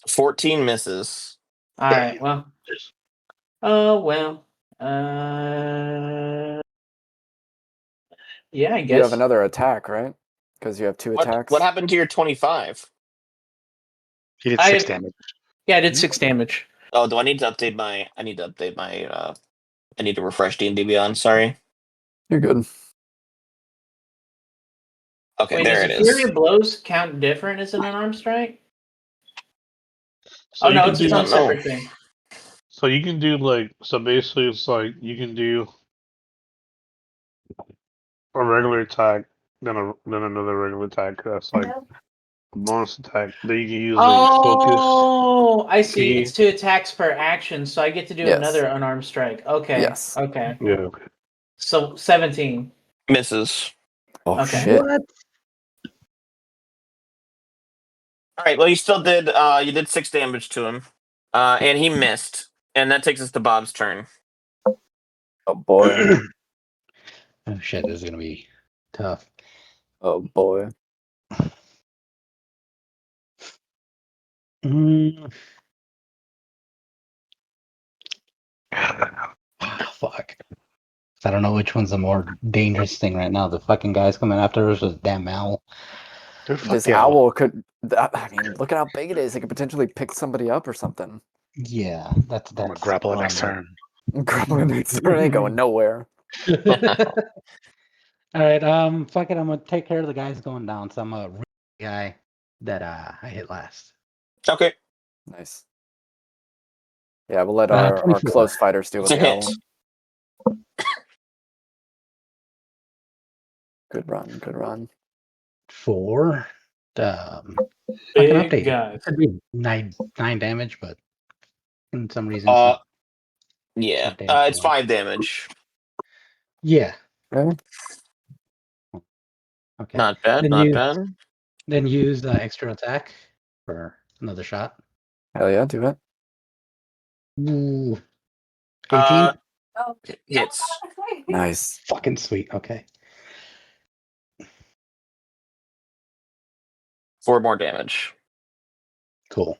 14 misses. All right. Well. Oh well. Yeah, I guess. You have another attack, right? Because you have 2 attacks. What happened to your 25? He did 6 damage. Yeah, I did 6 damage. Oh, do I need to update my? I need to update my. I need to refresh D&D Beyond. Sorry. You're good. Okay, Wait, there does it is. Fury of Blows count different as an unarmed strike? So Oh you no, can it's do its own no. separate thing. So you can do basically it's like you can do a regular attack, then another regular attack. That's like a bonus attack. Then you can use Oh, I see. key. It's 2 attacks per action, so I get to do Yes. another unarmed strike. Okay. Yes. Okay. Yeah. So 17. Misses. Oh Okay. shit. What? All right. Well, you still did. You did 6 damage to him, and he missed. And that takes us to Bob's turn. Oh boy. Oh shit, this is gonna be tough. Oh boy. Mm. Fuck. I don't know which one's the more dangerous thing right now. The fucking guy's coming after us with damn owl. Dude, fuck This the owl could. I mean, look at how big it is. It could potentially pick somebody up or something. Yeah, that's I'm gonna that's grapple it what next I'm turn. It ain't going nowhere. All right, fuck it. I'm gonna take care of the guys going down. So I'm a guy that I hit last. Okay. Nice. Yeah, we'll let our 24. close fighters deal It's with a the hit. owl. Good run. Good run. 4. Fucking Big update. guys. It should be 9 damage, but for some reason, Yeah. damage It's one. 5 damage. Yeah. Okay. Okay. Not bad. Then Not use bad. then use extra attack for another shot. Hell yeah, do it. Ooh. 18. Oh, Hits. Nice. Fucking sweet. Okay. 4 more damage. Cool.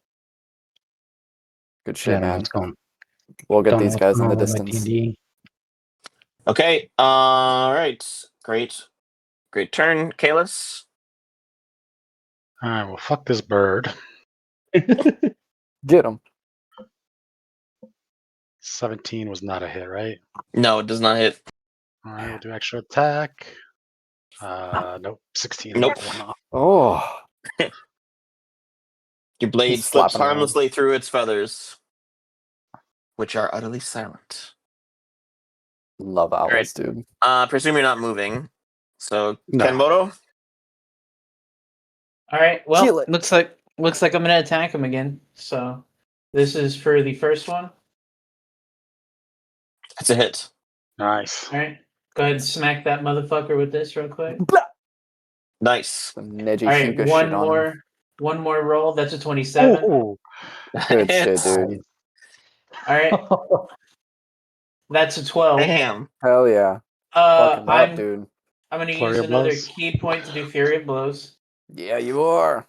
Good Yeah, I shit, don't know man. what's going. We'll get Don't know these what's guys in going the on with my distance. D&D. Okay. All right. Great. Great turn, Kalis. Alright, well, fuck this bird. Get him. 17 was not a hit, right? No, it does not hit. Alright, we'll do extra attack. Nope. 16 on Nope. that one off. Oh, Your blade He's slips flapping around. harmlessly through its feathers, which are utterly silent. love owls, right. dude. Presume you're not moving. So, No. Kenmoto? All right. Kill Well, it. looks like I'm gonna attack him again. So this is for the first one. It's a hit. Nice. All right. Go ahead and smack that motherfucker with this real quick. Nice. Some Neji All right. Hyuga shit on him. One more roll. That's a 27. Oh, Good shit, Hits. dude. All right. That's a 12. Damn. Hell yeah. Fuck him up, dude. I'm gonna Flurry use of another blows. key point to do Fury of Blows. Yeah, you are.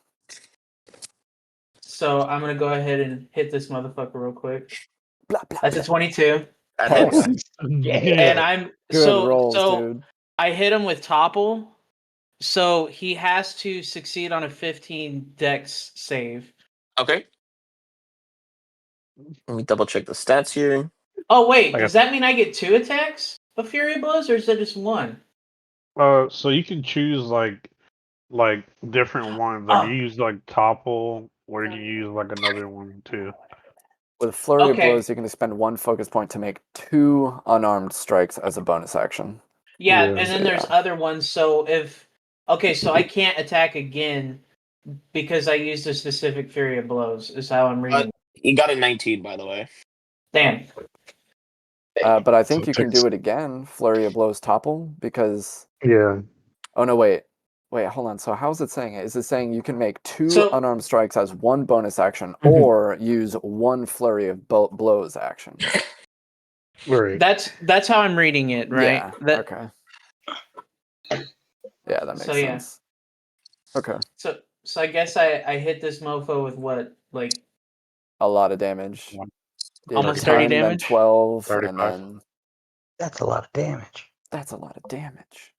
So I'm gonna go ahead and hit this motherfucker real quick. Blah, blah, That's a 22. That Hell hits. yeah. And I'm Good rolls, so dude. I hit him with topple. So he has to succeed on a 15 dex save. Okay. Let me double check the stats here. Oh wait, Like does that mean I get 2 attacks of Fury of Blows, or is that just 1? So you can choose like different ones. Like you use like topple, or you can use like another one too. With Flurry of Okay. Blows, you can spend 1 focus point to make 2 unarmed strikes as a bonus action. Yeah, Yeah. and then So, there's yeah. other ones. So so I can't attack again because I used a specific Fury of Blows. Is how I'm reading. You got a 19, by the way. Damn. But I think So you can takes- do it again, Flurry of Blows topple, because... Yeah. Oh, no, wait. Wait, hold on. So how's it saying it? Is it saying you can make 2 So- unarmed strikes as 1 bonus action, or use 1 Flurry of Blows action? Right. That's how I'm reading it, right? Yeah, okay. Yeah, that makes So, yeah. sense. Okay. So I guess I hit this mofo with what, like A lot of damage. Did Almost 10, 30 then damage? 12, 35. and then... That's a lot of damage. That's a lot of damage.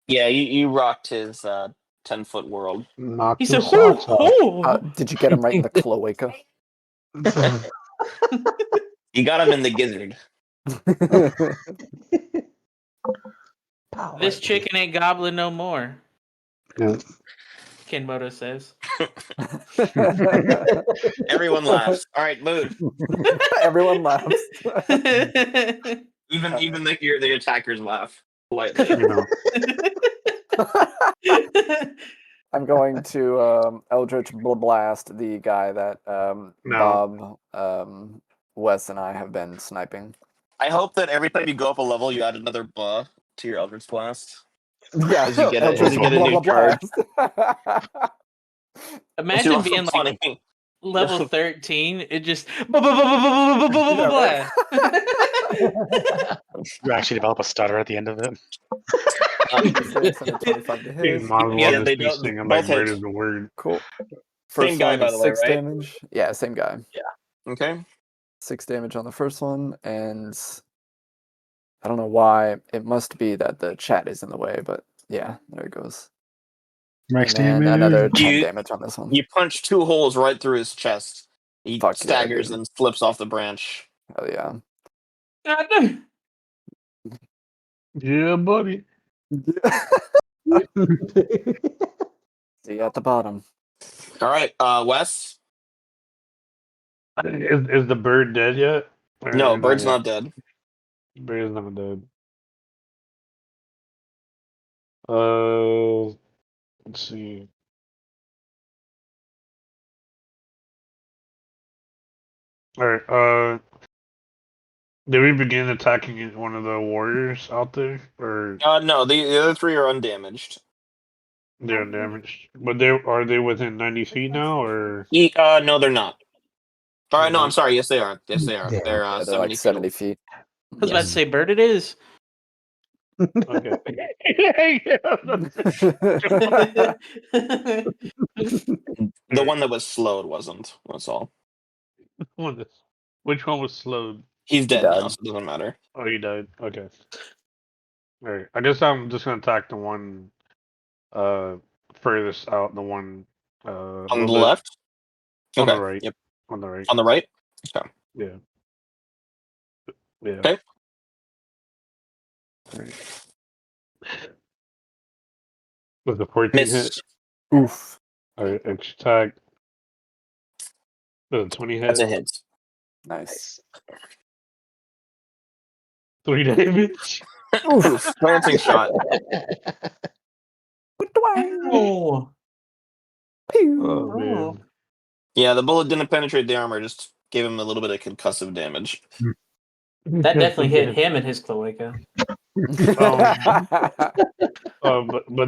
Yeah, you rocked his 10-foot world. Knocked he some said, socks off. Did you get him right in the cloaca? You got him in the gizzard. This chicken ain't gobbling no more. Yeah. Kenmoto says. Everyone laughs. All right, Mood. Everyone laughs. Even the attackers laugh politely. You know. I'm going to Eldritch Blast the guy that Bob, Wes, and I have been sniping. I hope that every time you go up a level, you add another buh to your Eldritch Blast. Yeah, As you get a Eldritch new charge. Blast. Imagine being like funny. level 13. It just blah, blah, blah, blah, blah, blah, blah, blah, blah. You actually develop a stutter at the end of it. 6 and a 25 to You hit. might as well Yeah, just they be don't. singing like Both murder hits. the word. Cool. First guy, one by is the way, 6 right? damage. Yeah, same guy. Okay. 6 damage on the first one, and I don't know why. It must be that the chat is in the way, but yeah, there it goes. Max And then damage. another 10 You- damage on this one. You punch 2 holes right through his chest. He Fuck yeah, staggers dude. and flips off the branch. Hell yeah. God, no. Yeah, buddy. See you at the bottom. All right, Wes. Is the bird dead yet? Or No, bird's yet? not dead. Bird's not dead. Let's see. All right. Did we begin attacking one of the warriors out there, or No, the other 3 are undamaged. they're damaged? But are they within 90 feet now, or No, they're not. All right, no, I'm not? sorry. Yes, they are. Yes, they are. Yeah. They're Yeah, they're 70 like feet 70 away. feet. I was about to Yes. say, bird it is. Okay. The one that was slowed wasn't. That's all. Which one was slowed? He's dead died. now, so it doesn't matter. Oh, he died. Okay. All right. I guess I'm just gonna attack the one furthest out. The one On the left? on Okay. the right. Yep. On the right. On the right? Okay. Yeah. Yeah. Okay. Right. With the 14 hit. Missed. Oof. All right. Extra attack. With a 20 That's a hit. hit. Nice. 3 damage. Oof. Glancing shot. Oh. Oh man. Yeah, the bullet didn't penetrate the armor, just gave him a little bit of concussive damage. That definitely hit him in his cloaca. But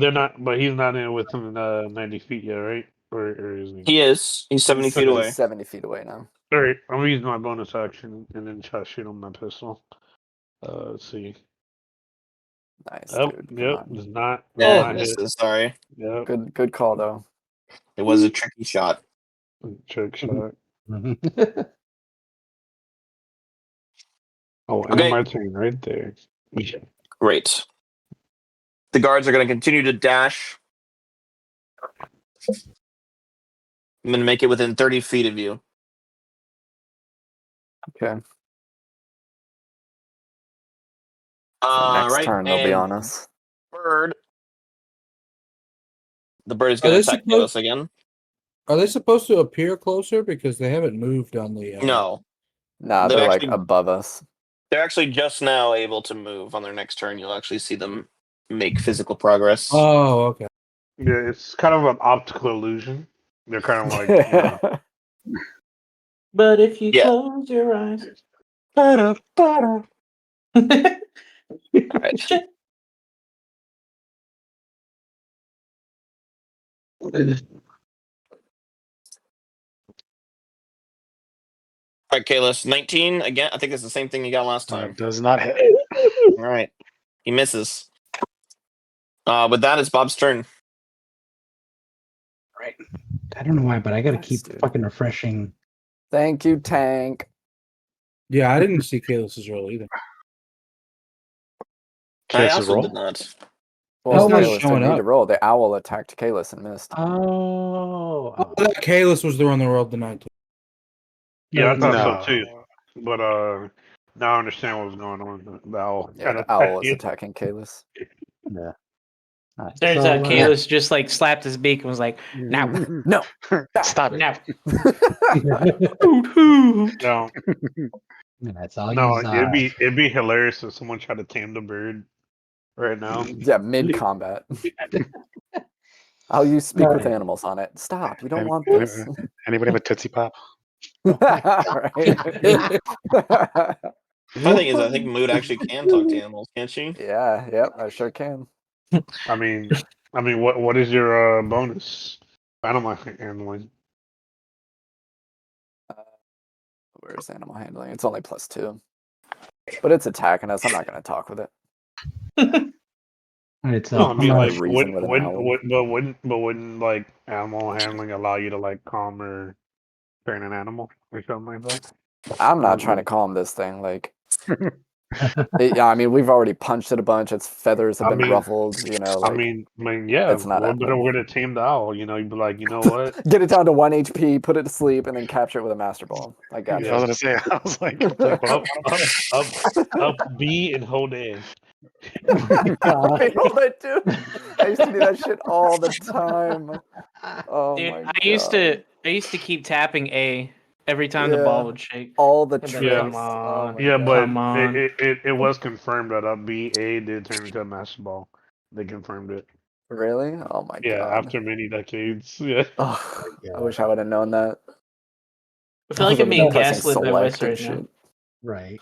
they're not. But he's not in within 90 feet yet, right? Or is he? He is. He's 70 feet away. He's 70 feet away now. All right. I'm gonna use my bonus action and then try to shoot him with my pistol. Let's see. Nice, Oh, dude. Come yep. on. Does not. Yeah, not hit. misses. Sorry. Yep. Good call though. It was a tricky shot. Trick shot. Oh, and Okay. my turn right there. Yeah. Great. The guards are going to continue to dash. I'm going to make it within 30 feet of you. Okay. So next Right. turn they'll be and on us. Bird. The bird is Are going they to attack supposed- us again. Are they supposed to appear closer because they haven't moved on the? No. Nah, They've they're actually- like above us. They're actually just now able to move on their next turn. You'll actually see them make physical progress. Oh, okay. Yeah, it's kind of an optical illusion. They're kind of like, you know, But if you Yeah. close your eyes. All right. Shit. All right, Kalis. 19 again. I think it's the same thing you got last time. Does not hit. All right. He misses. With that, it's Bob's turn. Right. I don't know why, but I gotta Nice, keep dude. fucking refreshing. Thank you, Tank. Yeah, I didn't see Kalis's roll either. I Kalis' also roll? did not. Well, not Kalis showing didn't need up. to roll. The owl attacked Kalis and missed. Oh. Oh, that Kalis was the one that rolled the 19. yeah, I thought No. so too. But now I understand what was going on. The owl. Yeah, kind the of owl was you. attacking Kalis. Yeah. Alright, Turns so, out Kalis just like slapped his beak and was like, now. No. Stop it. Now. No, That's all no, you it'd be hilarious if someone tried to tame the bird right now. Yeah, mid combat. How you speak with Right. animals on it. Stop. You don't Any- want this. Anybody have a Tootsie Pop? Right. The thing is, I think Mood actually can talk to animals, can't she? Yeah, yep, I sure can. I mean, what is your bonus? Animal handling. Where's animal handling? It's only +2. But it's attacking us. I'm not going to talk with it. All right, so No, I I'm mean, gonna like, reason with an owl. wouldn't like animal handling allow you to like calm or train an animal or something like that? I'm not trying to calm this thing. Like, yeah, I mean, we've already punched it a bunch. Its feathers have I been mean- ruffled. You know, like, Yeah. it's not We're gonna happening. tame the owl. You know, you'd be like, you know what? Get it down to 1 HP, put it to sleep, and then capture it with a master ball. I got I was gonna say, I was like, up B and hold A. I know that too. I used to do that shit all the time. Oh Dude, my I god. used to keep tapping A every time the Yeah. ball would shake. All the I'd be tricks. like, Yeah. come on. Oh my Yeah, god. but Come on. it was confirmed that up B A did turn into a master ball. They confirmed it. Really? Oh my Yeah, god. after many decades. Yeah. Oh, I wish I would have known that. I feel like I I'm would've being been pressing gaslit by Wes select and right now. shit. right.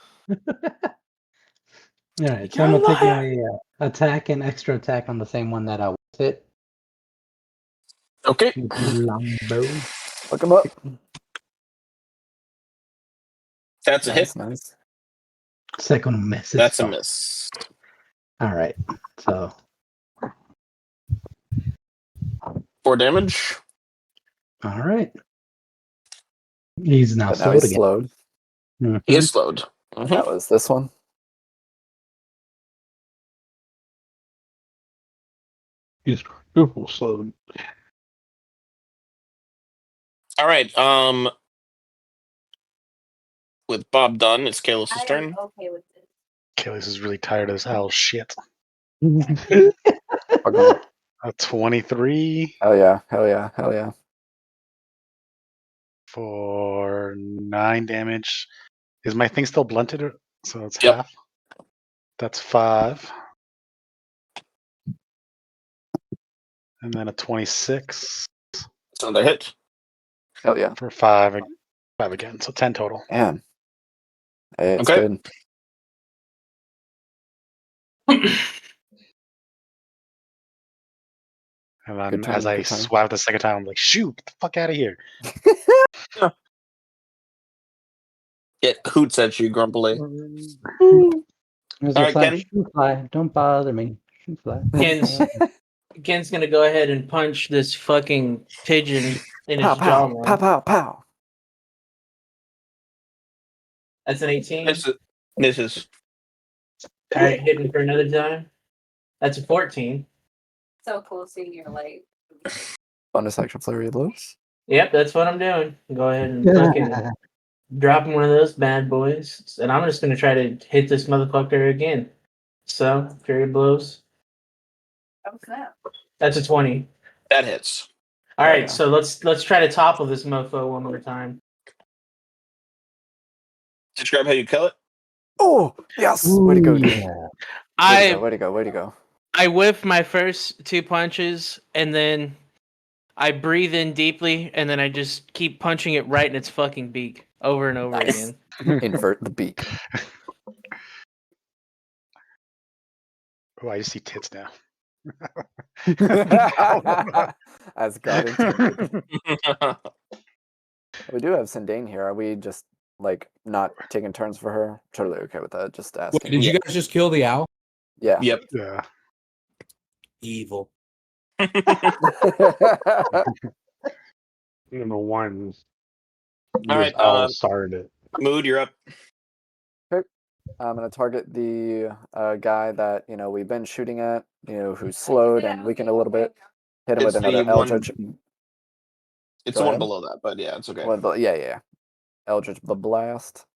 All right, so I'm gonna take a attack and extra attack on the same one that I hit. Okay. With the longbow. Look him up. That's a hit. Nice. Second miss. That's a miss. All right, so 4 damage. all right. He's now But now slowed he's again. slowed. Mhm. He is slowed. Mhm. That was this one. He's triple slowed. All right. With Bob done, it's Kalos' turn. Okay with this. Achilles is really tired of this owl shit. Fucking- A 23 Hell yeah. Hell yeah. Hell yeah. for 9 damage. Is my thing still blunted? So it's Yep. half. That's 5. And then a 26 It's another hit. Hell yeah. for 5. 5 again. So 10 total. Man. It's Okay. good. And then Good turn, as I good turn. swab the second time, I'm like, shoot, get the fuck out of here. It hoots at you grumpily. There's All a right, sign, Ken. shoe fly. Don't bother me. Shoe fly. Ken's gonna go ahead and punch this fucking pigeon in Pow, his pow, jawline. pow, pow, pow. That's an 18. This is. All right, hitting for another time. That's a 14. So cool seeing your light. Bonus action flurry of blows. Yep, that's what I'm doing. Go ahead and fucking dropping one of those bad boys, and I'm just gonna try to hit this motherfucker again. So, fury blows. Oh snap. That's a 20. That hits. All Oh, right, yeah. so let's try to topple this mofo one more time. Describe how you kill it. Oh, yes. Way to go, dude. Yeah. Way to go. Way to go. I whiff my first 2 punches, and then I breathe in deeply, and then I just keep punching it right in its fucking beak over and over Nice. again. Invert the beak. Oh, I just see tits now. As God intended. We do have Sindane here. Are we just like not taking turns for her? Totally okay with that. Just Wait, asking. did you guys just kill the owl? Yeah. Yep. Yeah. Evil. You know, one. All right, Owl started it. Mood, you're up. I'm gonna target the guy that we've been shooting at. Who's slowed and weakened a little bit. Hit him It's with another the one- Eldritch. It's Go the one ahead. below that, but yeah, it's okay. Yeah. Eldritch the blast.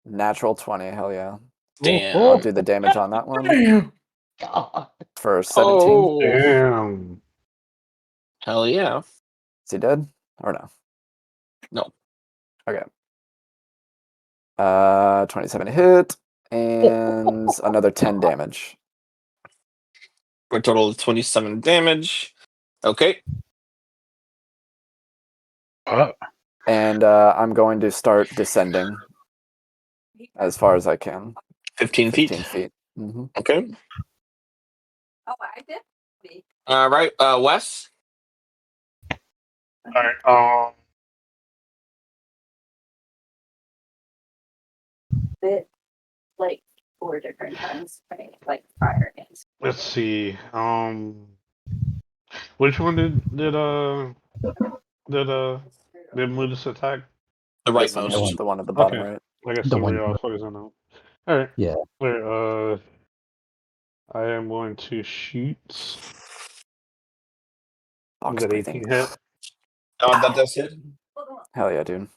Natural 20. Hell yeah. Damn. I'll do the damage on that one God. for 17. Oh, Damn. hell yeah. Is he dead or no? No. Okay. 27 hit and another 10 damage. For a total of 27 damage. Okay. And I'm going to start descending as far as I can. 15 feet. 15 feet. Mm-hmm. Okay. Oh, I did. All right. Wes. Alright, Bit like 4 different times, right? Like prior against. let's see. Which one did Ludus attack? The This one, rightmost. the one at the bottom Okay. right. I guess The so. one- We're all focused on that. Alright. Yeah. Alright, I am going to shoot. Box That breathing. 18 hit. That does hit. Hell yeah, dude.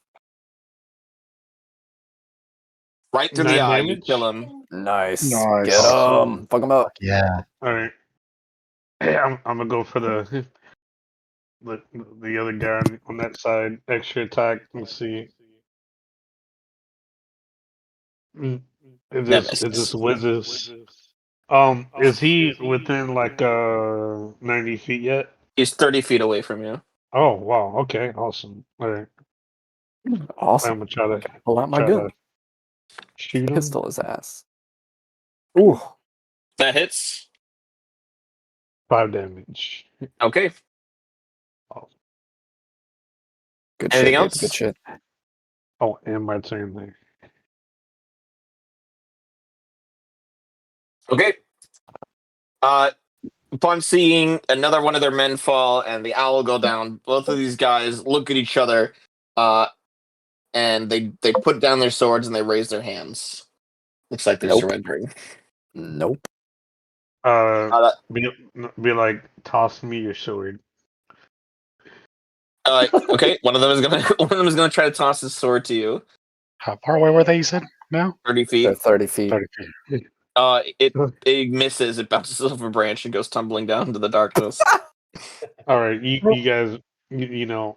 Right through the 9 eye, you damage. kill him. Nice. Nice. Get him. Fuck him up. Yeah. Alright. I'm gonna go for the other guy on that side. Extra attack. Let's see. It That just misses. whizzes. Is he within like 90 feet yet? He's 30 feet away from you. Oh wow. Okay. Awesome. All right. Awesome. I'm gonna try to Pull out my gun. shoot him. Pistol his ass. Ooh. That hits. 5 damage. Okay. Good Anything shit, else? babe. Good shit. Oh, and my turn there. Okay. Upon seeing another one of their men fall and the owl go down, both of these guys look at each other, and they put down their swords and they raise their hands. Looks like they're Nope. surrendering. Nope. Be like, toss me your sword. Okay, one of them is gonna try to toss his sword to you. How far away were they, you said, now? 30 feet. They're 30 feet. 30 feet. It misses. It bounces off a branch and goes tumbling down into the darkness. All right, you guys, you know,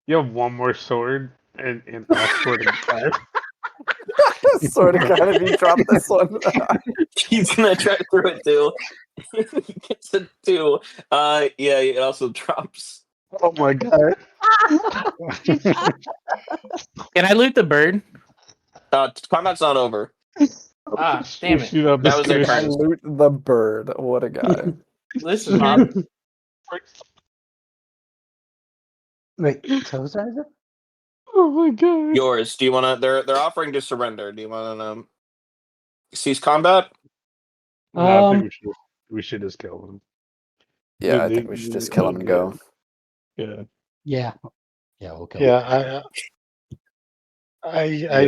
you have one more sword, and I swear to God. Sort of kind of you dropped this one. He's gonna try to throw it too. He gets a 2. Yeah, it also drops. Oh my God. Can I loot the bird? Combat's not over. Ah, damn it. Shoot up That was their this I turn. loot the bird. What a guy. Listen, man. Wait, so was that? Oh my God. Yours. Do you want to? They're offering to surrender. Do you want to cease combat? No, I think we should just kill him. Yeah, I think we should just kill him and go. Yeah. Yeah. Yeah, okay. Yeah,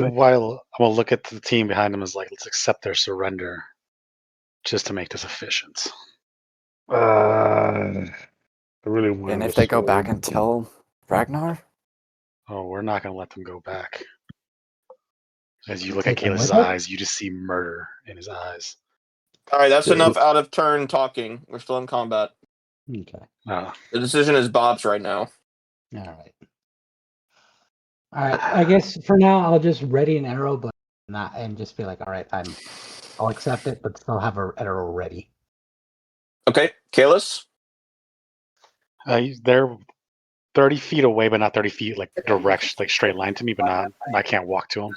while I'm gonna look at the team behind them as like, let's accept their surrender, just to make this efficient. I really want. And if they go back and tell Ragnar? Oh, we're not gonna let them go back. As you look Take at them Kayla's with us? eyes, you just see murder in his eyes. All right, that's Yeah. enough out of turn talking. We're still in combat. Okay. The decision is Bob's right now. All right. All right. I guess for now I'll just ready an arrow, but not and just be like, all right, I'll accept it, but still have an arrow ready. Okay, Kalis. They're 30 feet away, but not 30 feet like direct, like straight line to me, but not I can't walk to them.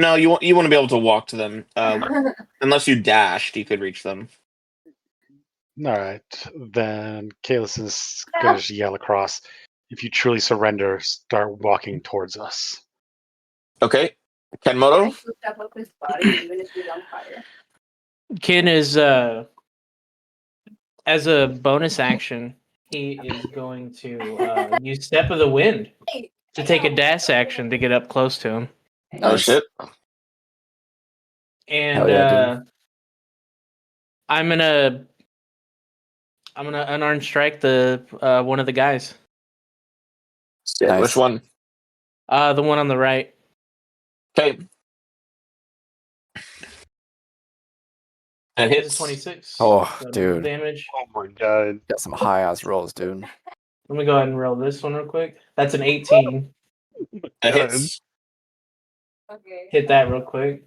No, you want to be able to walk to them. Unless you dashed, you could reach them. All right, then Kalis is gonna just yell across. If you truly surrender, start walking towards us. Okay, Can I Kenmoto. flip up with his body even if he's on fire? Ken is as a bonus action, he is going to use Step of the Wind to take a dash action to get up close to him. Oh Nice. shit. And Hell yeah, I'm gonna unarmed strike the one of the guys. Shit, Nice. which one? The one on the right. Okay. And It's hits. 26. Oh, So dude. damage. Oh my God. Got some high ass rolls, dude. Let me go ahead and roll this one real quick. That's an 18. That hits. Okay. Hit that real quick.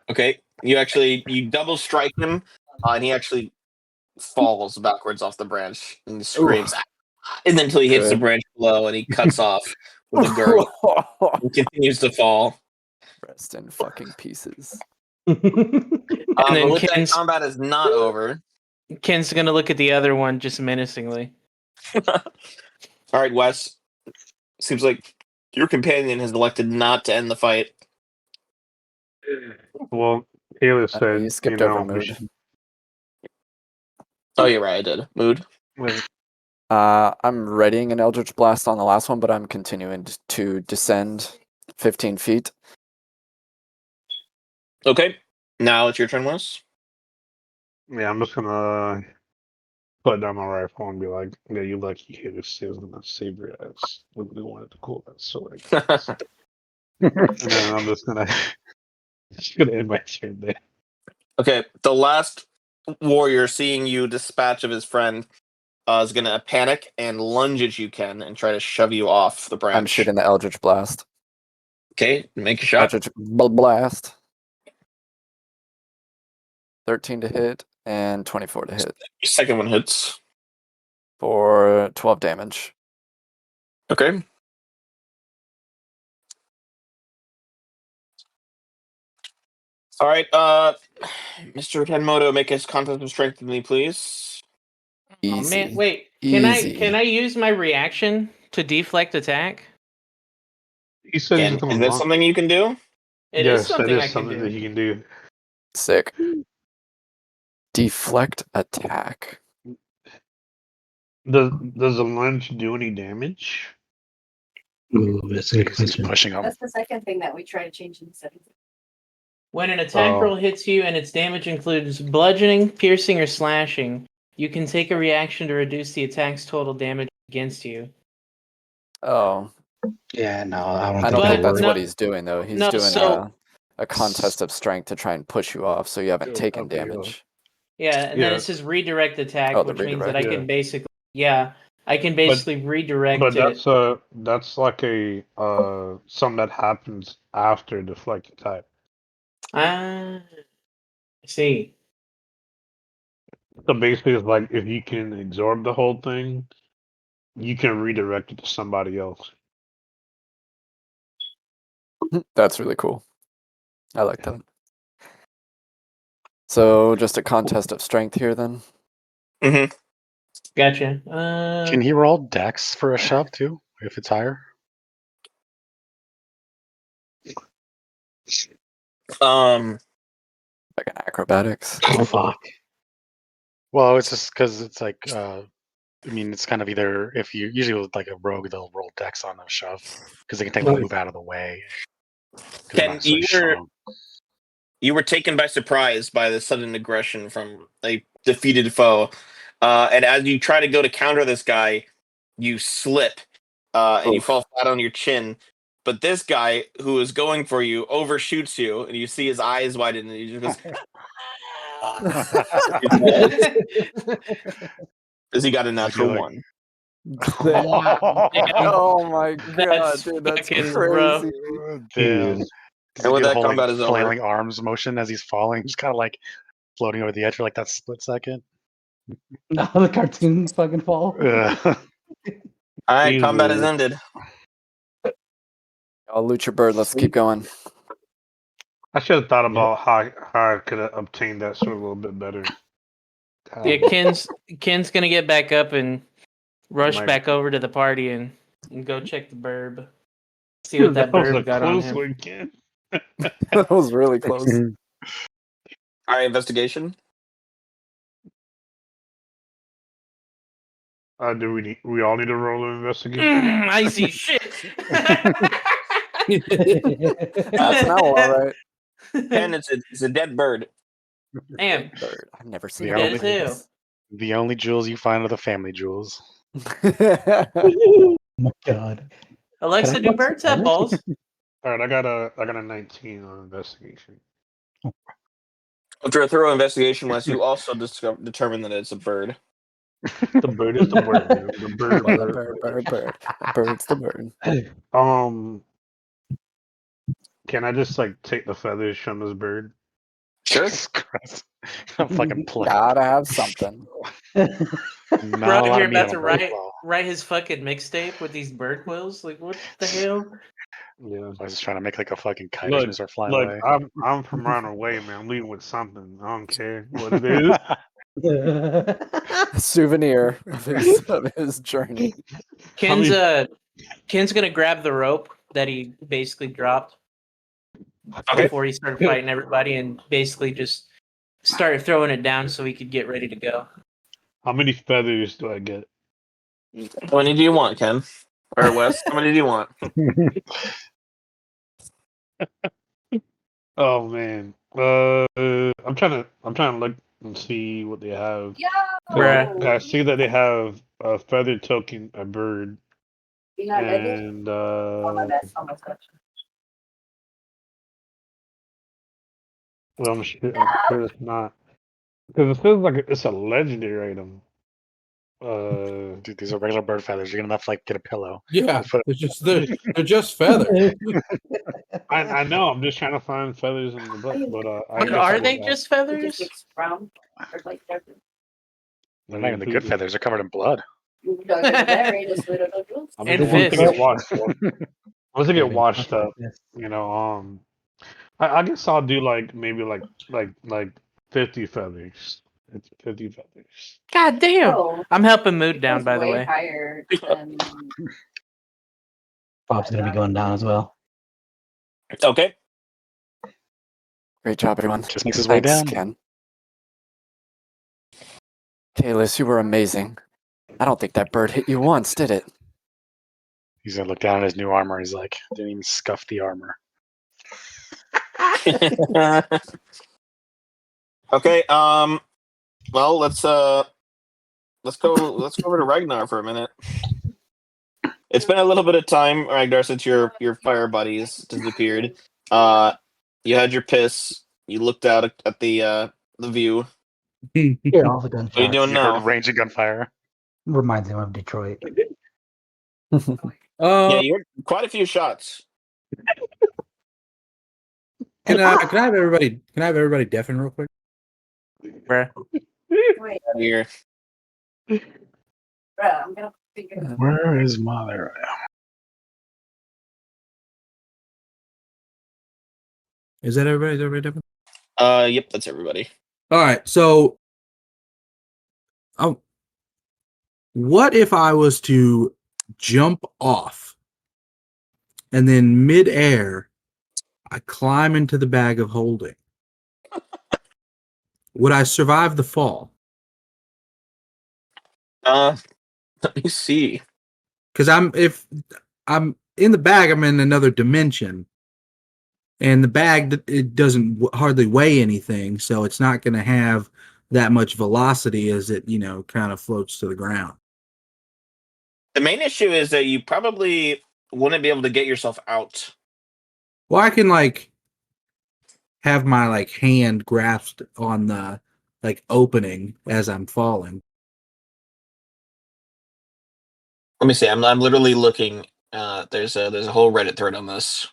Okay, you double strike him, and he actually falls backwards off the branch and he screams, and then until he hits the Good. branch below and he cuts off with a girdle and continues to fall. Rest in fucking pieces. And then But with that, Ken's, combat is not over. Ken's gonna look at the other one just menacingly. All right, Wes. Seems like your companion has elected not to end the fight. Well, Kayla You said, skipped over we mood. should. Oh, you're right. I did. Mood. Wait, I'm readying an Eldritch Blast on the last one, but I'm continuing to descend 15 feet. Okay. Now it's your turn, Wes. yeah, I'm just gonna put down my rifle and be like, "Yeah, you lucky hit this is gonna save your ass. We wanted to cool that sword." And then I'm just gonna end my turn there. Okay. The last warrior, seeing you dispatch of his friend, is gonna panic and lunge at you, Ken, and try to shove you off the branch. I'm shooting the Eldritch Blast. Okay, make a shot. Eldritch Blast. 13 to hit and 24 to hit Second one hits. for 12 damage. Okay. All right, Mr. Kenmoto, make his contest of strength with me, please. Oh Easy. man, wait. Easy. Can I use my reaction to deflect attack? He said he's Ken, gonna is that launch. something you can do? It is Yes, that something is I can something do. that he can do. Sick. Deflect attack. Does the lunge do any damage? Ooh, that's a good Because he's question. pushing him. That's the second thing that we try to change in the settings. When an attack Oh. roll hits you and its damage includes bludgeoning, piercing, or slashing, you can take a reaction to reduce the attack's total damage against you. Oh, Yeah, no, I I don't don't think think that that's works. what he's doing though. He's No, doing so- a contest of strength to try and push you off, so you haven't taken Okay, damage. Yeah, and then Yeah. it says redirect attack, Oh, the which means that redirect. I Yeah. can basically, I can basically redirect But it. that's like a something that happens after deflect attack. Ah, I see. So basically, it's like if you can absorb the whole thing, you can redirect it to somebody else. That's really cool. I like that. So just a contest of strength here then. Mm-hmm. Gotcha. Can he roll dex for a shove too, if it's higher? Like an acrobatics. Oh, fuck. Well, it's just because it's like, I mean, it's kind of either if you usually with like a rogue, they'll roll dex on a shove because they can take the move out of the way. 'Cause they're Ken, not so strong. you were taken by surprise by the sudden aggression from a defeated foe, and as you try to go to counter this guy, you slip and you Oof. fall flat on your chin. But this guy who is going for you overshoots you, and you see his eyes widen, and he just goes, because he got a natural like- one. Oh my god, That's dude, that's fucking crazy. rough. Damn. Jeez. Does And he with do the that, whole combat like is over. flailing arms motion as he's falling, just kind of like floating over the edge for like that split second? No, the cartoon fucking fall. All right, combat is Jesus. ended. I'll loot your bird. Let's keep going. I should have thought about how I could have obtained that sword a little bit better. Yeah, Ken's gonna get back up and rush My- back over to the party and go check the burb. See what that was a burb got on close him. one, Ken. That was really close. All right, investigation. Do we all need to roll an investigation? I see shit. That's an owl, all right. Ken, it's a dead bird. Damn. Bird. I've never seen The a Dead bird as like hell. The only jewels you find are the family jewels. this. Oh my god. Alexa, Can I do fuck birds some have balls? All right, I got a 19 on investigation. After a thorough investigation, Wes, you also determine that it's a bird. The bird is the word, man. The bird. Bird. Bird's the bird. Can I just like take the feathers from this bird? Sure. Jesus Christ. I'm fucking playing. Gotta have something. Not Bro, a lot you're of meat about on to a bird write claw. write his fucking mixtape with these bird quills? Like, what the hell? Yeah. I was just trying to make like a fucking kite Look, as we start flying Look, away. I'm from running away, man. I'm leaving with something. I don't care what it is. A souvenir of his journey. Ken's gonna grab the rope that he basically dropped Okay. before he started fighting everybody, and basically just started throwing it down so he could get ready to go. How many feathers do I get? How many do you want, Ken? Or Wes? How many do you want? Oh man. I'm trying to look and see what they have. Yo! Bruh. I see that they have a feather token, a bird, You not ready? and Oh, my bad. Oh, my gosh. well, I'm sure it's not because it feels like it's a legendary item. Dude, these are regular bird feathers. You're gonna have to like get a pillow. Yeah, Just put they're just feathers. I know. I'm just trying to find feathers in the book, but I But guess are I they would just It feathers? just gets brown. Or like dark. They're not even the good feathers. They're covered in blood. I mean, And once they fish. get washed, once they get Maybe washed something up, like this. you know, I guess I'll do like maybe like 50 feathers. It's 50 feathers. God damn! Oh, I'm helping Mood down, that's by the way way. higher than Bob's gonna be going down as well. Okay. Great job, everyone. Just makes his way Thanks, down. Ken. Kalis, you were amazing. I don't think that bird hit you once, did it? He's gonna look down at his new armor. He's like, didn't even scuff the armor. Okay. Well, let's go over to Ragnar for a minute. It's been a little bit of time, Ragnar, since your fire buddies disappeared. You had your piss. You looked out at the view. Here, all the What are you gunshots. doing You now? heard ranging gunfire. Reminds him of Detroit. Yeah, you heard quite a few shots. Can I have everybody deafen real quick? Bruh. wait, Here. bruh, I'm gonna figure it out. Where is mother? Is that everybody? Is everybody deafen? Yep, that's everybody. All right. So, what if I was to jump off and then midair, I climb into the bag of holding? Would I survive the fall? Let me see. Because if I'm in the bag, I'm in another dimension, and the bag it doesn't hardly weigh anything, so it's not going to have that much velocity as it kind of floats to the ground. The main issue is that you probably wouldn't be able to get yourself out. Well, I can have my hand grasped on the opening as I'm falling. Let me see. I'm literally looking. There's a whole Reddit thread on this.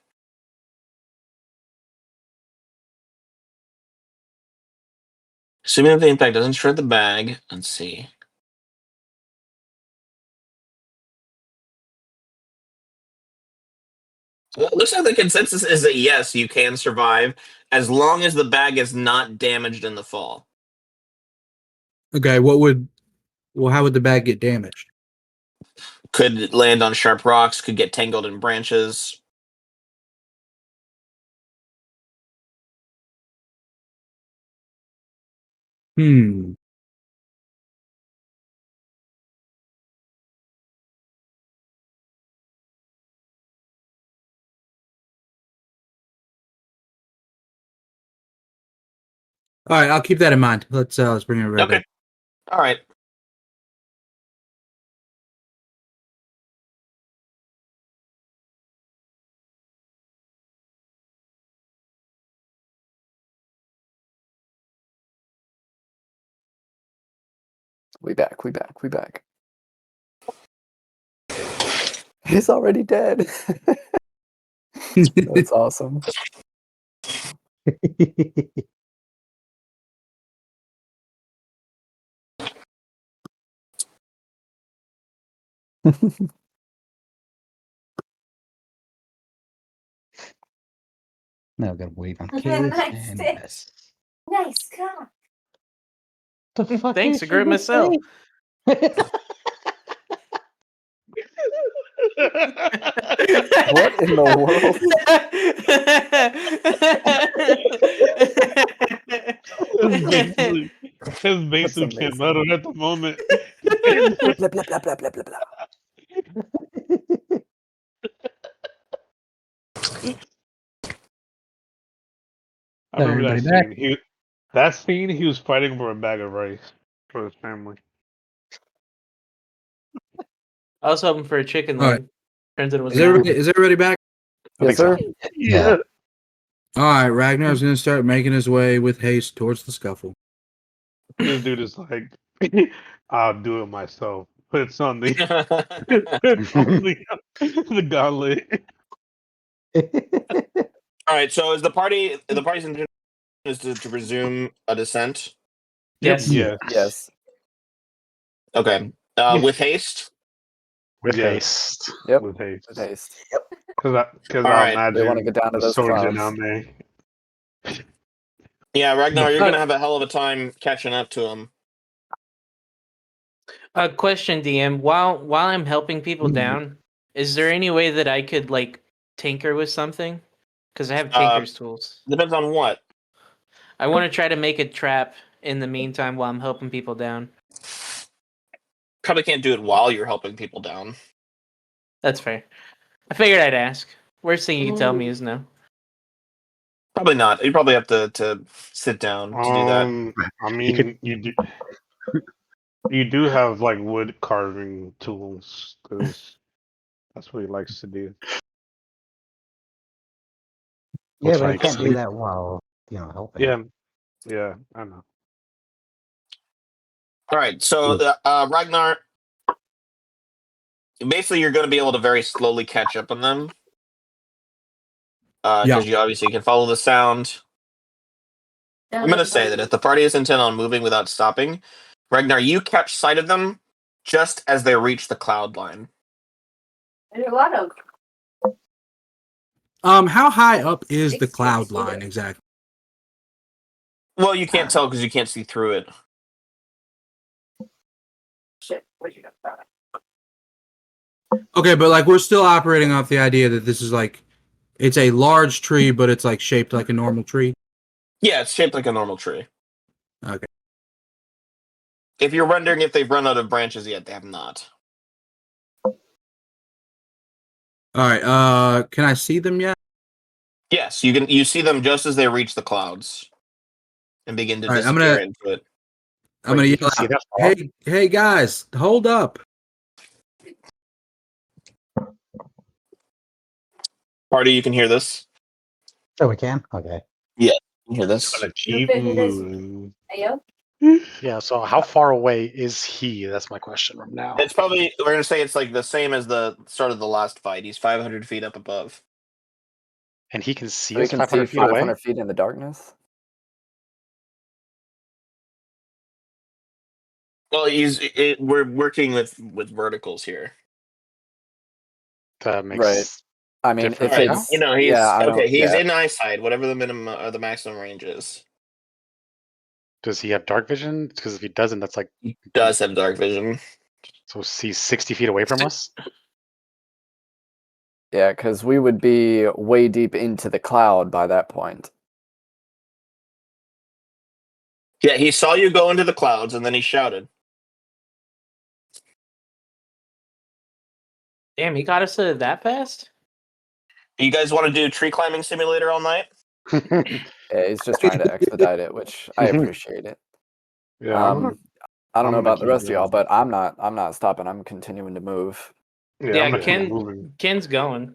Assuming that the impact doesn't shred the bag. Let's see. Well, it looks like the consensus is that yes, you can survive as long as the bag is not damaged in the fall. Okay, how would the bag get damaged? Could land on sharp rocks, could get tangled in branches. Hmm. All right, I'll keep that in mind. Let's bring everybody Okay. back. All right. We back. He's already dead. That's awesome. Now we gotta wait on Okay, Kalis nice and stick. Wes. Nice cock. The fuck Thanks, is I she grew it gonna myself. say? What in the world? His That's basically amazing. can't muddle at the moment. Blah, blah, blah, blah, blah, blah, blah. I remember that Everybody back. scene. That scene, he was fighting for a bag of rice for his family. I was hoping for a chicken All right. leg. Turns out it was Is everybody back? I Yes, think so. sir. Yeah. All right, Ragnar's going to start making his way with haste towards the scuffle. This dude is like, I'll do it myself. Puts on the puts on the gauntlet. All right. So is the party's intention is to resume a descent? Yes. Yes. Yes. Okay. With haste. With Yes. haste. Yep. With haste. With haste. Because All I right. They want to imagine get down to the those soldier clouds. down there. Yeah, Ragnar, you're Uh, gonna have a hell of a time catching up to him. A question, DM. While I'm helping people down, is there any way that I could like tinker with something? Because I have tinker's tools. Depends on what. I want to try to make a trap in the meantime while I'm helping people down. Probably can't do it while you're helping people down. That's fair. I figured I'd ask. Worst thing you can tell me is no. Probably not. You probably have to sit down to do that. I You could- mean, you do have like wood carving tools because that's what he likes to do. Yeah, Looks but I like can't do sleep. that while helping. Yeah, I know. All right. So Ragnar, basically, you're going to be able to very slowly catch up on them because you obviously can follow the sound. I'm going to say that if the party is intent on moving without stopping, Ragnar, you catch sight of them just as they reach the cloud line. There's a lot of How high up is the cloud line exactly? Well, you can't tell because you can't see through it. shit. What you got about it? Okay, but like we're still operating off the idea that this is like it's a large tree, but it's like shaped like a normal tree. Yeah, it's shaped like a normal tree. Okay. If you're wondering if they've run out of branches yet, they have not. All right. Can I see them yet? Yes, you see them just as they reach the clouds and begin to All right, disappear into it. I'm gonna you yell can see out, that far? hey guys, hold up. Party, you can hear this. Oh, we can? Okay. You can hear this. Gotta keep fit in this- moving. Ayo? Yeah, so how far away is he? That's my question from now. It's probably we're gonna say it's like the same as the start of the last fight. He's 500 feet up above. And he can see So you us can 500 see feet away? 500 feet in the darkness. Well, we're working with verticals here. That makes Right. I mean, different if All right, it's he's yeah, I okay. don't. He's Yeah. in eyesight, whatever the minimum or the maximum range is. Does he have dark vision? Because if he doesn't, that's like He does have dark vision. so he's 60 feet away from us. Yeah, because we would be way deep into the cloud by that point. Yeah, he saw you go into the clouds and then he shouted. Damn, he got us to that fast? You guys want to do tree climbing simulator all night? Yeah, he's just trying to expedite it, which I appreciate it. Yeah, I'm I don't know gonna about the keep rest of y'all, going. but I'm not stopping. I'm continuing to move. Yeah, I'm gonna keep Ken- moving. Ken's going.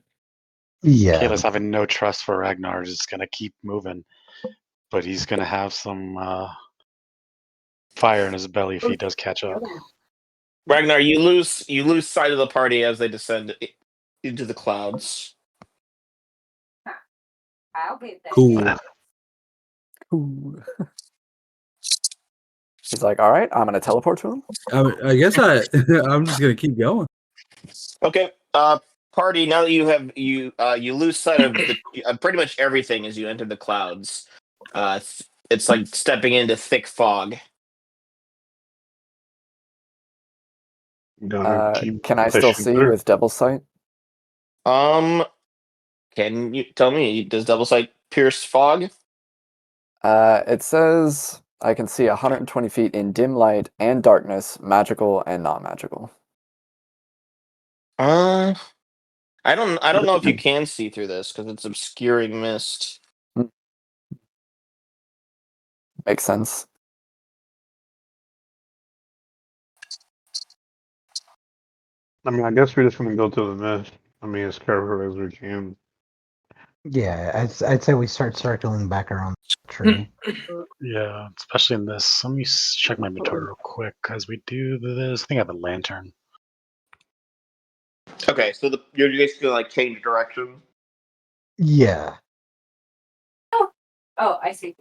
Yeah. Kayla's having no trust for Ragnar, is just gonna keep moving. But he's gonna have some fire in his belly if he does catch up. Ragnar, you lose sight of the party as they descend into the clouds. I'll be there. Cool. Ooh. He's like, all right, I'm gonna teleport to him. I guess I'm just gonna keep going. Okay, party. Now that you lose sight of the pretty much everything as you enter the clouds. It's like stepping into thick fog. Gonna keep Can I still pushing see through. with Devil Sight? Can you tell me, does double sight pierce fog? It says I can see 120 feet in dim light and darkness, magical and non-magical. I don't know if you can see through this because it's obscuring mist. Makes sense. I mean, I guess we're just gonna go through the mist. I mean, as careful as we can. Yeah, I'd say we start circling back around the tree. Yeah, especially in this. Let me check my inventory real quick as we do this. I think I have a lantern. Okay, so you're just gonna like change direction. Yeah. Oh, I see.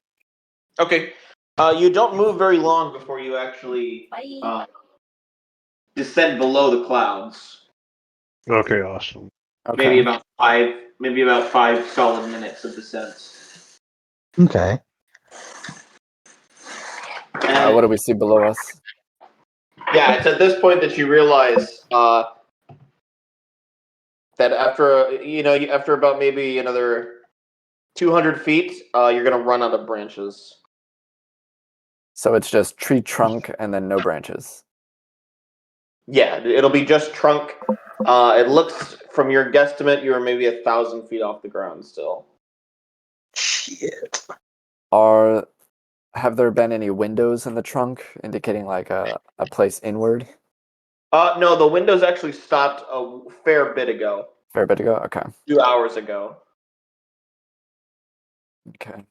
Okay, you don't move very long before you actually descend below the clouds. Okay, awesome. Okay. Maybe about 5 solid minutes of descent. Okay. And What do we see below us? yeah, it's at this point that you realize that after about maybe another 200 feet, you're gonna run out of branches. So it's just tree trunk and then no branches. Yeah, it'll be just trunk. It looks, from your guesstimate, you are maybe 1,000 feet off the ground still. Shit. Have there been any windows in the trunk indicating like a place inward? No, the windows actually stopped a fair bit ago. Fair bit to go? Okay. 2 hours ago. Okay.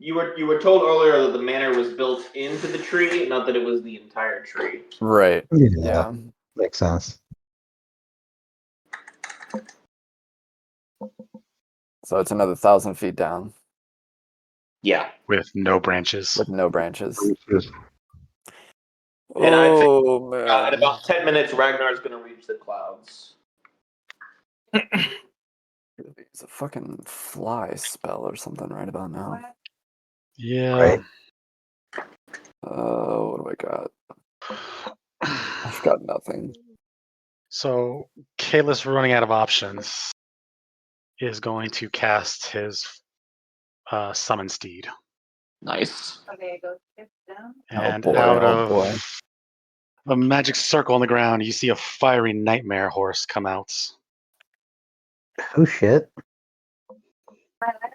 You were told earlier that the manor was built into the tree, not that it was the entire tree. Right. Yeah. Makes sense. So it's another 1,000 feet down Yeah. With no branches. with no branches. And I'd say Oh in man. about 10 minutes, Ragnar's going to reach the clouds. It's a fucking fly spell or something right about now. Yeah. Right. What do I got? I've got nothing. So, Kalis, running out of options, is going to cast his Summon Steed. Nice. Okay, go shift down. And boy, out oh of boy. the magic circle on the ground, you see a fiery nightmare horse come out. Oh shit.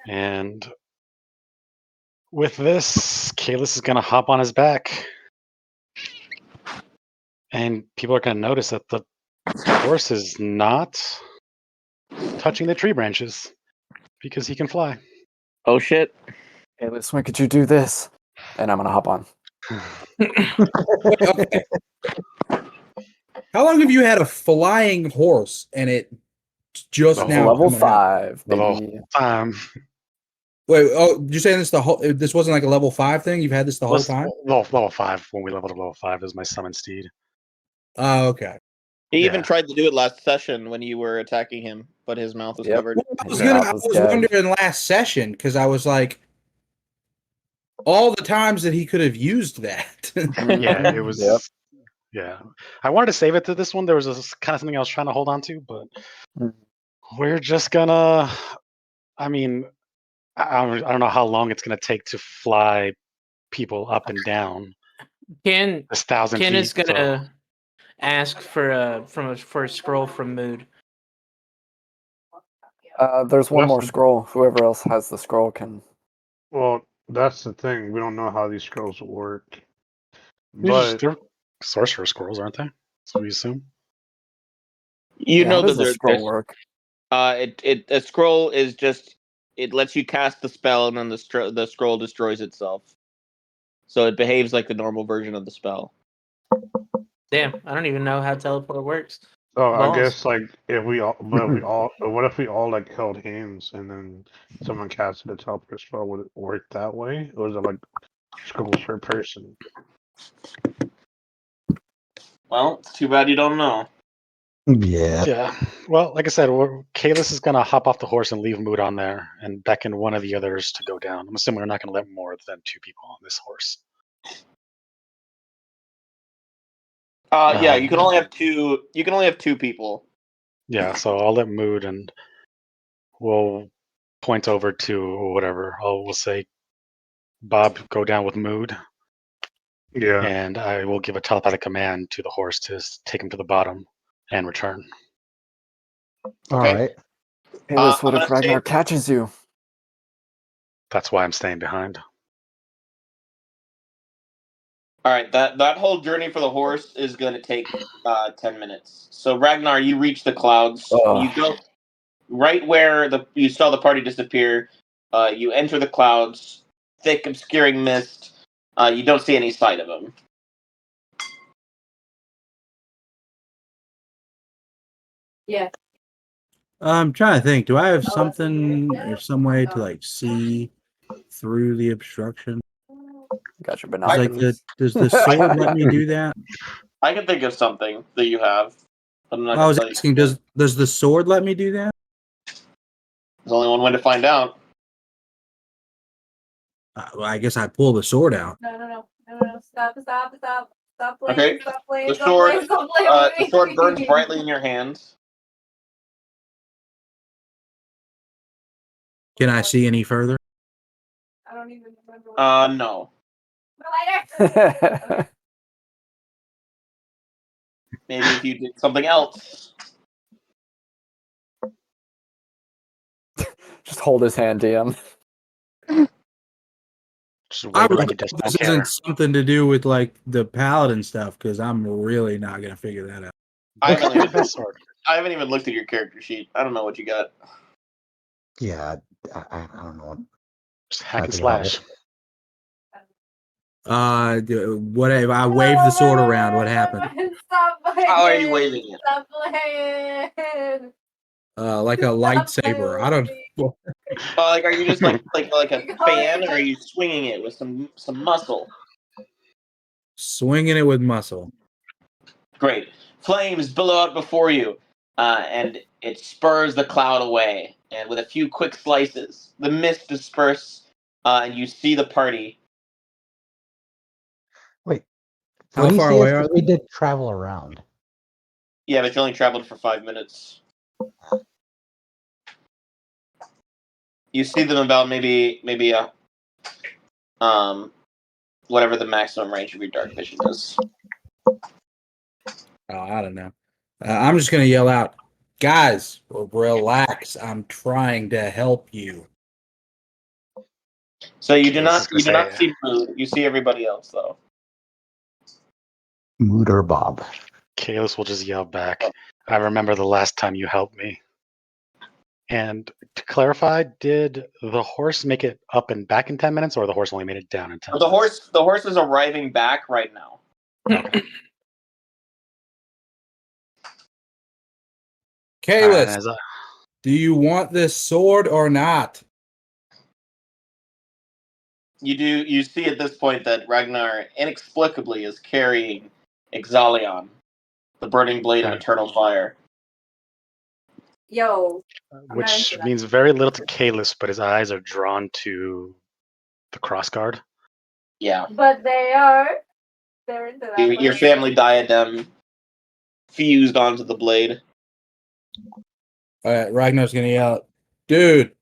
And with this, Kalis is going to hop on his back. And people are going to notice that the horse is not touching the tree branches because he can fly. Oh, shit. Hey, listen, when could you do this? And I'm gonna hop on. Okay. How long have you had a flying horse and it just Oh, now Level coming out? 5, baby. Level Wait, oh, you're saying this wasn't like a level 5 thing? You've had this the whole time? Level 5. When we leveled to level 5, is my Summon Steed. Oh, okay. He even Yeah. tried to do it last session when you were attacking him, but his mouth was Yep. covered. Well, I was His mouth I was was gagged. wondering last session because I was like, all the times that he could have used that. Yeah, it was. Yep. Yeah, I wanted to save it to this one. There was this kind of something I was trying to hold on to, but we're just gonna. I mean, I don't know how long it's gonna take to fly people up and down Ken this 1,000 Ken feet. is gonna ask for a scroll from Mood. There's one That's more the- scroll. Whoever else has the scroll can. Well, that's the thing. We don't know how these scrolls work. But But they're sorcerer scrolls, aren't they? So we assume. You Yeah, know how does that the scroll work? a scroll is just, it lets you cast the spell and then the scroll destroys itself. So it behaves like the normal version of the spell. Damn, I don't even know how teleport works. I Balls. guess like what if we all like held hands and then someone casted a teleport spell? Would it work that way, or is it like scrolls per person? Well, it's too bad you don't know. Yeah. Yeah. Well, like I said, Kalis is gonna hop off the horse and leave Mood on there and beckon one of the others to go down. I'm assuming we're not gonna let more than 2 people on this horse. Yeah, you can only have two. You can only have two people. Yeah, so I'll let Mood and we'll point over to whatever. We'll say, Bob, go down with Mood, Yeah. and I will give a telepathic command to the horse to take him to the bottom and return. All Okay. right. Kalis, I'm what if gonna Ragnar say- catches you? That's why I'm staying behind. All right, that whole journey for the horse is going to take 10 minutes. So Ragnar, you reach the clouds. Ugh. You go right where you saw the party disappear. You enter the clouds, thick, obscuring mist. You don't see any sight of him. Yeah. I'm trying to think. Do I have something or some way to like see through the obstruction? Got your Does, like binoculars. does the sword let me do that? I can think of something that you have. But I'm not I was gonna tell asking, you. does the sword let me do that? There's only one way to find out. Well, I guess I pull the sword out. No. Stop playing. Okay. Stop playing. The Stop sword, playing. Stop playing the with me. sword burns brightly in your hands. Can I see any further? I don't even remember. No. My lighter. Maybe if you did something else. Just hold his hand, DM. Just I wait would like you hope just this don't care. isn't something to do with like the paladin stuff, because I'm really not gonna figure that out. I haven't Get even, that sword. I haven't even looked at your character sheet. I don't know what you got. Yeah, I don't know. Just hack and That's about slash. What if I wave the sword around? What happens? Stop playing. How are you waving it? Stop playing. Like a lightsaber. I don't. Like, are you just like a You call fan, it- or are you swinging it with some muscle? Swinging it with muscle. Great. Flames billow out before you, and it spurs the cloud away. And with a few quick slices, the mist disperses, and you see the party. Wait, How what do you far say? away Is are 'cause we did travel around. Yeah, but you only traveled for 5 minutes. You see them about maybe whatever the maximum range of your dark vision is. Oh, I don't know. I'm just gonna yell out, guys, relax. I'm trying to help you. So you do Okay, I was not just gonna say, see Mood. You see everybody else though. Mood or Bob? Kalis will just yell back, I remember the last time you helped me. And to clarify, did the horse make it up and back in 10 minutes, or the horse only made it down in 10 But minutes? the horse is arriving back right now. Okay. Kalis, Alright, as I- do you want this sword or not? You see at this point that Ragnar inexplicably is carrying Exalion, the burning blade of Okay. eternal fire. Yo. I'm not which into that. means very little to Kalis, but his eyes are drawn to the crossguard. Yeah. But they're into that. Your family diadem fused onto the blade. All right, Ragnar's gonna yell out, dude,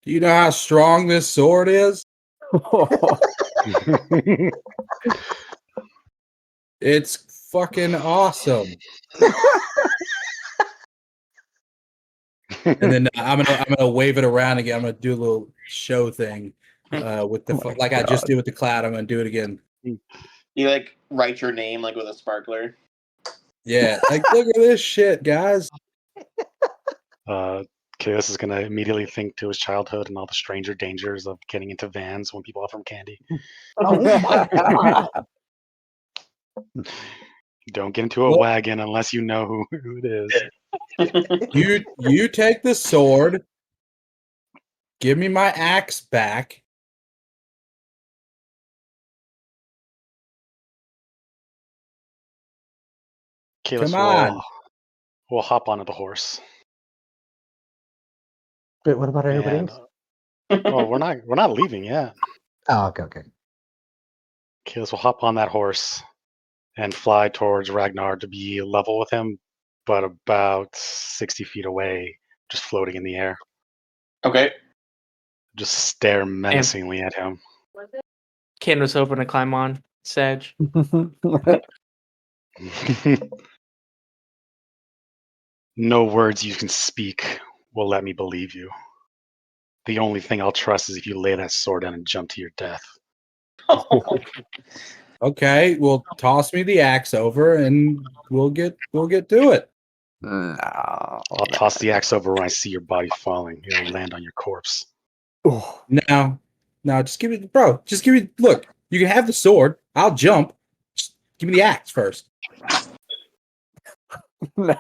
do you know how strong this sword is? It's fucking awesome. And then I'm gonna wave it around again. I'm gonna do a little show thing with the like I just did with the cloud. I'm gonna do it again. You like write your name like with a sparkler. Yeah, like look at this shit, guys. Kalis is going to immediately think to his childhood and all the stranger dangers of getting into vans when people offer him candy. Oh my god! Don't get into a Well- wagon unless you know who it is. You take the sword. Give me my axe back. Kalis Come on. will hop onto the horse. But what about everybody And, else? well, we're not leaving yet. Oh, okay. Kalis will hop on that horse and fly towards Ragnar to be level with him, but about 60 feet away, just floating in the air. Okay. Just stare menacingly at him. Was it? Ken was hoping to climb on Sedge. No words you can speak will let me believe you. The only thing I'll trust is if you lay that sword down and jump to your death. Okay, well, toss me the axe over, and we'll get to it. No. I'll toss the axe over when I see your body falling. It'll land on your corpse. Oh, No, just give me, bro. Just give me. Look, you can have the sword. I'll jump. Just give me the axe first. no.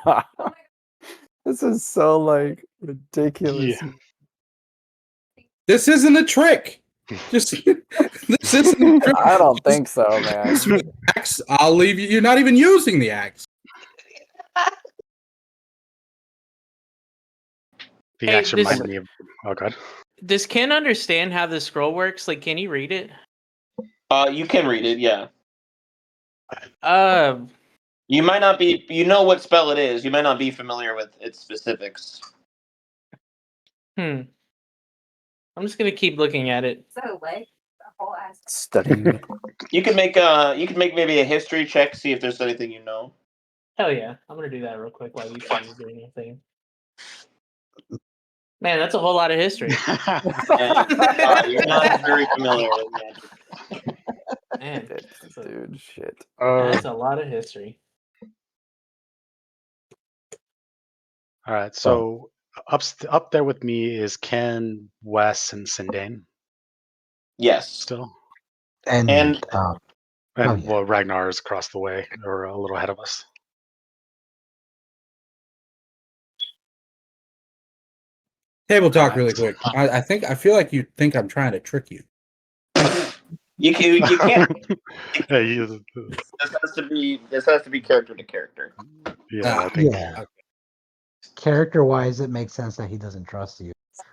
This is so like ridiculous. Yeah. This isn't a trick. Just this isn't a trick. I don't think so, man. Just with the axe, I'll leave you. You're not even using the axe. The Hey, axe this- reminded me of. Oh, God. Does Ken understand how the scroll works? Like, can he read it? You can read it, yeah. You might not be. You know what spell it is. You might not be familiar with its specifics. I'm just gonna keep looking at it. Is that a leg? A whole ass. Studying. You can make maybe a history check, see if there's anything you know. Hell yeah, I'm gonna do that real quick while you guys are doing your thing. Man, that's a whole lot of history. You're not very familiar with magic. Man, that's a, Dude, shit. that's a lot of history. All right. So up there with me is Ken, Wes, and Sindane Yes. still. And- And oh, yeah. well, Ragnar is across the way or a little ahead of us. Table talk Alright. really quick. I feel like you think I'm trying to trick you. You can't. Hey, This has to be character to character. yeah, I think. Yeah. Character-wise, it makes sense that he doesn't trust you.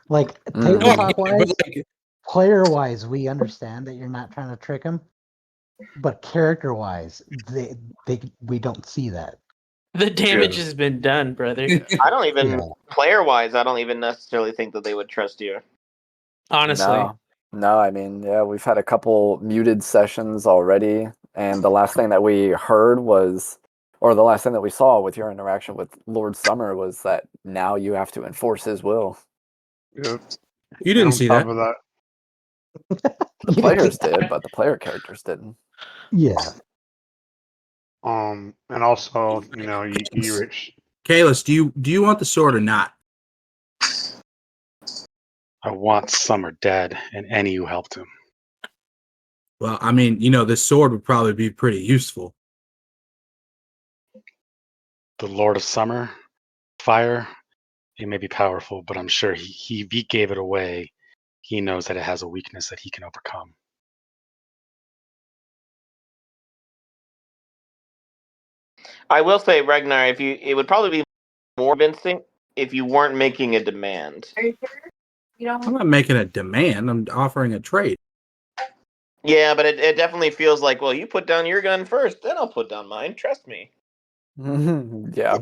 Like Mm. No, I tabletop get it, wise, but like, player-wise, we understand that you're not trying to trick him. But character-wise, we don't see that. The damage Yeah. has been done, brother. I don't even Yeah. player-wise. I don't even necessarily think that they would trust you. Honestly. No, I mean, yeah, we've had a couple muted sessions already, and the last thing that we heard was, or the last thing that we saw with your interaction with Lord Summer was that now you have to enforce his will. Yeah. you didn't On see top that. of that, The players did, but the player characters didn't. Yeah. and also, you reach. Kalis, do you want the sword or not? I want Summer dead and any who helped him. Well, I mean, this sword would probably be pretty useful. The Lord of Summer, fire, it may be powerful, but I'm sure he gave it away. He knows that it has a weakness that he can overcome. I will say, Ragnar, it would probably be more convincing if you weren't making a demand. Are you sure? You I'm don't. not making a demand. I'm offering a trade. Yeah, but it definitely feels like, well, you put down your gun first, then I'll put down mine. Trust me. Yeah.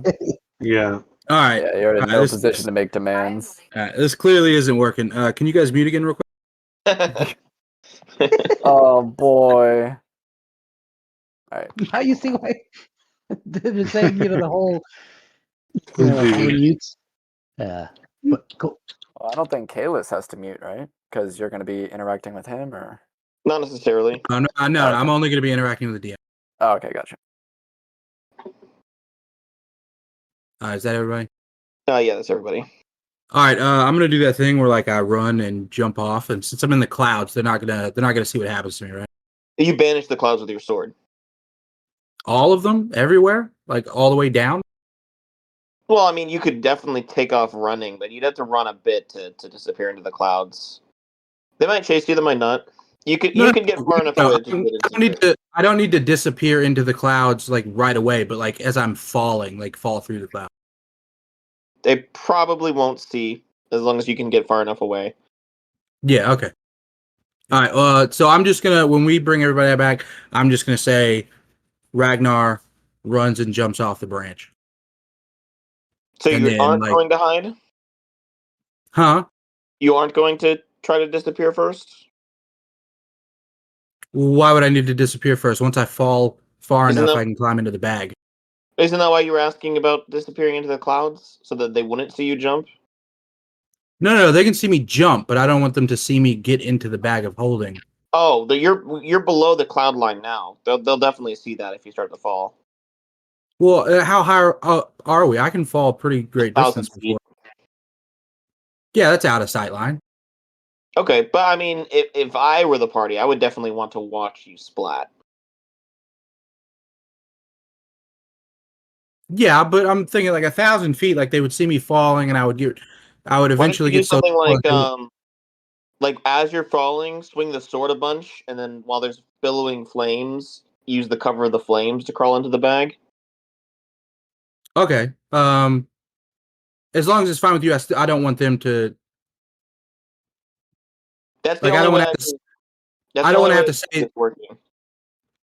Yeah. All right. Yeah, you're in All right, no this- position to make demands. This clearly isn't working. Can you guys mute again real quick? Oh boy. Now you see why they're saying the whole Indeed. mutes. Yeah. But cool. Well, I don't think Kalis has to mute, right? Because you're going to be interacting with him, or? Not necessarily. No, I'm only going to be interacting with the DM. Oh, okay, gotcha. Is that everybody? Yeah, that's everybody. All right. I'm going to do that thing where like I run and jump off, and since I'm in the clouds, they're not gonna see what happens to me, right? You banish the clouds with your sword. All of them, everywhere, like all the way down. Well, I mean, you could definitely take off running, but you'd have to run a bit to disappear into the clouds. They might chase you, they might not. You could get far enough away to I don't need to disappear into the clouds like right away, but like as I'm falling, like fall through the cloud. They probably won't see as long as you can get far enough away. Yeah. Okay. All right. So I'm just gonna, when we bring everybody back, I'm just gonna say, Ragnar runs and jumps off the branch. So And you then, aren't like- going to hide? Huh? You aren't going to try to disappear first? Why would I need to disappear first? Once I fall far Isn't enough, that- I can climb into the bag. Isn't that why you were asking about disappearing into the clouds? So that they wouldn't see you jump? No, they can see me jump, but I don't want them to see me get into the bag of holding. Oh, you're below the cloud line now. They'll definitely see that if you start to fall. Well, how high are we? I can fall pretty great 1,000 distance feet. before. Yeah, that's out of sight line. Okay, but I mean, if I were the party, I would definitely want to watch you splat. Yeah, but I'm thinking like 1,000 feet, like they would see me falling, and I would Why don't eventually you do get so something close. like as you're falling, swing the sword a bunch, and then while there's billowing flames, use the cover of the flames to crawl into the bag? Okay. As long as it's fine with you, I don't want them to. That's the Like, I only don't way want to. that's I the don't only want to have way to say. it's working.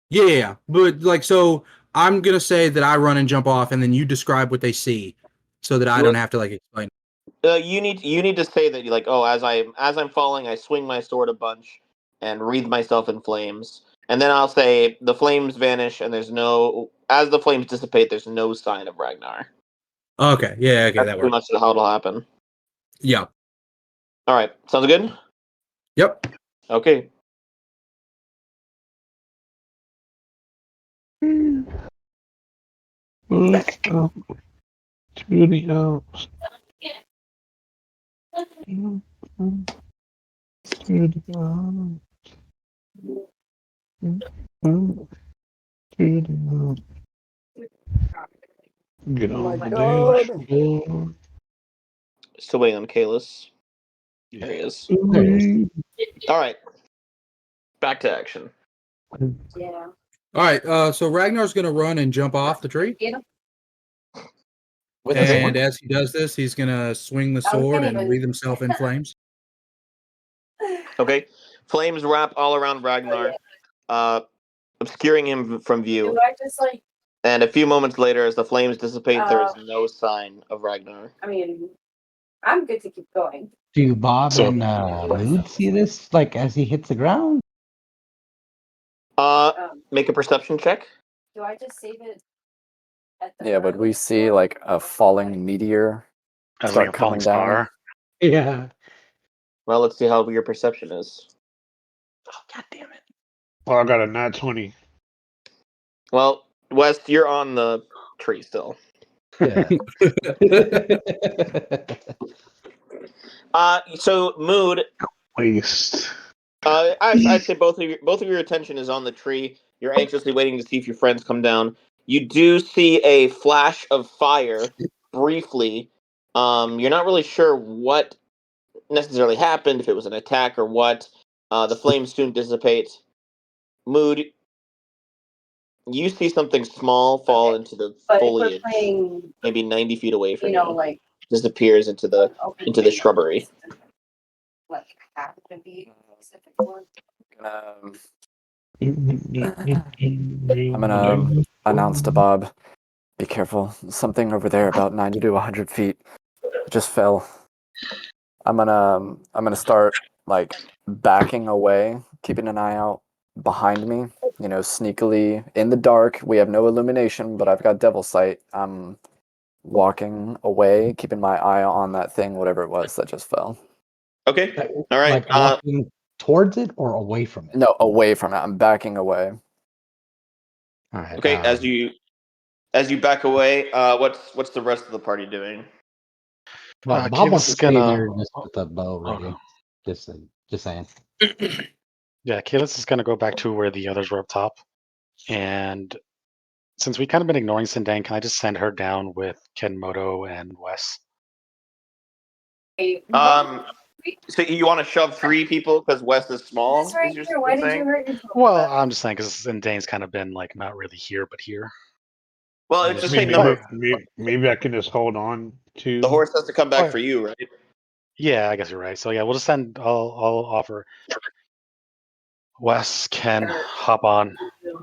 Yeah, but like, so I'm gonna say that I run and jump off, and then you describe what they see, so that I don't have to like explain. You need to say that you like, oh, as I'm falling, I swing my sword a bunch and wreathe myself in flames, and then I'll say the flames vanish and as the flames dissipate, there's no sign of Ragnar. Okay, yeah, okay, That's that pretty works. much how it'll happen. Yeah. All right, sounds good. Yep. Okay. Look up to the Alps. To the Alps. To the Alps. Get on the dashboard. Still waiting on Kalis. There he is. There it is. All right. Back to action. Yeah. All right. So Ragnar's gonna run and jump off the tree, Get him. With his and sword? as he does this, he's gonna swing the Oh, we sword can't and even- wreathe himself in flames. Okay. Flames wrap all around Ragnar, obscuring him from view. Do I just like? And a few moments later, as the flames dissipate, there is no sign of Ragnar. I mean, I'm good to keep going. Do Bob So- and Mood see this like as he hits the ground? Make a perception check. Do I just save it? At the Yeah, but we earliest see one? like a falling meteor As start like a falling coming down. star. Yeah. Well, let's see how your perception is. Oh, God damn it. Oh, I got a nat 20. Well, Wes, you're on the tree still. Yeah. So Mood, Waste. I'd say both of your attention is on the tree. You're anxiously waiting to see if your friends come down. You do see a flash of fire briefly. You're not really sure what necessarily happened, if it was an attack or what. The flames soon dissipate. Mood, you see something small fall into the But if foliage, we're playing, maybe 90 feet away from you know, like disappears into the open into the thing, shrubbery. like have to be a specific one. I'm gonna announce to Bob, be careful. Something over there about 90 to 100 feet just fell. I'm gonna start like backing away, keeping an eye out behind me, sneakily in the dark. We have no illumination, but I've got devil sight. I'm walking away, keeping my eye on that thing, whatever it was that just fell. Okay. All right. Like walking towards it or away from it? No, away from it. I'm backing away. All right. Okay. As you back away, what's the rest of the party doing? Well, Bob Kalis wants to is stay gonna- there just with the bow ready. Just saying. Yeah, Kalis is going to go back to where the others were up top. And since we kind of been ignoring Sindang, can I just send her down with Kenmoto and Wes? So you want to shove 3 people because West is small? That's right is here. Why did saying? you hurt yourself? Well, I'm just saying because Sindang's kind of been like not really here, but here. Well, I it's just mean, say number. Maybe I can just hold on to. The horse has to come back Oh, for you, right? Yeah, I guess you're right. So yeah, we'll just send. I'll offer. Wes, Ken, hop on.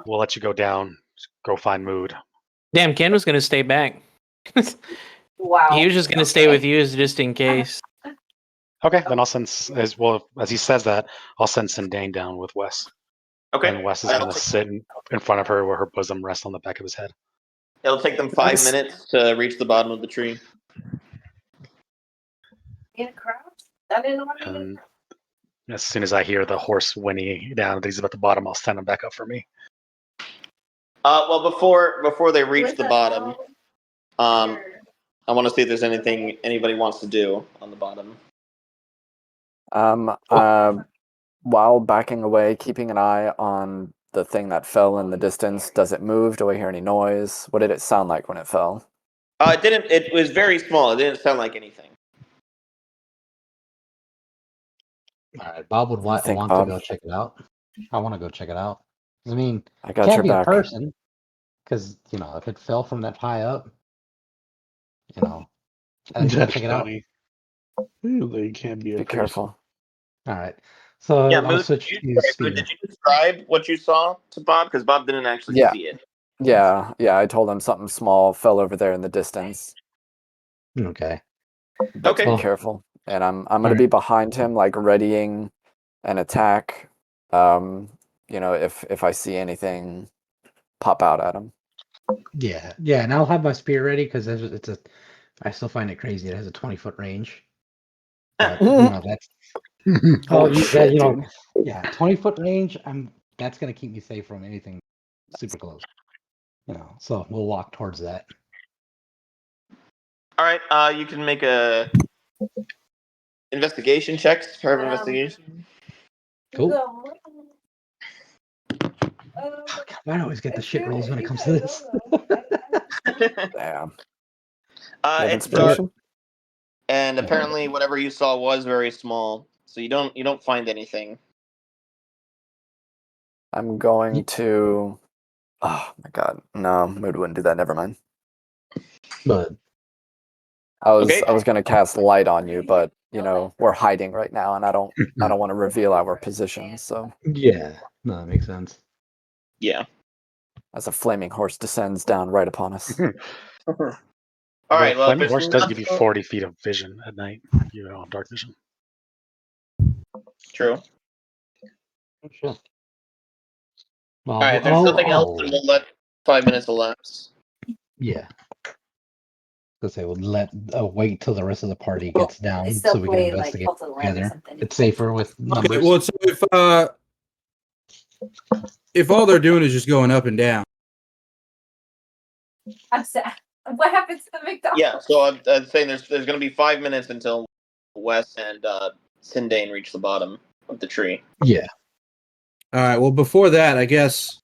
We'll let you go down. go find Mood. Damn, Ken was gonna stay back. Wow. He was just gonna stay with you just in case. Okay, then I'll send as he says that, I'll send Sindane down with Wes. Okay. And Wes is gonna sit in front of her where her bosom rests on the back of his head. It'll take them 5 minutes to reach the bottom of the tree. In a crowd? I didn't know what And as soon as I hear the horse whinny down that he's about the bottom, I'll stand him back up for me. Well, before they reach With the the bottom, Sure. I want to see if there's anything anybody wants to do on the bottom. While backing away, keeping an eye on the thing that fell in the distance. Does it move? Do I hear any noise? What did it sound like when it fell? It didn't. It was very small. It didn't sound like anything. All right, Bob would want Think, to Bob? go check it out. I want to go check it out. I mean, I got can't your be back. a person because if it fell from that high up, I want to That's check it out. funny. They can't be a Be person. careful. All right, so Yeah, I'll Moose, switch did to you spear. describe what you saw to Bob? Because Bob didn't actually Yeah. see it. Yeah. I told him something small fell over there in the distance. Okay. But Okay. be careful. And I'm gonna Alright. be behind him, like readying an attack. If I see anything pop out at him. Yeah, and I'll have my spear ready because I still find it crazy. It has a 20-foot range. But that's Oh, use shit, that. dude. Yeah, 20-foot range. That's gonna keep me safe from anything super close. So we'll walk towards that. All right. You can make a investigation check. Private investigation. Cool. Go. I always get the shit rolls when it comes to this. Damn. You have It's dark, inspiration? and apparently whatever you saw was very small, so you don't find anything. I'm going to. Oh my god, no, Mood wouldn't do that. Never mind. But I was Okay. gonna cast light on you, but we're hiding right now, and I don't want to reveal our position. So yeah, no, that makes sense. Yeah. as a flaming horse descends down right upon us. All right. Well, Flaming Horse does give you 40 feet of vision at night. You have dark vision. True. Sure. Well, All right. If there's nothing else, then we'll let 5 minutes elapse. Yeah. Because they would wait till the rest of the party gets down They still so we can play, like, investigate Cult of the Lamb or together. something. It's safer with Okay, numbers. well, so if all they're doing is just going up and down, I'm sad. What happens to the McDonald's? Yeah. So I'm saying there's going to be 5 minutes until Wes and Sindane reach the bottom of the tree. Yeah. all right. Well, before that, I guess.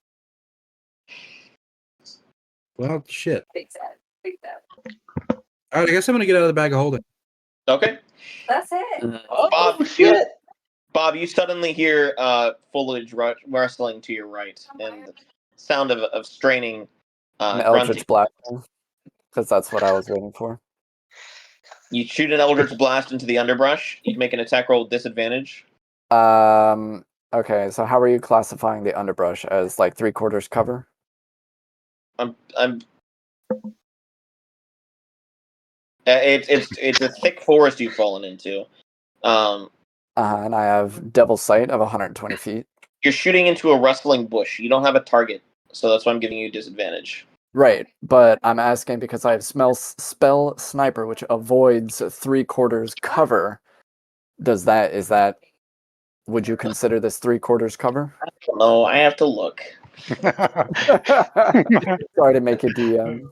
Well, shit. Big sad. Big sad. All right, I guess I'm gonna get out of the bag of holding. Okay. That's it. Bob, shit! Bob, you suddenly hear foliage rustling to your right, and the sound of straining. An Grunting. Eldritch Blast, because that's what I was waiting for. You shoot an Eldritch Blast into the underbrush. You can make an attack roll with disadvantage. Okay, so how are you classifying the underbrush as like 3/4 cover? It's a thick forest you've fallen into. And I have Devil's Sight of 120 feet. You're shooting into a rustling bush. You don't have a target, so that's why I'm giving you disadvantage. Right, but I'm asking because I have Spell Sniper, which avoids 3/4 cover. Is that? Would you consider this 3/4 cover? I don't know. I have to look. Sorry to make a DM.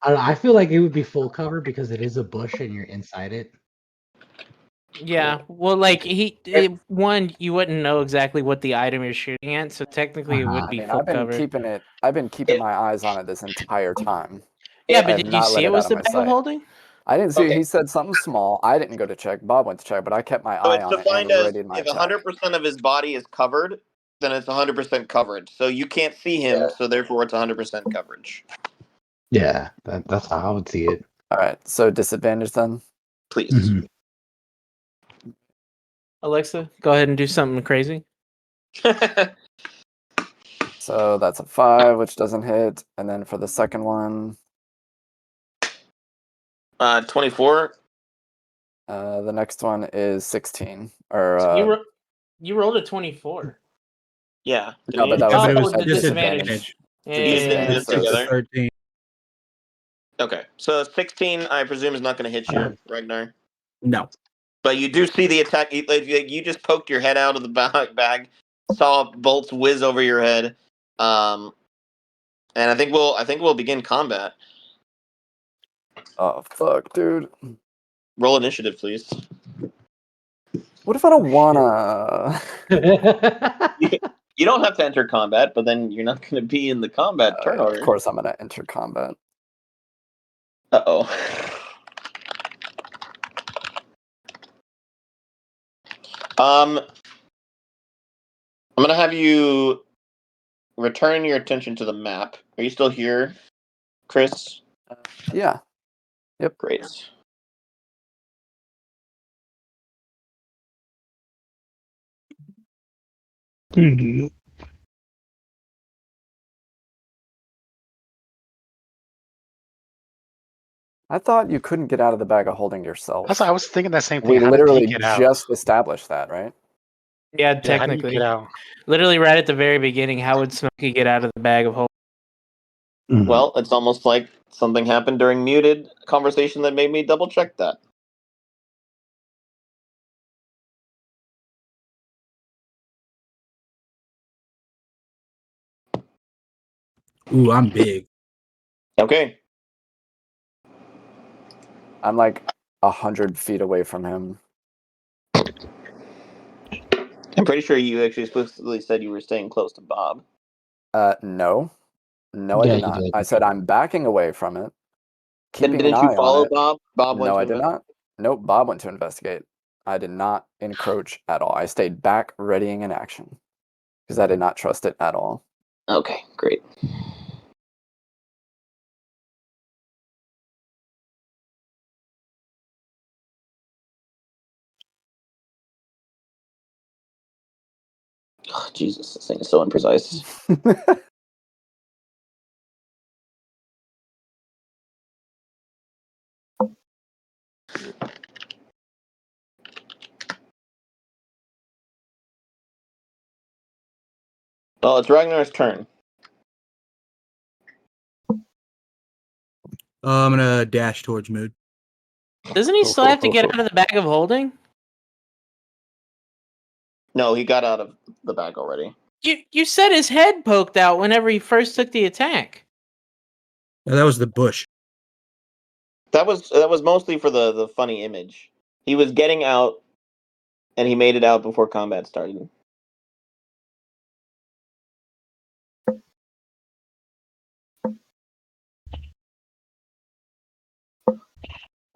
I don't know, I feel like it would be full cover because it is a bush and you're inside it. Yeah, well, like one, you wouldn't know exactly what the item you're shooting at, so technically it would be full I've been cover. I've been keeping my eyes on it this entire time. Yeah, I but have did you not see let it it was out the of my bag of sight. holding? I didn't see it. Okay. He said something small. I didn't go to check. Bob went to check, but I kept my So eye it's on it and defined as readied my if attack. 100% of his body is covered, then it's 100% covered. So you can't see him, so therefore it's 100% coverage. Yeah, that's how I would see it. All right, so disadvantage then. Please. Mhm. Alexa, go ahead and do something crazy. So that's a 5, which doesn't hit. And then for the second one, 24. the next one is 16. Or So you rolled a 24. Yeah. no, but that Oh, was with the disadvantage. disadvantage. The Yeah, These didn't disadvantage, just so it's- together. 13. Okay, so 16, I presume, is not going to hit you, Ragnar. No. But you do see the attack. You just poked your head out of the bag, saw bolts whiz over your head, and I think we'll begin combat. Oh fuck, dude. Roll initiative, please. What if I don't wanna? You don't have to enter combat, but then you're not going to be in the combat turn Of order. course, I'm gonna enter combat. Uh-oh. I'm gonna have you return your attention to the map. Are you still here, Chris? Yeah. Yep. Great. I thought you couldn't get out of the bag of holding yourself. I was thinking that same thing. We How literally did he get out? just established that, right? Yeah, Yeah, how do you technically. get out? Literally right at the very beginning, how would Smokey get out of the bag of holding? Well, it's almost like something happened during muted conversation that made me double check that. Ooh, I'm big. Okay. I'm like 100 feet away from him. I'm pretty sure you actually explicitly said you were staying close to Bob. No. No, I Yeah, did you not. did. I said I'm backing away from it, Then keeping an didn't you eye follow on it. Bob? Bob went No, to I did invest- not. Nope, Bob went to investigate. I did not encroach at all. I stayed back, readying an action, because I did not trust it at all. Okay, great. Oh, Jesus, this thing is so imprecise. Well, it's Ragnar's turn. I'm gonna dash towards Mood. Doesn't he still have to get out of the bag of holding? No, he got out of the bag already. You said his head poked out whenever he first took the attack. No, that was the bush. That was mostly for the funny image. He was getting out, and he made it out before combat started.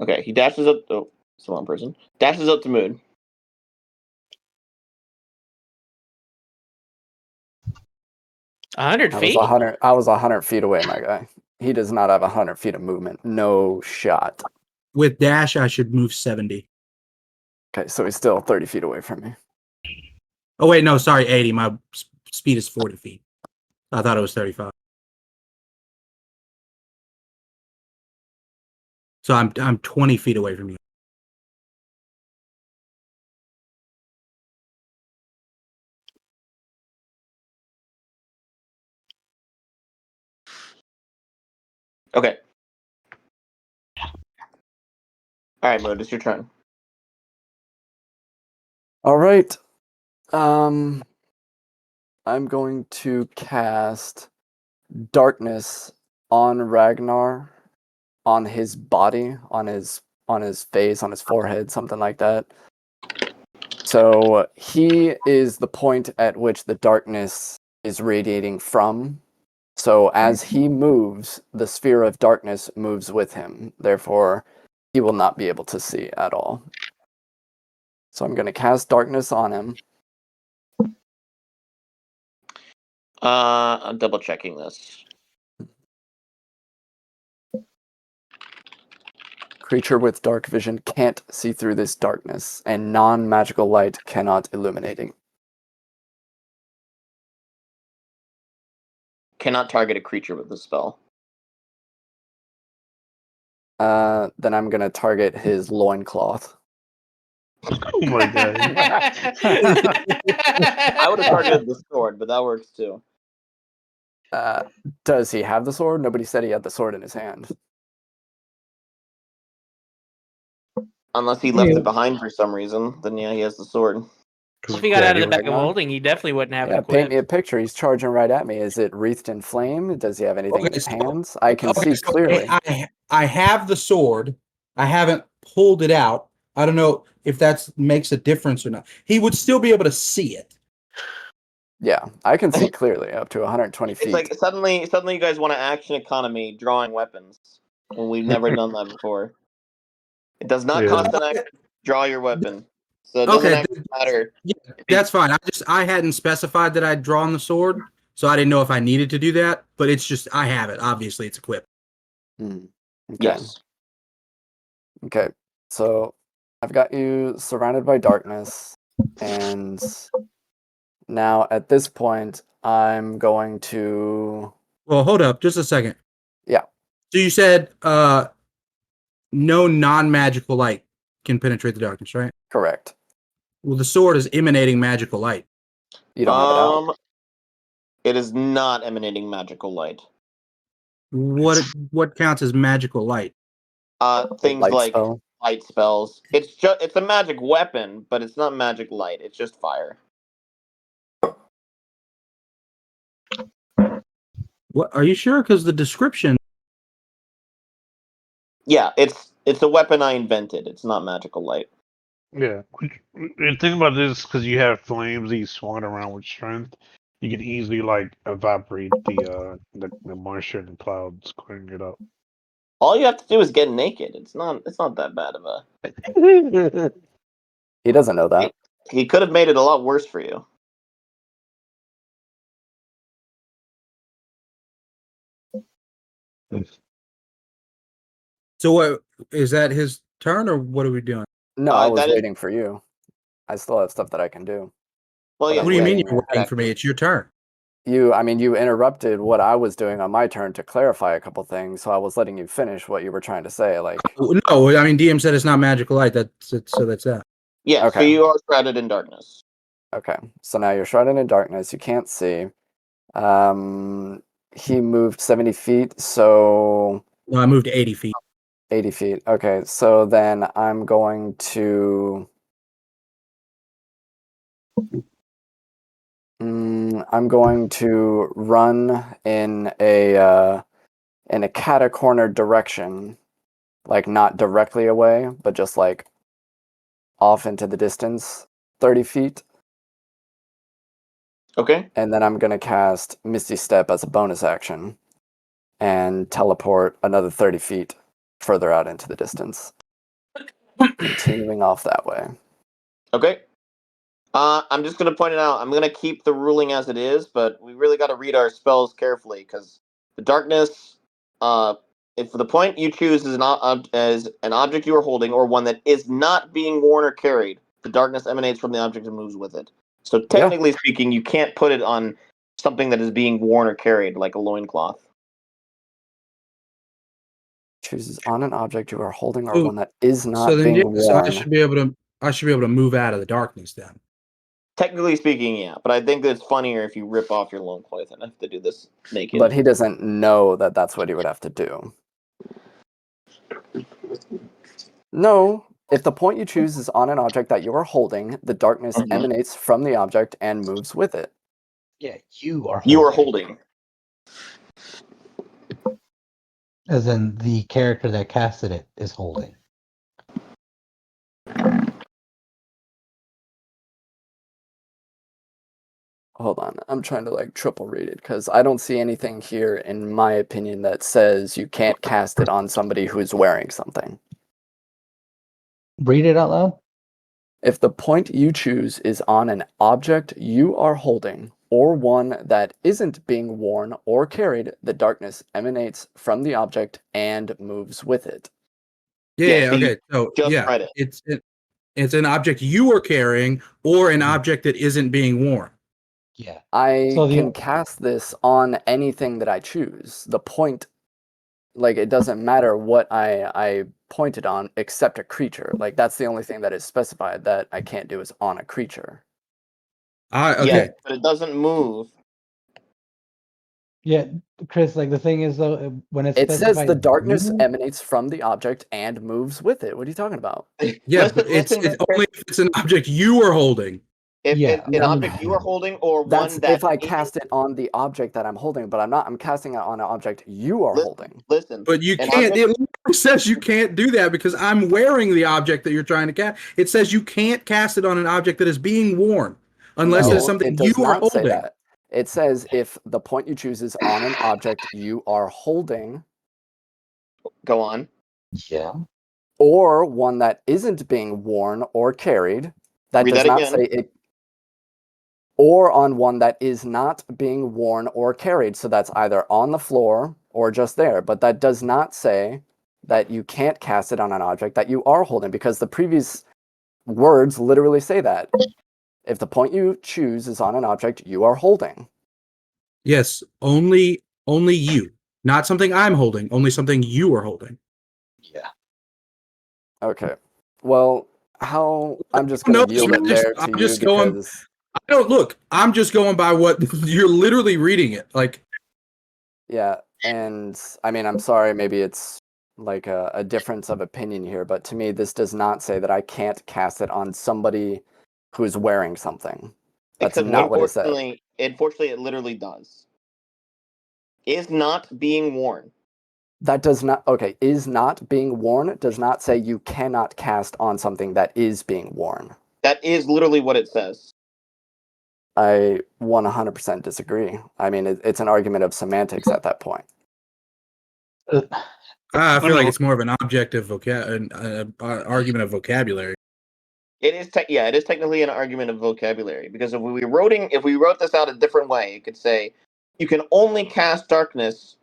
Okay, he dashes up. Oh, it's the wrong person. Dashes up to Moon. I 100 was feet? 100. I was 100 feet away, my guy. He does not have 100 feet of movement. No shot. With dash, I should move 70. Okay, so he's still 30 feet away from me. Oh wait, no, sorry, 80. My speed is 40 feet. I thought it was 35. So I'm 20 feet away from you. Okay. All right, Moon, it's your turn. All right. I'm going to cast darkness on Ragnar, on his body, on his face, on his forehead, something like that. So he is the point at which the darkness is radiating from. So as he moves, the sphere of darkness moves with him. Therefore, he will not be able to see at all. So I'm going to cast darkness on him. I'm double checking this. Creature with dark vision can't see through this darkness, and non-magical light cannot illuminate it. cannot target a creature with the spell. Then I'm gonna target his loincloth. Oh my god. I would have targeted the sword, but that works too. Does he have the sword? Nobody said he had the sword in his hand. Unless he left it behind for some reason, then yeah, he has the sword. If he got out of the was bag of holding, he definitely wouldn't have it Yeah, equipped. paint me a picture. He's charging right at me. Is it wreathed in flame? Does he have anything in Okay, his so- hands? I can Okay, see clearly. I have the sword. I haven't pulled it out. I don't know if that makes a difference or not. He would still be able to see it. Yeah, I can see clearly up to 120 feet. It's like suddenly you guys want to action economy drawing weapons when we've never done that before. It does not Yeah. cost an action to draw your weapon, so it doesn't Okay, actually matter. Yeah, that's fine. I hadn't specified that I'd drawn the sword, so I didn't know if I needed to do that. But it's just I have it. Obviously, it's equipped. Okay. Yes. Okay. So I've got you surrounded by darkness, and now at this point, I'm going to. Well, hold up, just a second. Yeah. So you said no non-magical light can penetrate the darkness, right? Correct. Well, the sword is emanating magical light. You don't have it out. It is not emanating magical light. What counts as magical light? Things Light like spell. light spells. It's a magic weapon, but it's not magic light. It's just fire. What are you sure? Because the description. Yeah, it's a weapon I invented. It's not magical light. Yeah. The thing about this, because you have flames that you swung around with strength, you can easily like evaporate the moisture in the clouds, clearing it up. All you have to do is get naked. It's not that bad of a. He doesn't know that. He could have made it a lot worse for you. So what is that? His turn, or what are we doing? No, I was that is- waiting for you. I still have stuff that I can do. Well, But yeah. I'm What do you mean waiting. you're waiting for me? It's your turn. You interrupted what I was doing on my turn to clarify a couple things, so I was letting you finish what you were trying to say. Like, No, I mean DM said it's not magical light. That's it. So that's that. Yeah. So Okay. you are shrouded in darkness. okay, so now you're shrouded in darkness. You can't see. He moved 70 feet, so No, I moved 80 feet. 80 feet. Okay, so then I'm going to. I'm going to run in a catacorner direction, like not directly away, but just like off into the distance, 30 feet. Okay. And then I'm going to cast Misty Step as a bonus action and teleport another 30 feet further out into the distance. Continuing off that way. Okay. I'm just gonna point it out. I'm gonna keep the ruling as it is, but we really got to read our spells carefully because the darkness. If the point you choose is as an object you are holding or one that is not being worn or carried, the darkness emanates from the object and moves with it. So technically speaking, you can't put it on something that is being worn or carried, like a loincloth. Chooses on an object you are holding or So- one that is not So then, being yeah, so I worn. should be able to move out of the darkness then. Technically speaking, yeah, but I think it's funnier if you rip off your loincloth and have to do this naked. But he doesn't know that that's what he would have to do. No, if the point you choose is on an object that you are holding, the darkness Mhm. emanates from the object and moves with it. Yeah, you are. You are holding. As in the character that casted it is holding. Hold on, I'm trying to like triple read it because I don't see anything here, in my opinion, that says you can't cast it on somebody who's wearing something. Read it out loud. If the point you choose is on an object you are holding or one that isn't being worn or carried, the darkness emanates from the object and moves with it. Yeah. so you Okay. So just yeah, read it. it's an object you are carrying or an object that isn't being worn. Yeah. I So the- can cast this on anything that I choose. The point, like, it doesn't matter what I pointed on except a creature. Like, that's the only thing that is specified that I can't do is on a creature. Okay. Yeah, but it doesn't move. Yeah, Chris, like the thing is though, when it's It says specified the darkness you- emanates from the object and moves with it. What are you talking about? Yeah, Listen, but it's listen, only if it's an object you are holding. if Yeah, an I mean- object you are holding or That's one that if I isn't- cast it on the object that I'm holding, but I'm not. I'm casting it on an object you are holding. Listen, But you an can't. object- It says you can't do that because I'm wearing the object that you're trying to cast. It says you can't cast it on an object that is being worn unless No, it is something it does you are not say holding. that. It says if the point you choose is on an object you are holding, go on. Yeah. or one that isn't being worn or carried. That Read does that not again. say it. Or on one that is not being worn or carried. So that's either on the floor or just there. But that does not say that you can't cast it on an object that you are holding, because the previous words literally say that. If the point you choose is on an object you are holding. Yes, only you, not something I'm holding. Only something you are holding. Yeah. Okay. Well, how I'm just going to yield it there to I'm you just going. because I don't look. I'm just going by what you're literally reading it. Like, yeah, and I mean, I'm sorry, maybe it's like a difference of opinion here, but to me, this does not say that I can't cast it on somebody who's wearing something. That's Except not what it said. unfortunately, it literally does. Is not being worn. That does not, okay, is not being worn does not say you cannot cast on something that is being worn. That is literally what it says. I 100% disagree. I mean, it's an argument of semantics at that point. I feel like it's more of an objective argument of vocabulary. It is it is technically an argument of vocabulary, because if we wrote this out a different way, it could say you can only cast darkness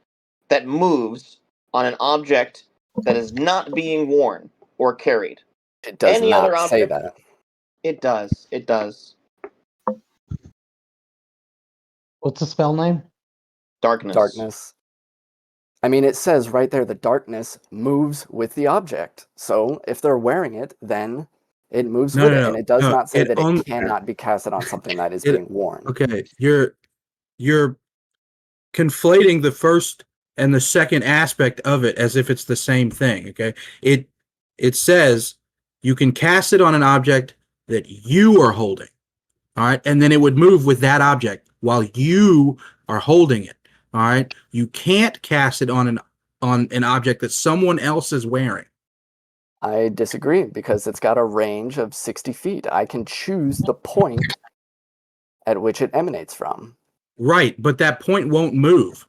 that moves on an object that is not being worn or carried. It does Any not other say object? that. It does. It does. What's the spell name? Darkness. Darkness. I mean, it says right there the darkness moves with the object. So if they're wearing it, then it moves with it. And it does not say that it cannot be casted on something that is being worn. Okay, you're conflating the first and the second aspect of it as if it's the same thing. Okay, it says you can cast it on an object that you are holding. All right, and then it would move with that object while you are holding it. All right, you can't cast it on an object that someone else is wearing. I disagree because it's got a range of 60 feet. I can choose the point at which it emanates from. Right, but that point won't move.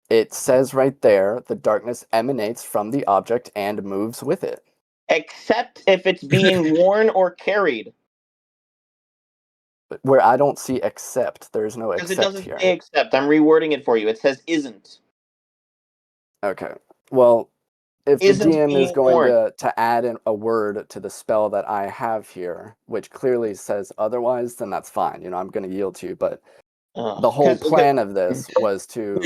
It says right there the darkness emanates from the object and moves with it. Except if it's being worn or carried. Where I don't see except. There's no Because it except doesn't here. say except. I'm rewording it for you. It says isn't. Okay. Well, if the Isn't DM is being going worn. to add in a word to the spell that I have here, which clearly says otherwise, then that's fine. You know, I'm going to yield to you. But the whole plan of this was to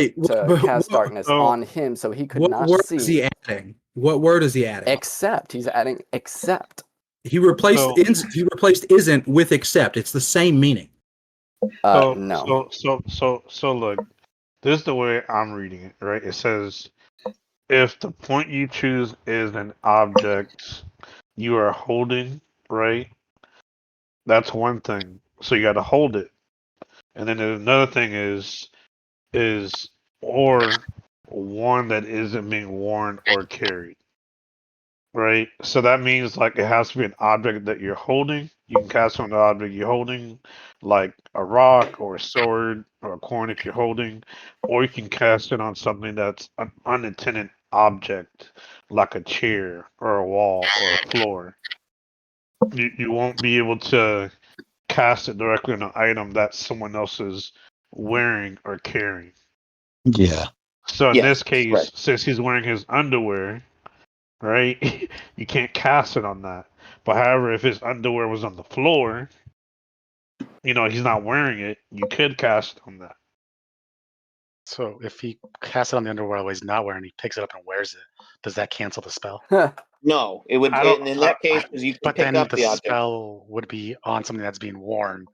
cast darkness on him so he could not see. What word is he adding? What word is he adding? Except. He's adding except. He replaced isn't with except. It's the same meaning. No. So look, this is the way I'm reading it, right? It says if the point you choose is an object you are holding, right? That's one thing. So you got to hold it, and then another thing is or one that isn't being worn or carried, right? So that means like it has to be an object that you're holding. You can cast on the object you're holding, like a rock or a sword or a coin if you're holding, or you can cast it on something that's an unintended object, like a chair or a wall or a floor. You won't be able to cast it directly on an item that someone else is wearing or carrying. Yeah. So in this case, right. since he's wearing his underwear, right, you can't cast it on that. But however, if his underwear was on the floor, he's not wearing it, you could cast on that. So if he casts it on the underworld while he's not wearing it, he picks it up and wears it, does that cancel the spell? No, it would. I don't. In that case, because you can But pick then up the the object. spell would be on something that's being worn,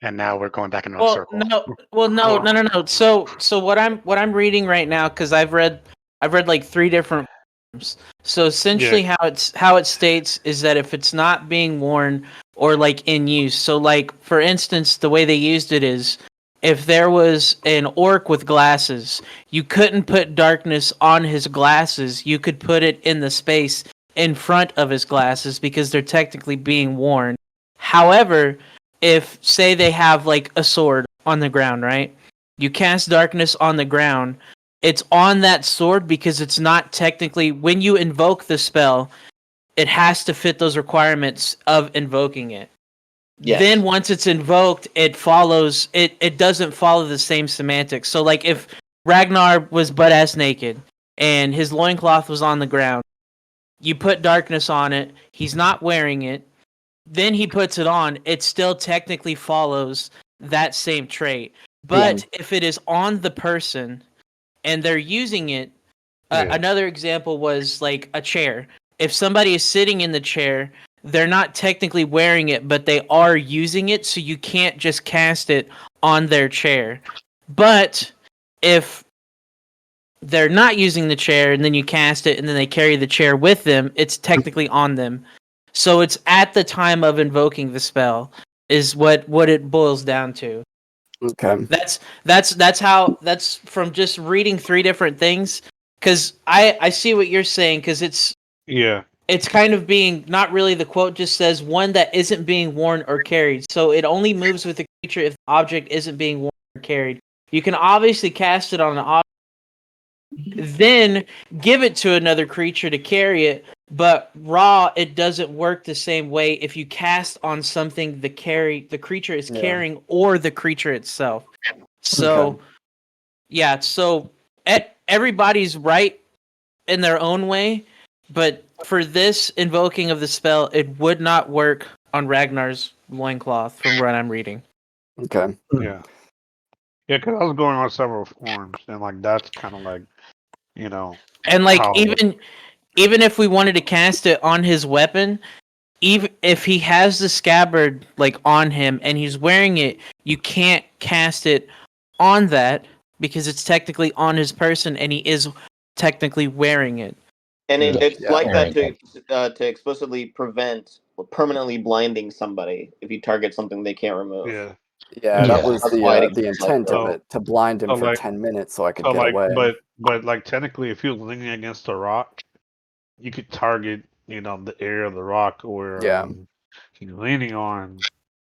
and now we're going back into a Well, circle. no. So what I'm reading right now, because I've read like 3 different forms. So essentially, how it states is that if it's not being worn or like in use, so like for instance, the way they used it is, if there was an orc with glasses, you couldn't put darkness on his glasses. You could put it in the space in front of his glasses because they're technically being worn. However, if say they have like a sword on the ground, right? You cast darkness on the ground. It's on that sword because it's not technically, when you invoke the spell, it has to fit those requirements of invoking it. Yes. Then once it's invoked, it follows it doesn't follow the same semantics. So like if Ragnar was butt ass naked and his loincloth was on the ground, you put darkness on it, he's not wearing it, then he puts it on, it still technically follows that same trait. But if it is on the person and they're using it, another example was like a chair. If somebody is sitting in the chair, they're not technically wearing it, but they are using it, so you can't just cast it on their chair. But if they're not using the chair and then you cast it and then they carry the chair with them, it's technically on them. So it's at the time of invoking the spell is what it boils down to. Okay. That's from just reading 3 different things, because I see what you're saying, because it's kind of being, not really, the quote just says one that isn't being worn or carried. So it only moves with the creature if the object isn't being worn or carried. You can obviously cast it on an object, then give it to another creature to carry it, but raw, it doesn't work the same way if you cast on something the creature is carrying or the creature itself. So so everybody's right in their own way, but for this invoking of the spell, it would not work on Ragnar's loincloth from what I'm reading. Okay. Yeah, because I was going on several forms, and like that's kind of like, and like how- even if we wanted to cast it on his weapon, even if he has the scabbard like on him and he's wearing it, you can't cast it on that because it's technically on his person and he is technically wearing it. And it's like that Right. to explicitly prevent or permanently blinding somebody if you target something they can't remove. Yeah, that was That's why it the intent of it, to blind him so for like- 10 minutes so I could so get like, away. but like technically, if he was leaning against a rock, you could target, the area of the rock where he's leaning on,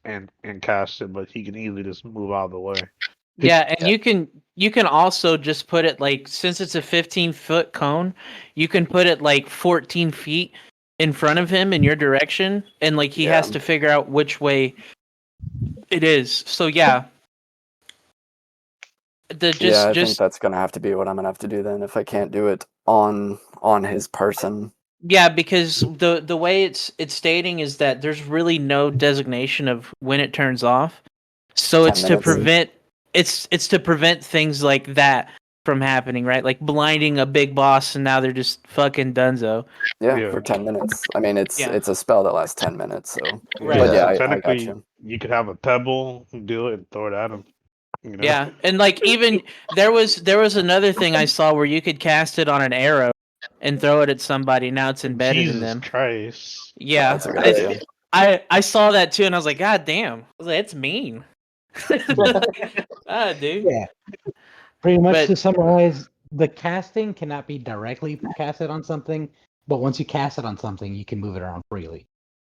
and cast it, but he can easily just move out of the way. Yeah, and you can also just put it like, since it's a 15-foot cone, you can put it like 14 feet in front of him in your direction, and like he has to figure out which way it is. So I think that's gonna have to be what I'm gonna have to do then if I can't do it on his person. Yeah, because the way it's stating is that there's really no designation of when it turns off. So it's to prevent to prevent things like that from happening, right? Like blinding a big boss and now they're just fucking dunzo. Yeah, for 10 minutes. I mean, it's a spell that lasts 10 minutes, so. Right. But So I technically, got you. you could have a pebble, do it, and throw it at him. Yeah, and like even there was another thing I saw where you could cast it on an arrow and throw it at somebody. Now it's embedded in them. Jesus Christ. Yeah, That's a good idea. I saw that too, and I was like, God damn! I was like, it's mean. Dude. Yeah. Pretty much to summarize, the casting cannot be directly casted on something, but once you cast it on something, you can move it around freely.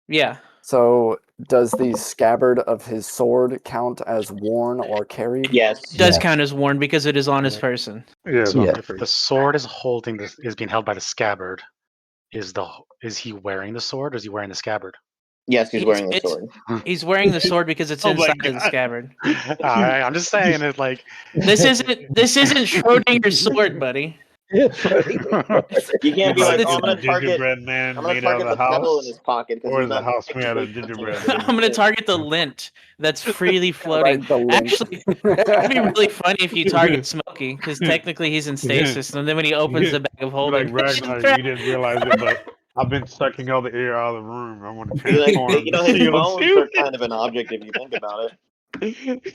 Yeah. So, does the scabbard of his sword count as worn or carried? Yes. It does count as worn because it is on his person. Yeah. So if the sword is being held by the scabbard, is he wearing the sword or is he wearing the scabbard? Yes, he's wearing the sword. He's wearing the sword because it's inside of the scabbard. All right, I'm just saying it like this isn't Schrodinger's sword, buddy. You can't be like, Is oh, I'm the gonna target. gingerbread man I'm gonna made out of target the the pebble in house, his pocket because or he's is the not house made out of actively gingerbread using it. man? I'm gonna target the lint that's freely floating. Right, the lint. Actually, that'd be really funny if you target Smokey, because technically he's in stasis, and then when he opens the bag of Be holding, like Ragnar, you didn't realize it, but I've been sucking all the air out of the room. I want to Be like, transform you the know, his bones CO2. are kind of an object if you think about it.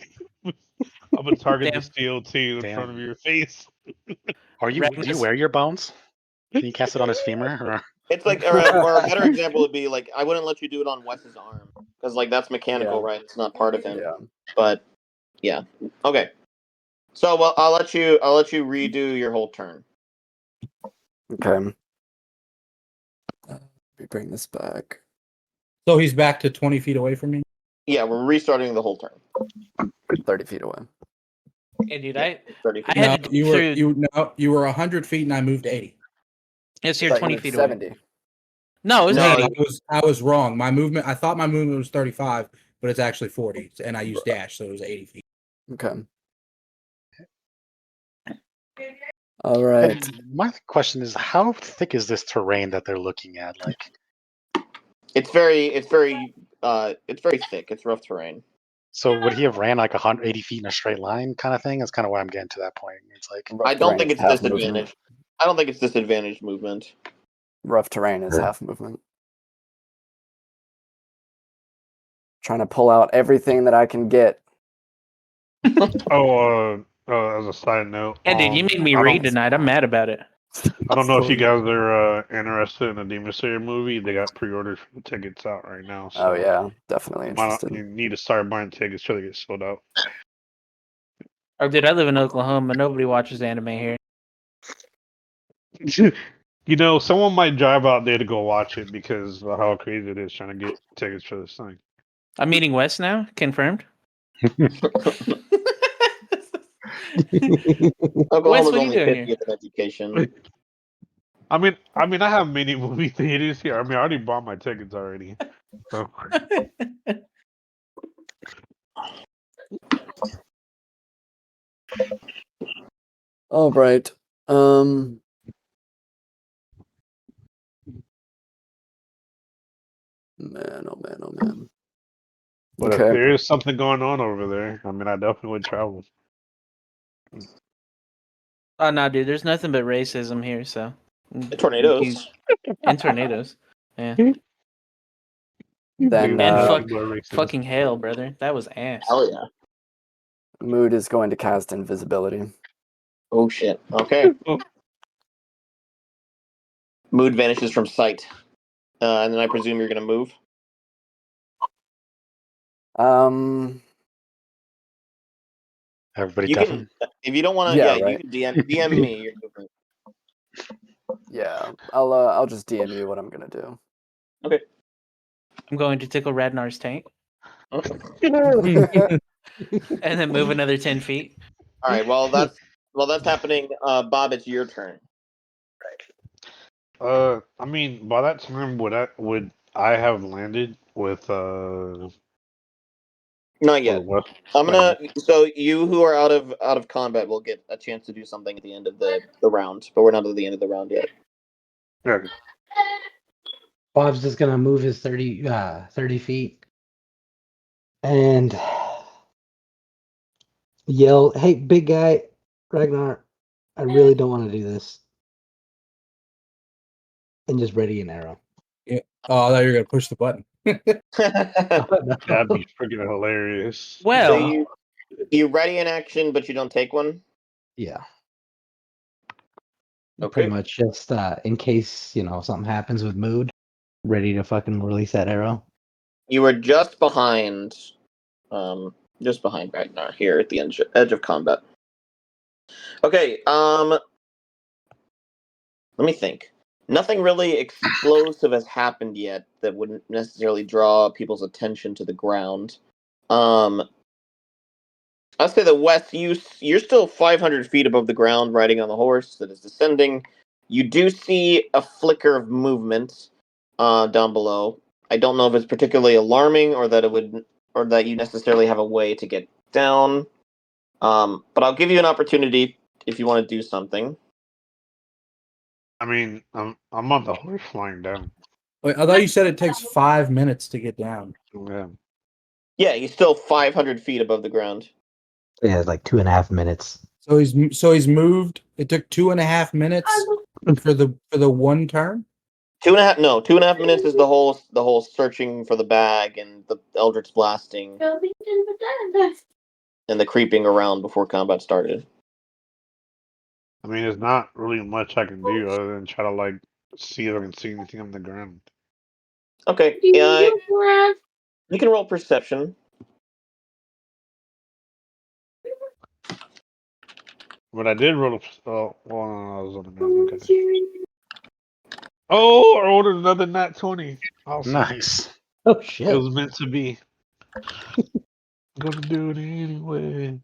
I'm gonna target the Damn. CO2 in front of your face. Do you Ragnar's- wear your bones? Can you cast it on his femur? Or? It's like, or a better example would be like, I wouldn't let you do it on Wes's arm because like that's mechanical, Yeah. right? It's not part of him. Yeah. But yeah, okay. So well, I'll let you redo your whole turn. Okay. Let me bring this back. So he's back to 20 feet away from me. Yeah, we're restarting the whole turn. 30 feet away. Yeah, dude, I 30 feet. I had to you dig through. you were 100 feet and I moved 80. Yes, I you're thought you 20 moved feet away. 70. No, it was No, 80. I was wrong. My movement, I thought my movement was 35, but it's actually 40, and I used dash, so it was 80 feet. Okay. All right. And my question is, how thick is this terrain that they're looking at? Like, it's very thick. It's rough terrain. so would he have ran like 180 feet in a straight line, kind of thing? That's kind of why I'm getting to that point. It's like, I don't terrain think is it's half disadvantage. movement. I don't think it's disadvantaged movement. Rough terrain is half movement. Trying to pull out everything that I can get. Oh, as a side note, Yeah, dude, you made me I read don't, tonight. I'm mad about it. I don't know if you guys are interested in the Demon Slayer movie. They got pre-orders for the tickets out right now. So Oh yeah, definitely interested. you need to start buying tickets till they get sold out. Oh, dude, I live in Oklahoma. Nobody watches anime here. You know, someone might drive out there to go watch it because of how crazy it is trying to get tickets for this thing. I'm meeting Wes now. Confirmed. Oklahoma's what are you only doing 50th here? in education. I mean, I have many movie theaters here. I mean, I already bought my tickets already. So. All right. Man, oh man, oh man. But if Okay. there is something going on over there, I mean, I definitely would travel. Oh no, dude. There's nothing but racism here. So Tornadoes. and tornadoes. Yeah. Then And People are racist. fucking hail, brother. That was ass. Hell yeah. Mood is going to cast invisibility. Oh shit. Okay. Mood vanishes from sight. And then I presume you're gonna move. everybody You deafened. can, if you don't want to, Yeah, yeah, right. you can DM me your movement. Yeah, I'll just DM you what I'm gonna do. Okay. I'm going to tickle Radnar's tank Okay. and then move another 10 feet. All right. Well, that's happening. Bob, it's your turn. I mean, by that time, would I have landed with Not yet. what? I'm gonna. So you who are out of combat will get a chance to do something at the end of the round, but we're not at the end of the round yet. Yeah. Bob's just gonna move his 30 feet and yell, "Hey, big guy, Ragnar, I really don't want to do this," and just ready an arrow. Yeah. Oh, I thought you were gonna push the button. That'd be freaking hilarious. Well, So you ready in action, but you don't take one. Yeah. Okay. Pretty much just in case, something happens with mood, ready to fucking release that arrow. You were just behind Ragnar here at the edge of combat. Okay, let me think. Nothing really explosive has happened yet that wouldn't necessarily draw people's attention to the ground. I'll say that Wes, you're still 500 feet above the ground, riding on the horse that is descending. You do see a flicker of movement down below. I don't know if it's particularly alarming or that you necessarily have a way to get down. But I'll give you an opportunity if you want to do something. I mean, I'm on the horse flying down. Wait, I thought you said it takes 5 minutes to get down. Yeah. Yeah, he's still 500 feet above the ground. Yeah, it's like 2.5 minutes. So he's moved. It took 2.5 minutes for the one turn. 2.5. No, 2.5 minutes is the whole searching for the bag and the Eldritch blasting and the creeping around before combat started. I mean, there's not really much I can do other than try to like see if I can see anything on the ground. Okay, yeah, you can roll perception. But I did roll a. Oh, well, no, I was on the ground. Okay. Oh, I rolled another nat 20. Awesome. Nice. Oh It shit! was meant to be. Gonna do it anyways.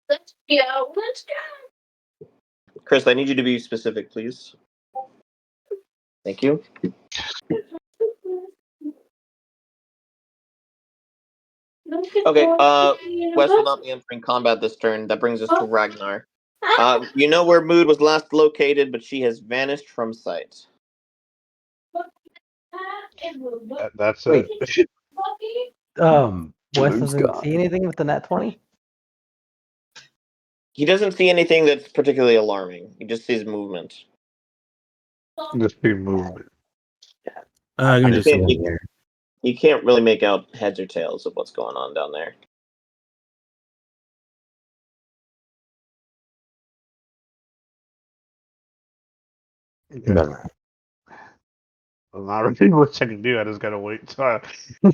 Let's go. Let's go. Chris, I need you to be specific, please. Thank you. Okay, Wes will not be entering combat this turn. That brings us to Ragnar. You know where Mood was last located, but she has vanished from sight. That's Wait. it. Wes Mood's doesn't gone. see anything with the nat 20. He doesn't see anything that's particularly alarming. He just sees movement. Just be movement. Give me I'm just just a can't- sitting here. You can't really make out heads or tails of what's going on down there. Yeah. Well, not really much I can do. I just gotta wait till I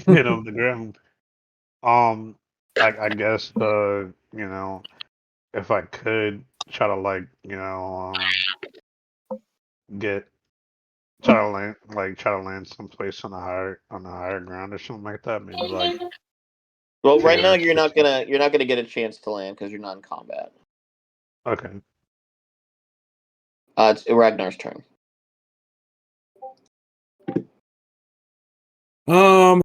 get on the ground. I guess you know, if I could try to like, get try to land someplace on the higher ground or something like that. Maybe like Well, right now terrace you're or not something. gonna get a chance to land because you're not in combat. Okay. It's Ragnar's turn. Um.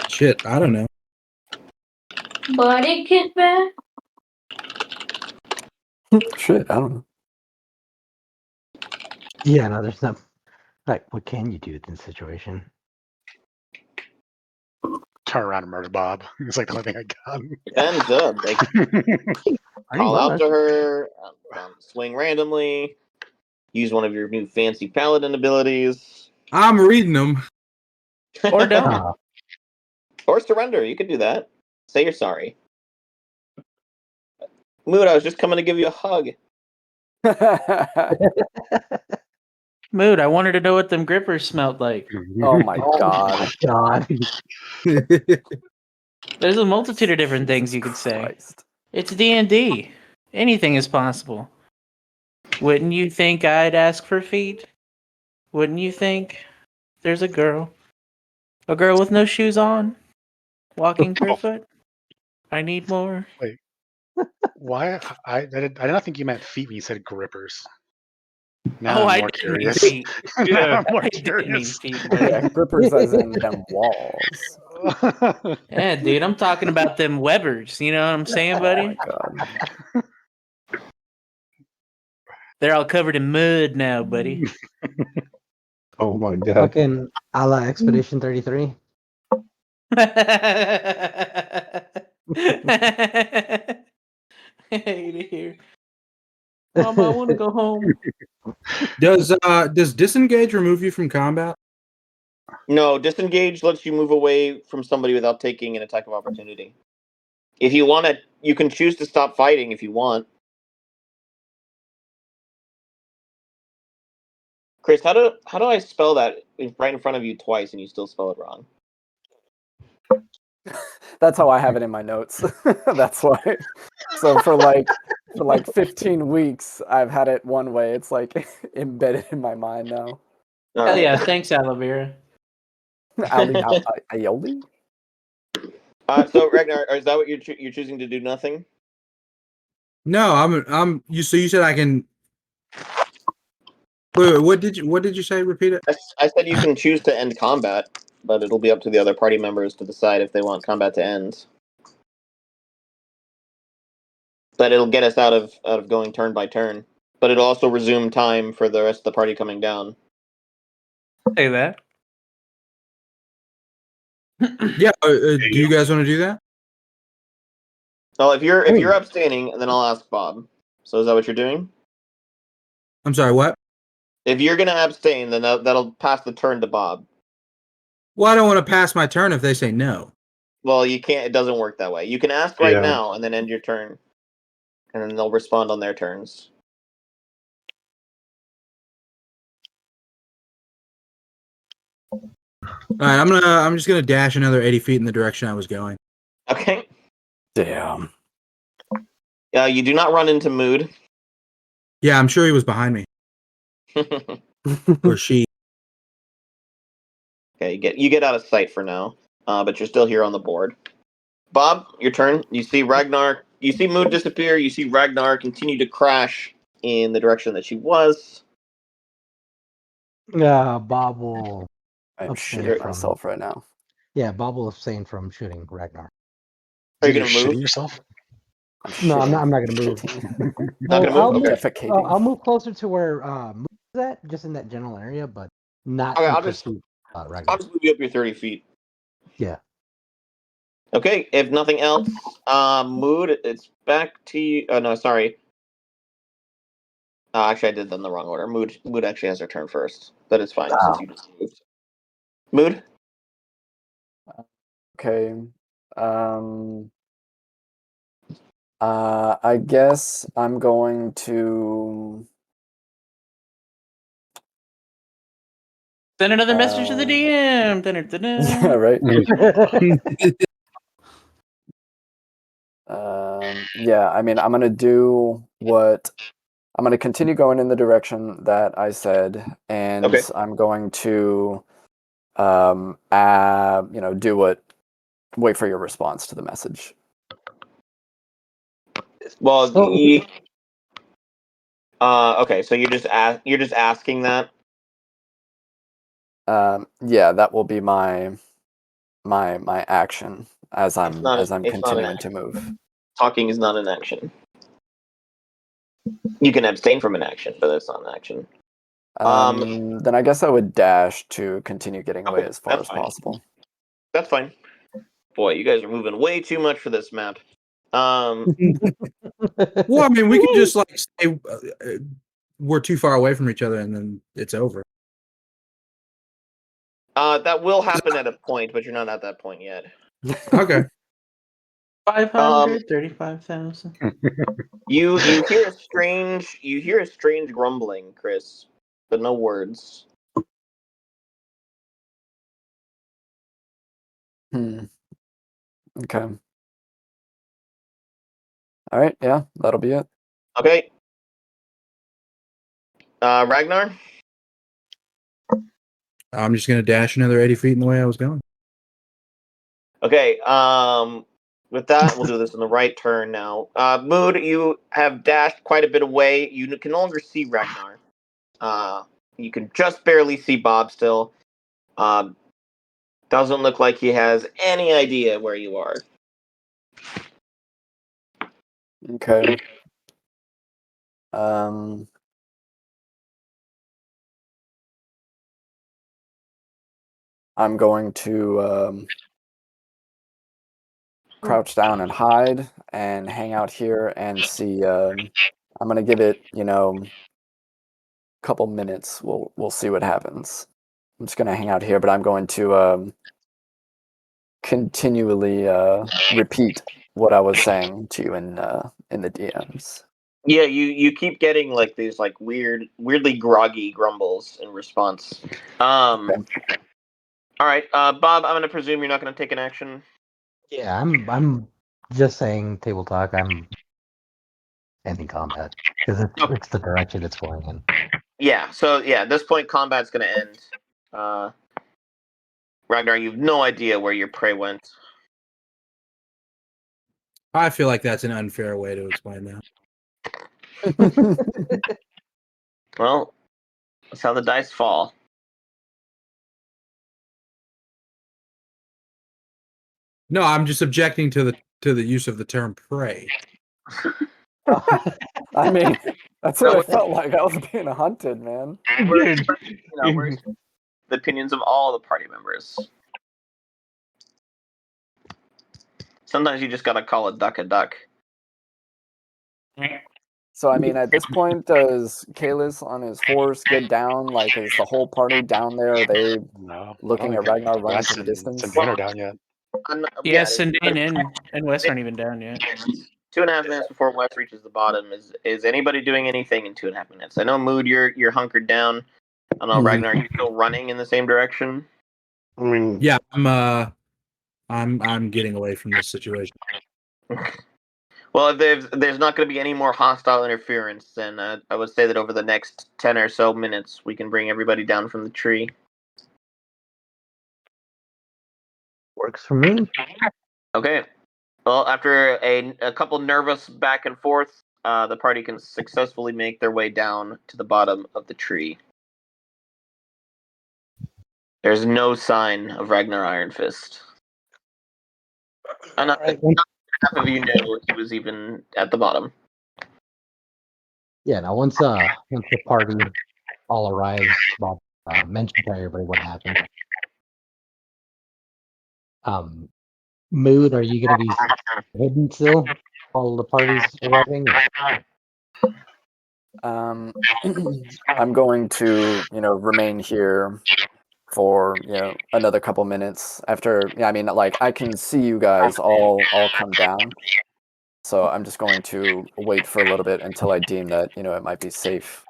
Shit, I don't know. Body get back. Shit, I don't know. Yeah, no, there's no. Like, what can you do in this situation? Turn around and murder Bob. It's like the only thing I got. Depends. Like Are you call out to honest? her, swing randomly, use one of your new fancy paladin abilities, I'm reading them. Or don't. Uh, or surrender. You could do that. Say you're sorry. Mood, I was just coming to give you a hug. Mood, I wanted to know what them grippers smelled like. Oh my oh god. my god! There's a multitude of different things Jesus you could say. Christ. It's D&D. Anything is possible. Wouldn't you think I'd ask for feet? Wouldn't you think there's a girl with no shoes on, walking barefoot? I need more. Why? I did not think you meant feet when you said grippers. Now Oh, I'm I more didn't mean curious. feet. Now I'm more I didn't mean curious. feet, Yeah, buddy. grippers as in them walls. Yeah, dude, I'm talking about them Webbers. You know what I'm saying, Oh buddy? my god. They're all covered in mud now, buddy. Oh my god. Fucking a la Expedition 33. I hate it here. Mom, I want to go home. Does disengage remove you from combat? No, disengage lets you move away from somebody without taking an attack of opportunity. If you want to, you can choose to stop fighting if you want. Chris, how do I spell that right in front of you twice and you still spell it wrong? That's how I have it in my notes. That's why. So for like 15 weeks I've had it one way. It's like embedded in my mind now. All Hell right. yeah, thanks, aloe vera. Aioli? So Ragnar, is that what you're choosing to do? Nothing. No, I'm. You. So you said I can. Wait. What did you say? Repeat it. I said you can choose to end combat, but it'll be up to the other party members to decide if they want combat to end. But it'll get us out of going turn by turn. But it'll also resume time for the rest of the party coming down. Say that. Yeah. Do you guys want to do that? Well, if you're abstaining, then I'll ask Bob. So is that what you're doing? I'm sorry. What? If you're gonna abstain, then that'll pass the turn to Bob. Well, I don't want to pass my turn if they say no. Well, you can't. It doesn't work that way. You can ask right Yeah. now and then end your turn, and then they'll respond on their turns. All right. I'm just gonna dash another 80 feet in the direction I was going. Okay. Damn. You do not run into Mood. Yeah, I'm sure he was behind me or she. Okay, you get out of sight for now, but you're still here on the board. Bob, your turn. You see Ragnar. You see Mood disappear. You see Ragnar continue to crash in the direction that she was. Bob will I'm abstain shitting from. myself right now. Yeah, Bob will abstain from shooting Ragnar. Are you You're gonna move? shitting yourself? No, shitting. I'm not going to move. Shitting. Not gonna move? Okay. Defecating. I'll move closer to where Moose is at, just in that general area, but not Okay, in I'll just pursuit Ragnar. move you up your 30 feet. Yeah. Okay, if nothing else, Mood, it's back to you. Oh no, sorry. Actually, I did them in the wrong order. Mood actually has her turn first, but it's fine since you just moved. Mood. Okay. I guess I'm going to Send another message to the DM. Dun-dun-dun-dun. yeah, right. Yeah, I mean, I'm gonna do what I'm gonna continue going in the direction that I said, and Okay. I'm going to, do what. Wait for your response to the message. Well, So- okay, so you're just asking that. Yeah, that will be my action as I'm It's not an continuing to action. move. Talking is not an action. You can abstain from an action, but that's not an action. Then I guess I would dash to continue getting away Okay, as far that's as fine. possible. That's fine. Boy, you guys are moving way too much for this map. Well, I mean, we could just like say we're too far away from each other, and then it's over. That will happen at a point, but you're not at that point yet. Okay. 535,000. You hear a strange grumbling, Chris, but no words. Okay. All right. Yeah, that'll be it. Okay. Ragnar. I'm just gonna dash another 80 feet in the way I was going. Okay. With that, we'll do this in the right turn now. Mood, you have dashed quite a bit away. You can no longer see Ragnar. You can just barely see Bob still. Doesn't look like he has any idea where you are. Okay. I'm going to crouch down and hide and hang out here and see. I'm gonna give it, a couple minutes. We'll see what happens. I'm just gonna hang out here, but I'm going to continually repeat what I was saying to you in the DMs. Yeah, you keep getting like these like weirdly groggy grumbles in response. Okay. All right, Bob. I'm gonna presume you're not gonna take an action. Yeah, I'm just saying table talk. I'm ending combat because it's the direction it's going in. Yeah. So at this point, combat's gonna end. Ragnar, you have no idea where your prey went. I feel like that's an unfair way to explain that. Well, that's how the dice fall. No, I'm just objecting to the use of the term prey. I mean, that's what it felt like. I was being hunted, man. We're expecting the opinions of all the party members. Sometimes you just gotta call a duck a duck. So, I mean, at this point, does Kalis on his horse get down? Like, is the whole party down there? Are they No, looking at Ragnar running to the distance? Sindane are down yet. Yeah, Sindane and Wes aren't even down yet. 2.5 minutes before Wes reaches the bottom. Is anybody doing anything in 2.5 minutes? I know Mood, you're hunkered down. I don't know, Ragnar, are you still running in the same direction? I mean, Yeah, I'm getting away from this situation. Well, if there's not going to be any more hostile interference, then I would say that over the next 10 or so minutes, we can bring everybody down from the tree. Works for me. Okay. Well, after a couple nervous back and forth, the party can successfully make their way down to the bottom of the tree. There's no sign of Ragnar Ironfist. Not half of you knew he was even at the bottom. Yeah. Now, once the party all arrives, Bob mention to everybody what happened. Mood, are you going to be hidden still? All the parties arriving? I'm going to, remain here for, another couple minutes after. Yeah, I mean, like, I can see you guys all come down. So I'm just going to wait for a little bit until I deem that, it might be safe.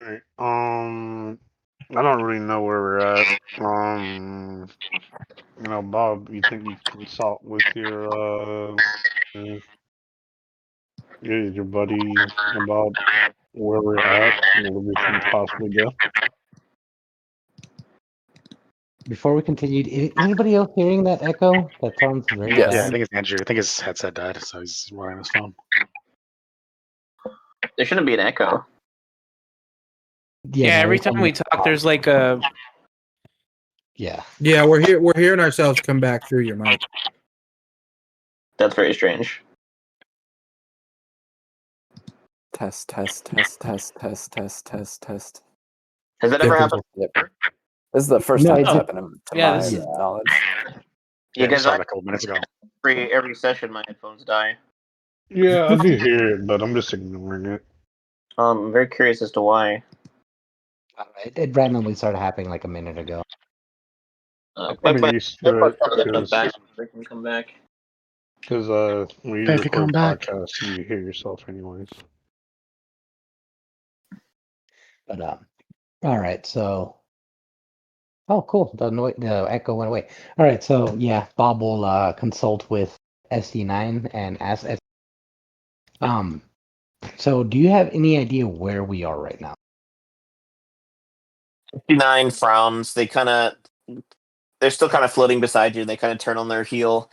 right, I don't really know where we're at. Bob, you think you can consult with your buddy about where we're at and where we can possibly go? Before we continue, anybody else hearing that echo? That sounds very Yes. Yeah, I bad. think it's Andrew. I think his headset died, so he's running his phone. There shouldn't be an echo. Yeah, every time we talk, there's like a. Yeah. Yeah, we're hearing ourselves come back through your mic. That's very strange. Test. Has that ever happened? Yep. This is the first No, time it's it's- happened to Yeah, my this is- knowledge. Yeah, because I saw that a couple minutes ago. every session my headphones die. Yeah, I do hear it, but I'm just ignoring it. I'm very curious as to why. It randomly started happening like a minute ago. I'm used to it They can come back. because when you Pepe, come record back. podcasts, you hear yourself anyways. But all right, so cool. The echo went away. All right, so yeah, Bob will consult with SD9 and ask so do you have any idea where we are right now? 59 frowns. They're still kind of floating beside you. They kind of turn on their heel.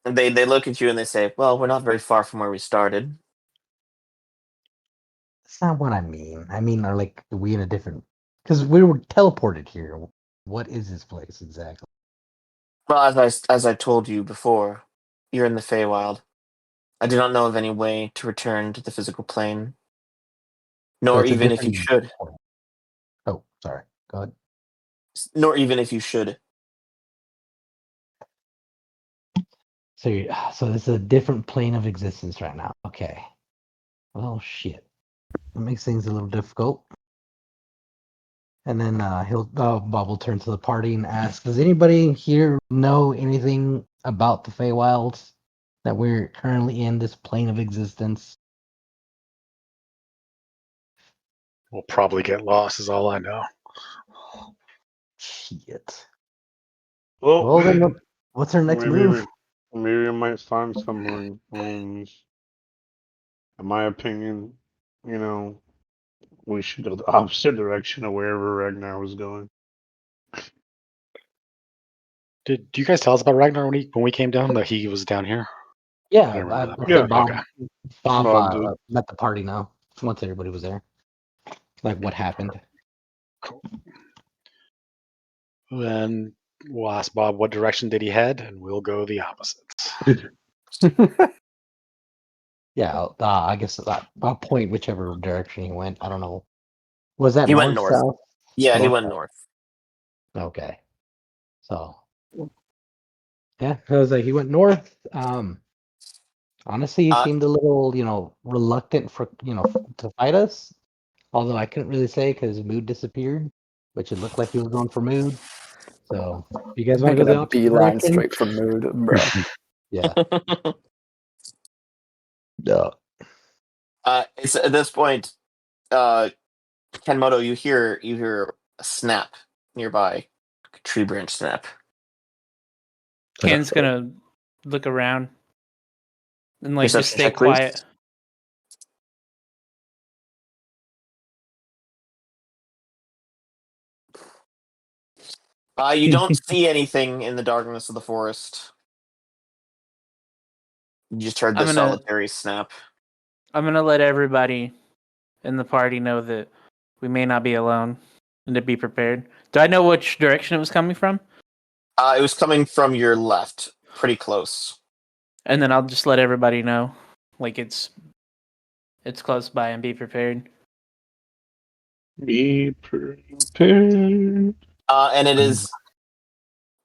They look at you and they say, "Well, we're not very far from where we started." That's not what I mean. I mean, are we in a different? Because we were teleported here. What is this place exactly? Well, as I told you before, you're in the Feywild. I do not know of any way to return to the physical plane, nor it's a even if you different- should. Oh, sorry. Go ahead. Nor even if you should. So this is a different plane of existence right now. Okay. Well, shit. That makes things a little difficult. And then Bob will turn to the party and ask, does anybody here know anything about the Feywilds? That we're currently in this plane of existence? We'll probably get lost, is all I know. Shit. Well, Well, then what's our next move? Maybe we might find someone. in my opinion, you know, we should go the opposite direction of wherever Ragnar was going. Do you guys tell us about Ragnar when we came down? That he was down here. Yeah, I don't remember that part. Yeah. Bob, Okay. Bob Bob did. met the party now. Once everybody was there, like what happened. Cool. Then we'll ask Bob what direction did he head, and we'll go the opposite. Yeah, I guess I'll point whichever direction he went. I don't know. Was that He went north, north. south? Yeah, he North, went south? north. Okay. So yeah, I was like, he went north. Honestly, he Uh, seemed a little, reluctant to fight us. Although I couldn't really say because Mood disappeared, which it looked like he was going for Mood. So if you guys want to go Making the a opposite beeline direction, straight for mood, bro. yeah. Yeah. It's at this point, Kenmoto, you hear a snap nearby, a tree branch snap. Ken's gonna look around and like just Perception stay check, please. quiet. You don't see anything in the darkness of the forest. You just heard the I'm gonna solitary snap. I'm gonna let everybody in the party know that we may not be alone and to be prepared. Do I know which direction it was coming from? It was coming from your left, pretty close. And then I'll just let everybody know, like it's close by and be prepared. Be prepared. And it is,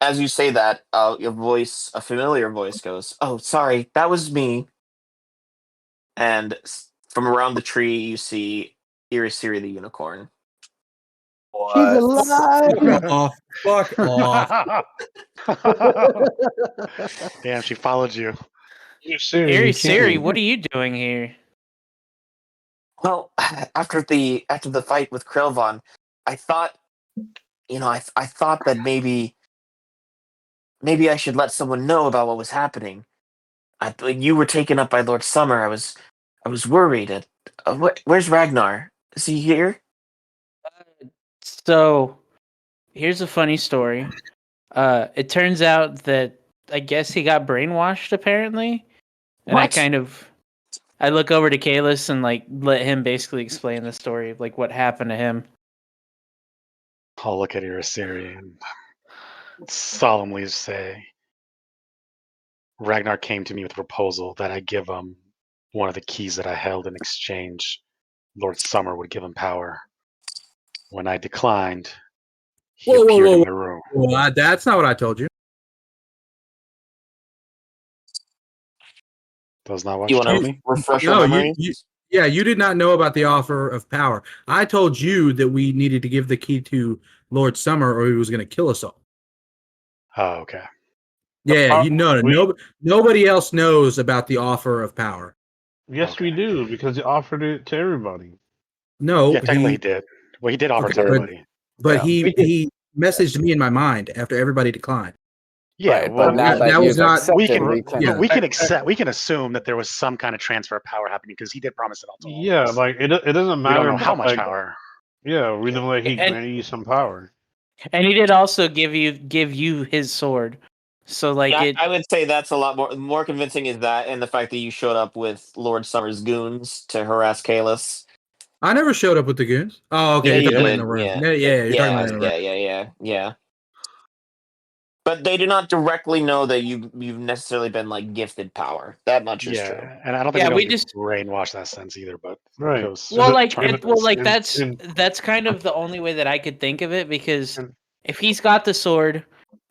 as you say that, a familiar voice goes, "Oh, sorry, that was me." And from around the tree, you see Irisiri the unicorn. She's What? alive. Fuck off. Damn, she followed you. You serious? Ari You Siri, can't. what are you doing here? Well, after the fight with Krelvon, I thought, I thought that maybe I should let someone know about what was happening. When you were taken up by Lord Summer, I was worried. Where's Ragnar? Is he here? So, here's a funny story. It turns out that I guess he got brainwashed apparently, and What? I look over to Kalis and like let him basically explain the story of like what happened to him. I'll look at Irisiri and solemnly say, Ragnar came to me with a proposal that I give him one of the keys that I held in exchange. Lord Summer would give him power. When I declined, he Whoa, whoa, appeared whoa, in the room. Well, that's not what I told you. That's not what You you want told to me? refresh your No, memory? yeah, you did not know about the offer of power. I told you that we needed to give the key to Lord Summer, or he was going to kill us all. Oh, okay. Yeah, We nobody else knows about the offer of power. yes, Okay. we do because he offered it to everybody. No, Yeah, technically he did. Well, he did offer Okay, to everybody. but Yeah. he messaged me in my mind after everybody declined. Yeah, Right, well, but now that that was you've not- accepted, we we can, can. but we can accept. We can assume that there was some kind of transfer of power happening because he did promise it all to all of Yeah, us. like it doesn't We don't matter know how about much like power. yeah, we know that he And- granted you some power. And he did also give you his sword. So like Yeah, it I would say that's a lot more convincing is that, and the fact that you showed up with Lord Summer's goons to harass Kalis. I never showed up with the goons. Oh, okay. Yeah, You're you talking about did. in the room. Yeah, You're talking about in the room. yeah. But they do not directly know that you've necessarily been like gifted power. That much is true. Yeah, and I don't think Yeah, we we don't just- brainwash that sense either. But Right. because well And- like and- and- that's kind of the only way that I could think of it, because and- if he's got the sword,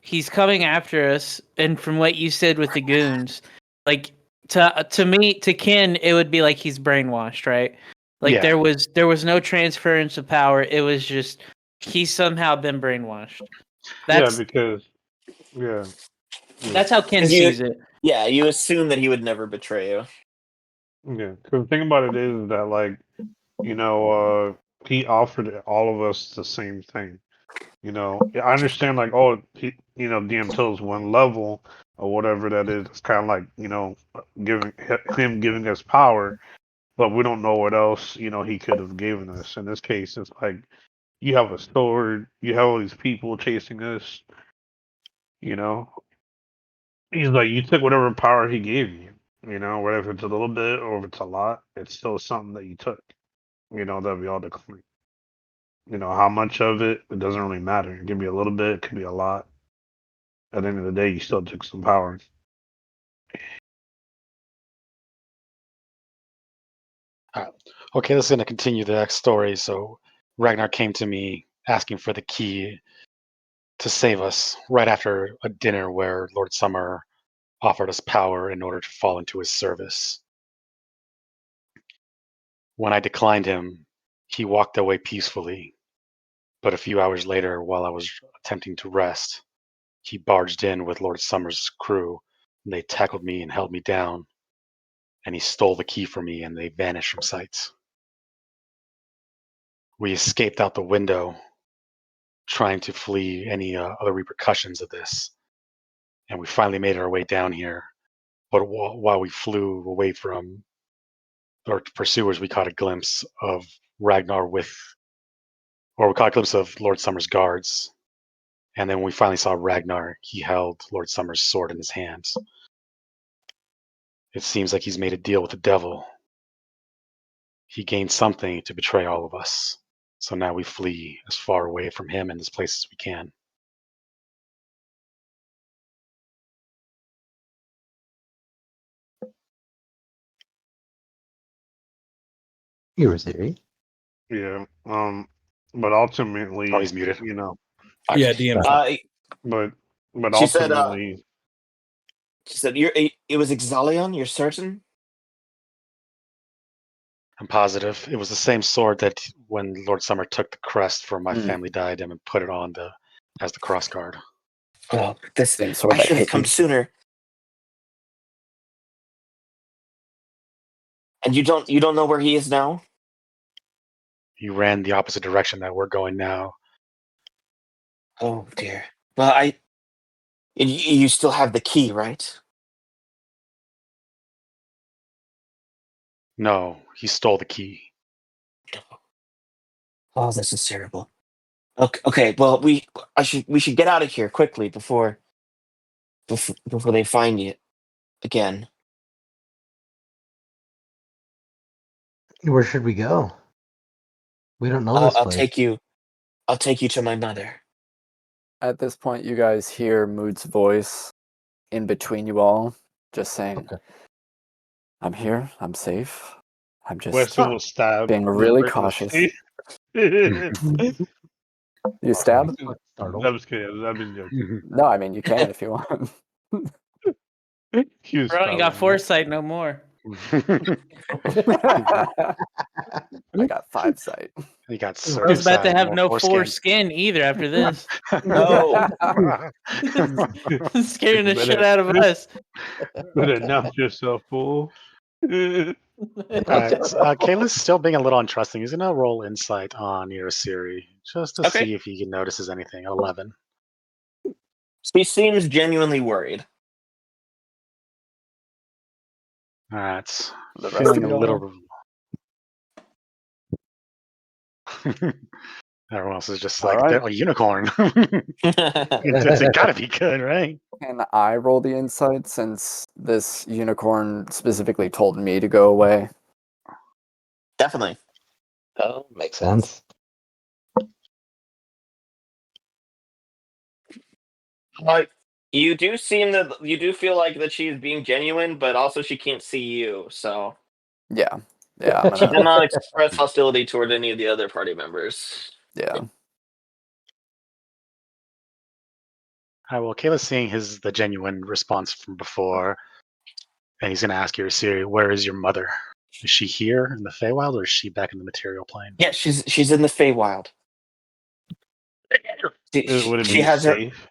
he's coming after us, and from what you said with the goons, like to me, to Ken, it would be like he's brainwashed, right? Like Yeah. there was no transference of power. It was just he's somehow been brainwashed. That's because yeah. that's how Ken 'Cause you- sees it. Yeah, you assume that he would never betray you. Yeah, because the thing about it is that, like, he offered all of us the same thing. Yeah, I understand, like, DM tells one level or whatever that is. It's kind of like, giving him giving us power. but we don't know what else he could have given us. In this case, it's like you have a sword, you have all these people chasing us. You know, he's like, you took whatever power he gave you. Whether if it's a little bit or if it's a lot, it's still something that you took. That we all decline. How much of it doesn't really matter. It can be a little bit, it could be a lot. At the end of the day, you still took some power. Okay, this is going to continue the next story. So Ragnar came to me asking for the key to save us right after a dinner where Lord Summer offered us power in order to fall into his service. When I declined him, he walked away peacefully. But a few hours later, while I was attempting to rest, he barged in with Lord Summer's crew, and they tackled me and held me down, and he stole the key from me, and they vanished from sight. We escaped out the window, trying to flee any other repercussions of this, and we finally made our way down here. But while we flew away from our pursuers, we caught a glimpse of Ragnar we caught a glimpse of Lord Summer's guards. And then when we finally saw Ragnar, he held Lord Summer's sword in his hands. It seems like he's made a deal with the devil. He gained something to betray all of us. So now we flee as far away from him and this place as we can. You were Siri. Yeah. But ultimately, Oh, he's muted. Yeah, DM. But She said, ultimately, it was Exalion, you're certain? I'm positive. It was the same sword that when Lord Summer took the crest for my family diadem and put it on as the cross guard. Oh, this Same sword I that should have hit come you. sooner. And you don't know where he is now? He ran the opposite direction that we're going now. Oh dear. Well, you still have the key, right? No, he stole the key. Oh, this is terrible. Okay. Well, we should get out of here quickly before they find you again. Where should we go? We don't know this I'll place. take you. I'll take you to my mother. At this point, you guys hear Mood's voice in between you all, just saying, Okay. I'm here, I'm safe. I'm just Wesley will stab. being really cautious. I'm You stab? Startled. just kidding. I'm just joking. No, I mean, you can if you want. He was Bro, you got stabbing. foresight no more. I got 5 sight. He got I was about to circumcised. have no foreskin. foreskin either after this. No. Scaring the shit out of us. Better knock yourself, fool. Kayla's still being a little untrusting. He's gonna roll insight on your Siri just to Okay. see if he notices anything. 11. He seems genuinely worried. That's The rest feeling of a y'all? little. Everyone else is just All like, right. they're a unicorn. It gotta be good, right? Can I roll the insight since this unicorn specifically told me to go away? Definitely. Oh, makes sense. You do feel like that she's being genuine, but also she can't see you, so Yeah. Yeah, I'm she did gonna. not express hostility toward any of the other party members. Yeah. All right, well, Kayla's seeing the genuine response from before, and he's gonna ask your Siri, where is your mother? Is she here in the Feywild, or is she back in the material plane? Yeah, she's in the Feywild. Would it She be has her. safe?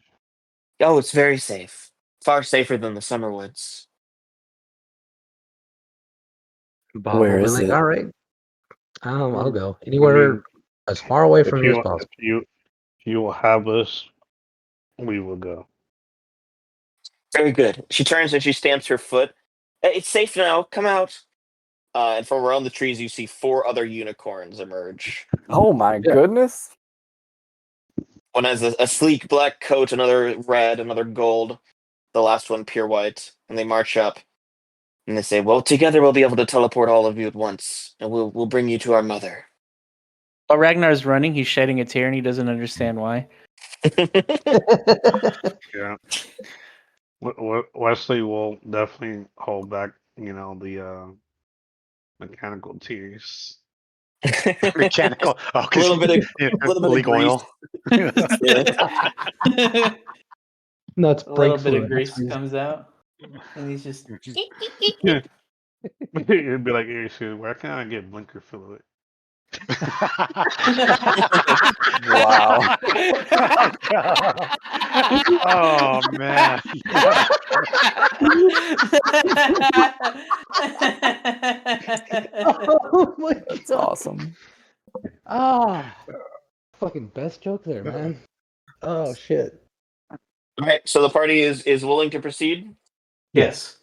Oh, it's very safe. Far safer than the Summerwoods. Bob Where will be is like, it? all right, I'll go anywhere as far away from you as possible. If you will have us, we will go. Very good. She turns and she stamps her foot. It's safe now. Come out. and from around the trees, you see 4 other unicorns emerge. Oh my goodness. One has a sleek black coat, another red, another gold, the last one pure white. And they march up and they say, "Well, together we'll be able to teleport all of you at once, and we'll bring you to our mother." While Ragnar's running, he's shedding a tear and he doesn't understand why. Yeah. Wesley will definitely hold back, the mechanical tears. Mechanical. Oh, A little bit of leak oil. No, it's A little brake bit of fluid. grease comes out, and he's just. It'd be like, "Hey, shit, where can I get blinker fluid?" Wow. Oh man. Oh my That's god. awesome. Ah, fucking best joke there, man. Oh shit. All right, so the party is willing to proceed. Yes.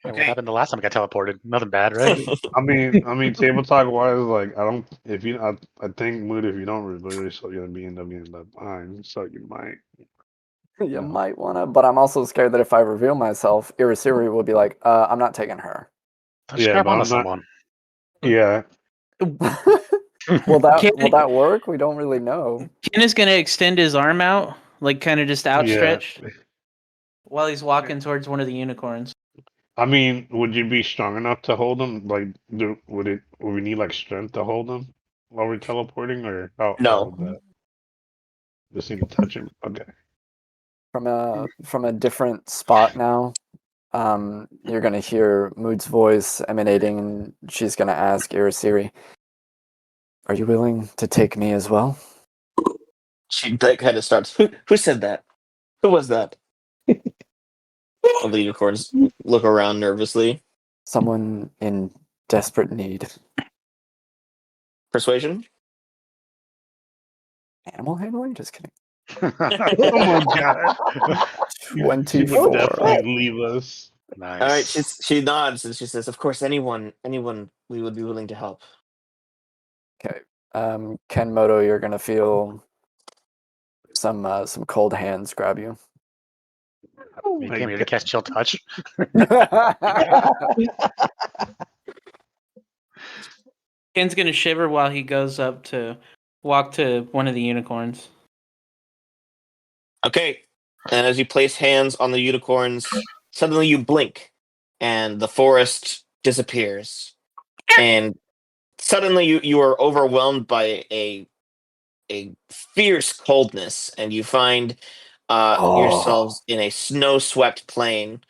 Hey, what happened the last time I got teleported? Nothing bad, right? I mean, table talk wise, like I don't. If you, I think Mood, if you don't really, so you're gonna end up being left behind. So you might. You might wanna, but I'm also scared that if I reveal myself, Irasiri will be like, I'm not taking her. Just grab but onto I'm not. someone. Yeah. Will that work? We don't really know. Ken is gonna extend his arm out, like kind of just outstretched, while he's walking towards one of the unicorns. I mean, would you be strong enough to hold them? Like, would we need like strength to hold them while we're teleporting, or how No. would that? Just need to touch him. Okay. From a different spot now, you're gonna hear Mood's voice emanating, and she's gonna ask Irasiri, "Are you willing to take me as well?" She kind of starts. Who said that? Who was that? All the unicorns look around nervously. Someone in desperate need. Persuasion? Animal handling? Just kidding. Oh my god. She would 24. definitely leave us. Nice. All right, she nods and she says, "Of course, anyone we would be willing to help." Okay. Ken Moto, you're gonna feel some cold hands grab you. Oh You my came here to god. catch chill touch. Ken's gonna shiver while he goes up to walk to one of the unicorns. Okay. And as you place hands on the unicorns, suddenly you blink and the forest disappears. And suddenly you are overwhelmed by a fierce coldness, and you find yourselves in a snow-swept plain.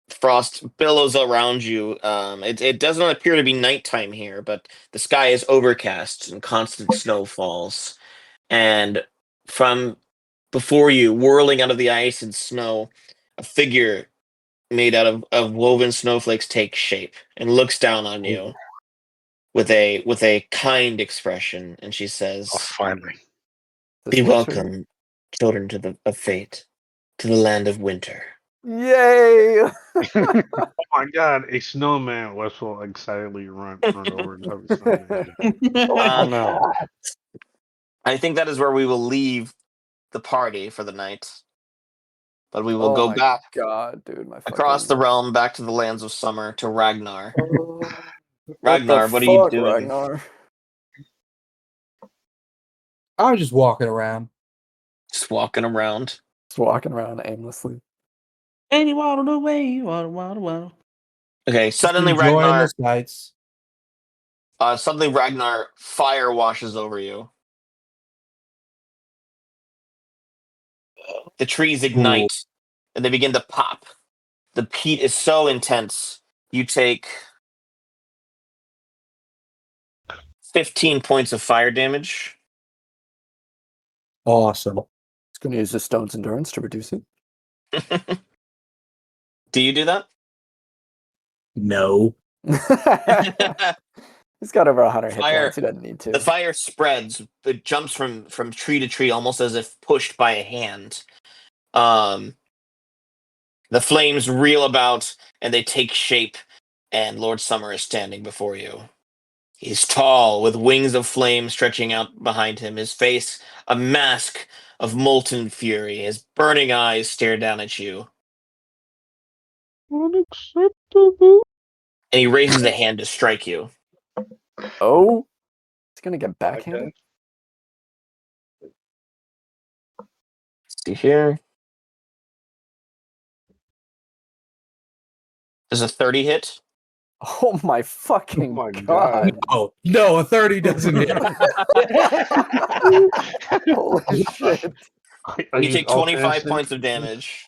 Frost billows around you. It doesn't appear to be nighttime here, but the sky is overcast and constant snow falls. And from before you, whirling out of the ice and snow, a figure made out of woven snowflakes takes shape and looks down on you with a kind expression, and she Oh, says, finally. "Be welcome, children of fate, to the land of winter." Yay! Oh my god, a snowman. Wes will excitedly run over and hug the snowman. Oh no. I think that is where we will leave the party for the night. But we will Oh go my back god, dude, my across the fucking... realm back to the lands of summer to Ragnar. What Ragnar, the what are you fuck, doing? Ragnar? I was just walking around. Just walking around. Just walking around aimlessly. And he waddled away, waddle. Okay, suddenly Enjoying Ragnar, the sights. fire washes over you. The trees ignite and they begin to pop. The heat is so intense. You take 15 points of fire damage. Awesome. It's gonna use the stone's endurance to reduce it. Do you do that? No. He's got over 100 hit Fire- points. He doesn't need to. The fire spreads. It jumps from tree to tree, almost as if pushed by a hand. The flames reel about and they take shape and Lord Summer is standing before you. He's tall, with wings of flame stretching out behind him, his face a mask of molten fury. His burning eyes stare down at you, Unacceptable. and he raises a hand to strike you. Oh, it's gonna get Okay. backhanded. See here. Does a 30 hit? Oh my fucking my god! Oh no, a 30 doesn't hit. Holy shit! You take 25 points of damage.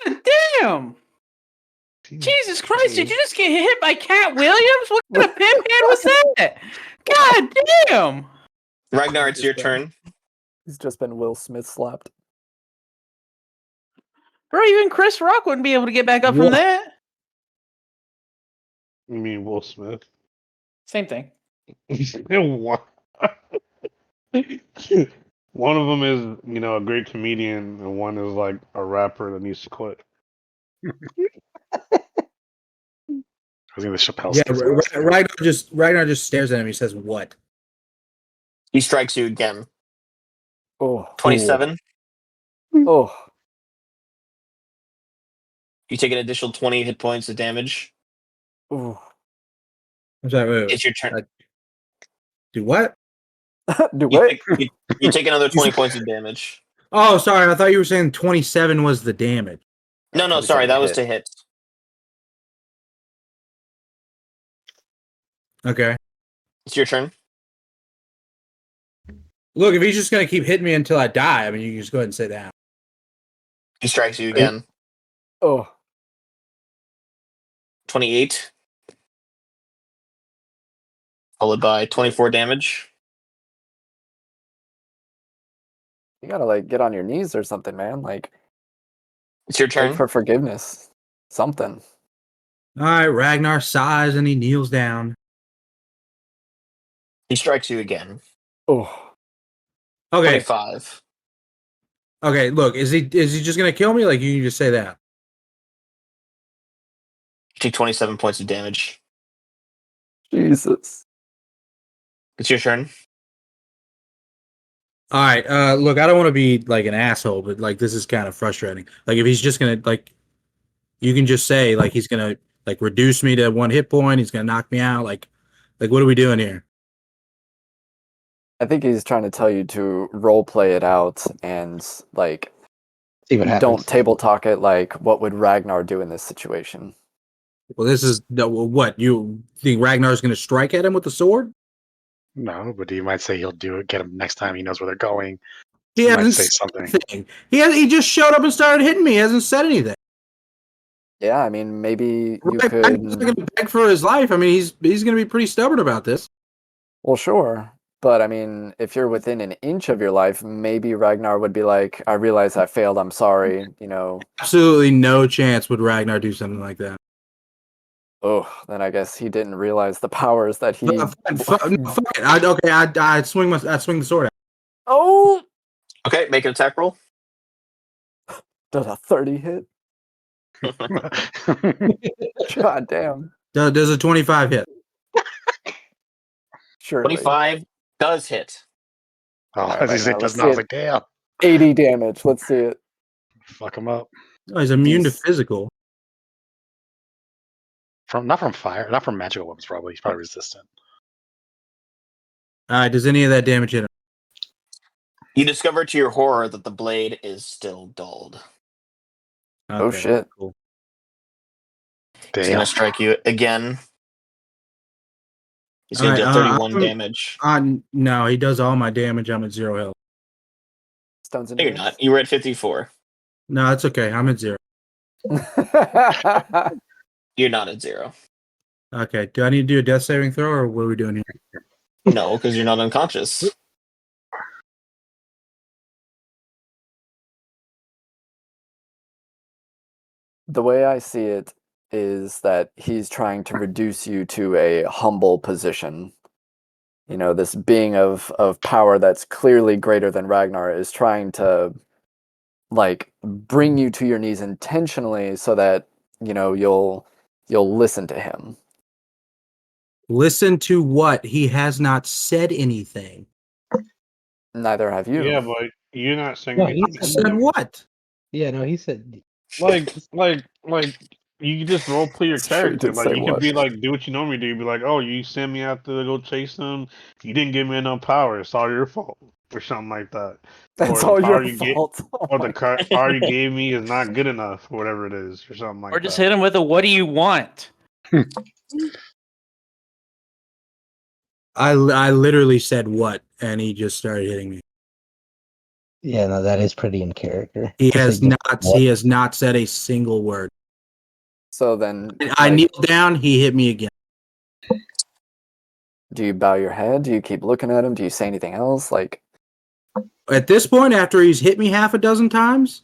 God damn! Jesus Christ, did you just get hit by Cat Williams? What kind of pimp hand was that? God damn! Ragnar, it's your turn. He's just been Will Smith slapped. Bro, even Chris Rock wouldn't be able to get back up from What? that. You mean Will Smith? Same thing. What? One of them is, a great comedian, and one is like a rapper that needs to quit. I was in the Chappelle. Yeah, skits. Ragnar just stares at him. He says, "What?" He strikes you again. Oh, 27. oh! You take an additional 20 hit points of damage. Ooh. I'm sorry. Wait, It's your turn. do what? Do You what? you take another 20 points of damage. Oh, sorry. I thought you were saying 27 was the damage. No, 27 sorry, that was hit. to hit. Okay. It's your turn. Look, if he's just gonna keep hitting me until I die, I mean, you can just go ahead and say that. He strikes you again. Oh, 28. Followed by 24 damage. you gotta like get on your knees or something, man. Like It's your beg turn. for forgiveness. Something. All right. Ragnar sighs and he kneels down. He strikes you again. Oh, Okay. 25. Okay. Look, is he just gonna kill me? Like you can just say that. You take 27 points of damage. Jesus. It's your turn. All right. Look, I don't want to be like an asshole, but like this is kind of frustrating. Like if he's just gonna like, you can just say like he's gonna like reduce me to 1 hit point. He's gonna knock me out. Like what are we doing here? I think he's trying to tell you to role play it out and like See what happens. don't table talk it. Like, what would Ragnar do in this situation? Well, this is what you think Ragnar's gonna strike at him with the sword? No, but you might say he'll do it. Get him next time. He knows where they're going. He Might hasn't say said something. anything. He just showed up and started hitting me. He hasn't said anything. Yeah, I mean, maybe you He's not could. gonna beg for his life. I mean, he's gonna be pretty stubborn about this. Well, sure. But I mean, if you're within an inch of your life, maybe Ragnar would be like, I realize I failed. I'm sorry. Absolutely no chance would Ragnar do something like that. Oh, then I guess he didn't realize the powers that he. Fuck it. I'd swing the sword out. Oh! Okay, make an attack roll. Does a 30 hit? God damn. Does a 25 hit? Surely. 25 does hit. Oh, Alright, as he right said, now, does let's not. I was see like, damn. 80 damage. Let's see it. Fuck him up. Oh, he's immune to He's- physical. Not from fire, not from magical weapons. Probably he's probably resistant. All right. Does any of that damage hit him? You discover to your horror that the blade is still dulled. Oh, Okay, shit. Cool. He's Damn. going to strike you again. He's going to deal 31 damage. No, he does all my damage. I'm at 0 health. Stones and No, you're not. You were at 54. No, it's okay. I'm at 0. You're not at 0. Okay. Do I need to do a death saving throw, or what are we doing here? No, because you're not unconscious. The way I see it is that he's trying to reduce you to a humble position. This being of power that's clearly greater than Ragnar is trying to like bring you to your knees intentionally so that you'll listen to him. Listen to what? He has not said anything. Neither have you. Yeah, but you're not saying No, he anything. Said what? Yeah, no, he said. Like, you just role play your It's true, he character. did Like, say you could what. be like, do what you normally do. Be like, oh, you sent me out to go chase them. You didn't give me enough power. It's all your fault, or something like that. That's Or the all your power you get, fault. Oh or the my God. power you gave me is not good enough, or whatever it is, or something like Or just that. hit him with a "What do you want?" I literally said what, and he just started hitting me. Yeah, no, that is pretty in character. He To say has just not. what? He has not said a single word. So then, I like, kneel down. He hit me again. do you bow your head? Do you keep looking at him? Do you say anything else? Like, At this point, after he's hit me half a dozen times,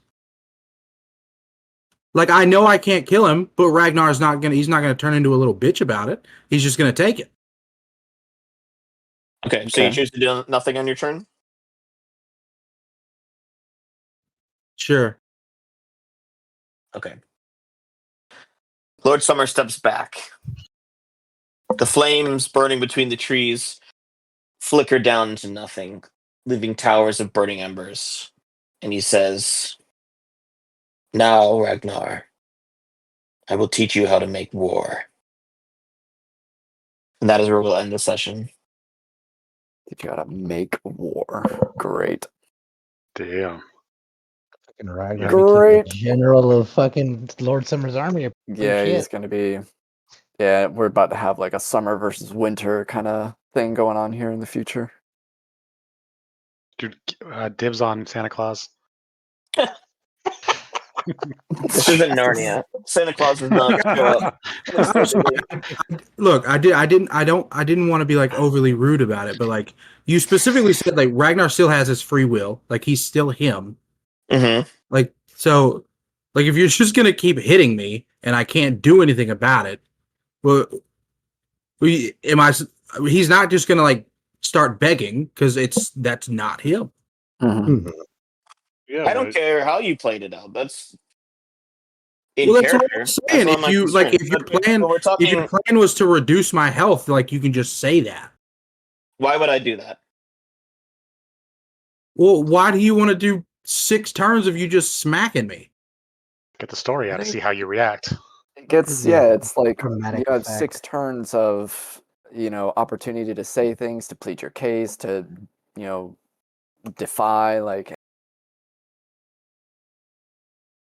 like I know I can't kill him, but Ragnar's not gonna. He's not gonna turn into a little bitch about it. He's just gonna take it. Okay, so you okay. choose to do nothing on your turn? Sure. Okay. Lord Summer steps back. The flames burning between the trees flicker down into nothing, leaving towers of burning embers. And he says, "Now, Ragnar, I will teach you how to make war." And that is where we'll end the session. You gotta make war. Great. Damn. Fucking Ragnar Great. became the general of fucking Lord Summer's army. Or some Yeah, he's shit. gonna be. Yeah, we're about to have like a summer versus winter kind of thing going on here in the future. Dude, dibs on Santa Claus. This isn't Narnia. Santa Claus does not show up unexpectedly. Look, I didn't want to be like overly rude about it, but like you specifically said, like Ragnar still has his free will, like he's still him. Mm-hmm. Like so, like if you're just gonna keep hitting me and I can't do anything about it, well, he's not just gonna like start begging because that's not him. Mhm. Yeah, I don't but care how you played it out. That's in Well, that's what I'm character. That's saying. not If my you like, concern. if your But plan, we're if your talking. plan was to reduce my health, like you can just say that. Why would I do that? Well, why do you want to do 6 turns of you just smacking me? Get the story I out to think see how you react. it gets, Yeah, yeah, it's like you dramatic have effect. 6 turns of, opportunity to say things, to plead your case, to, defy, like,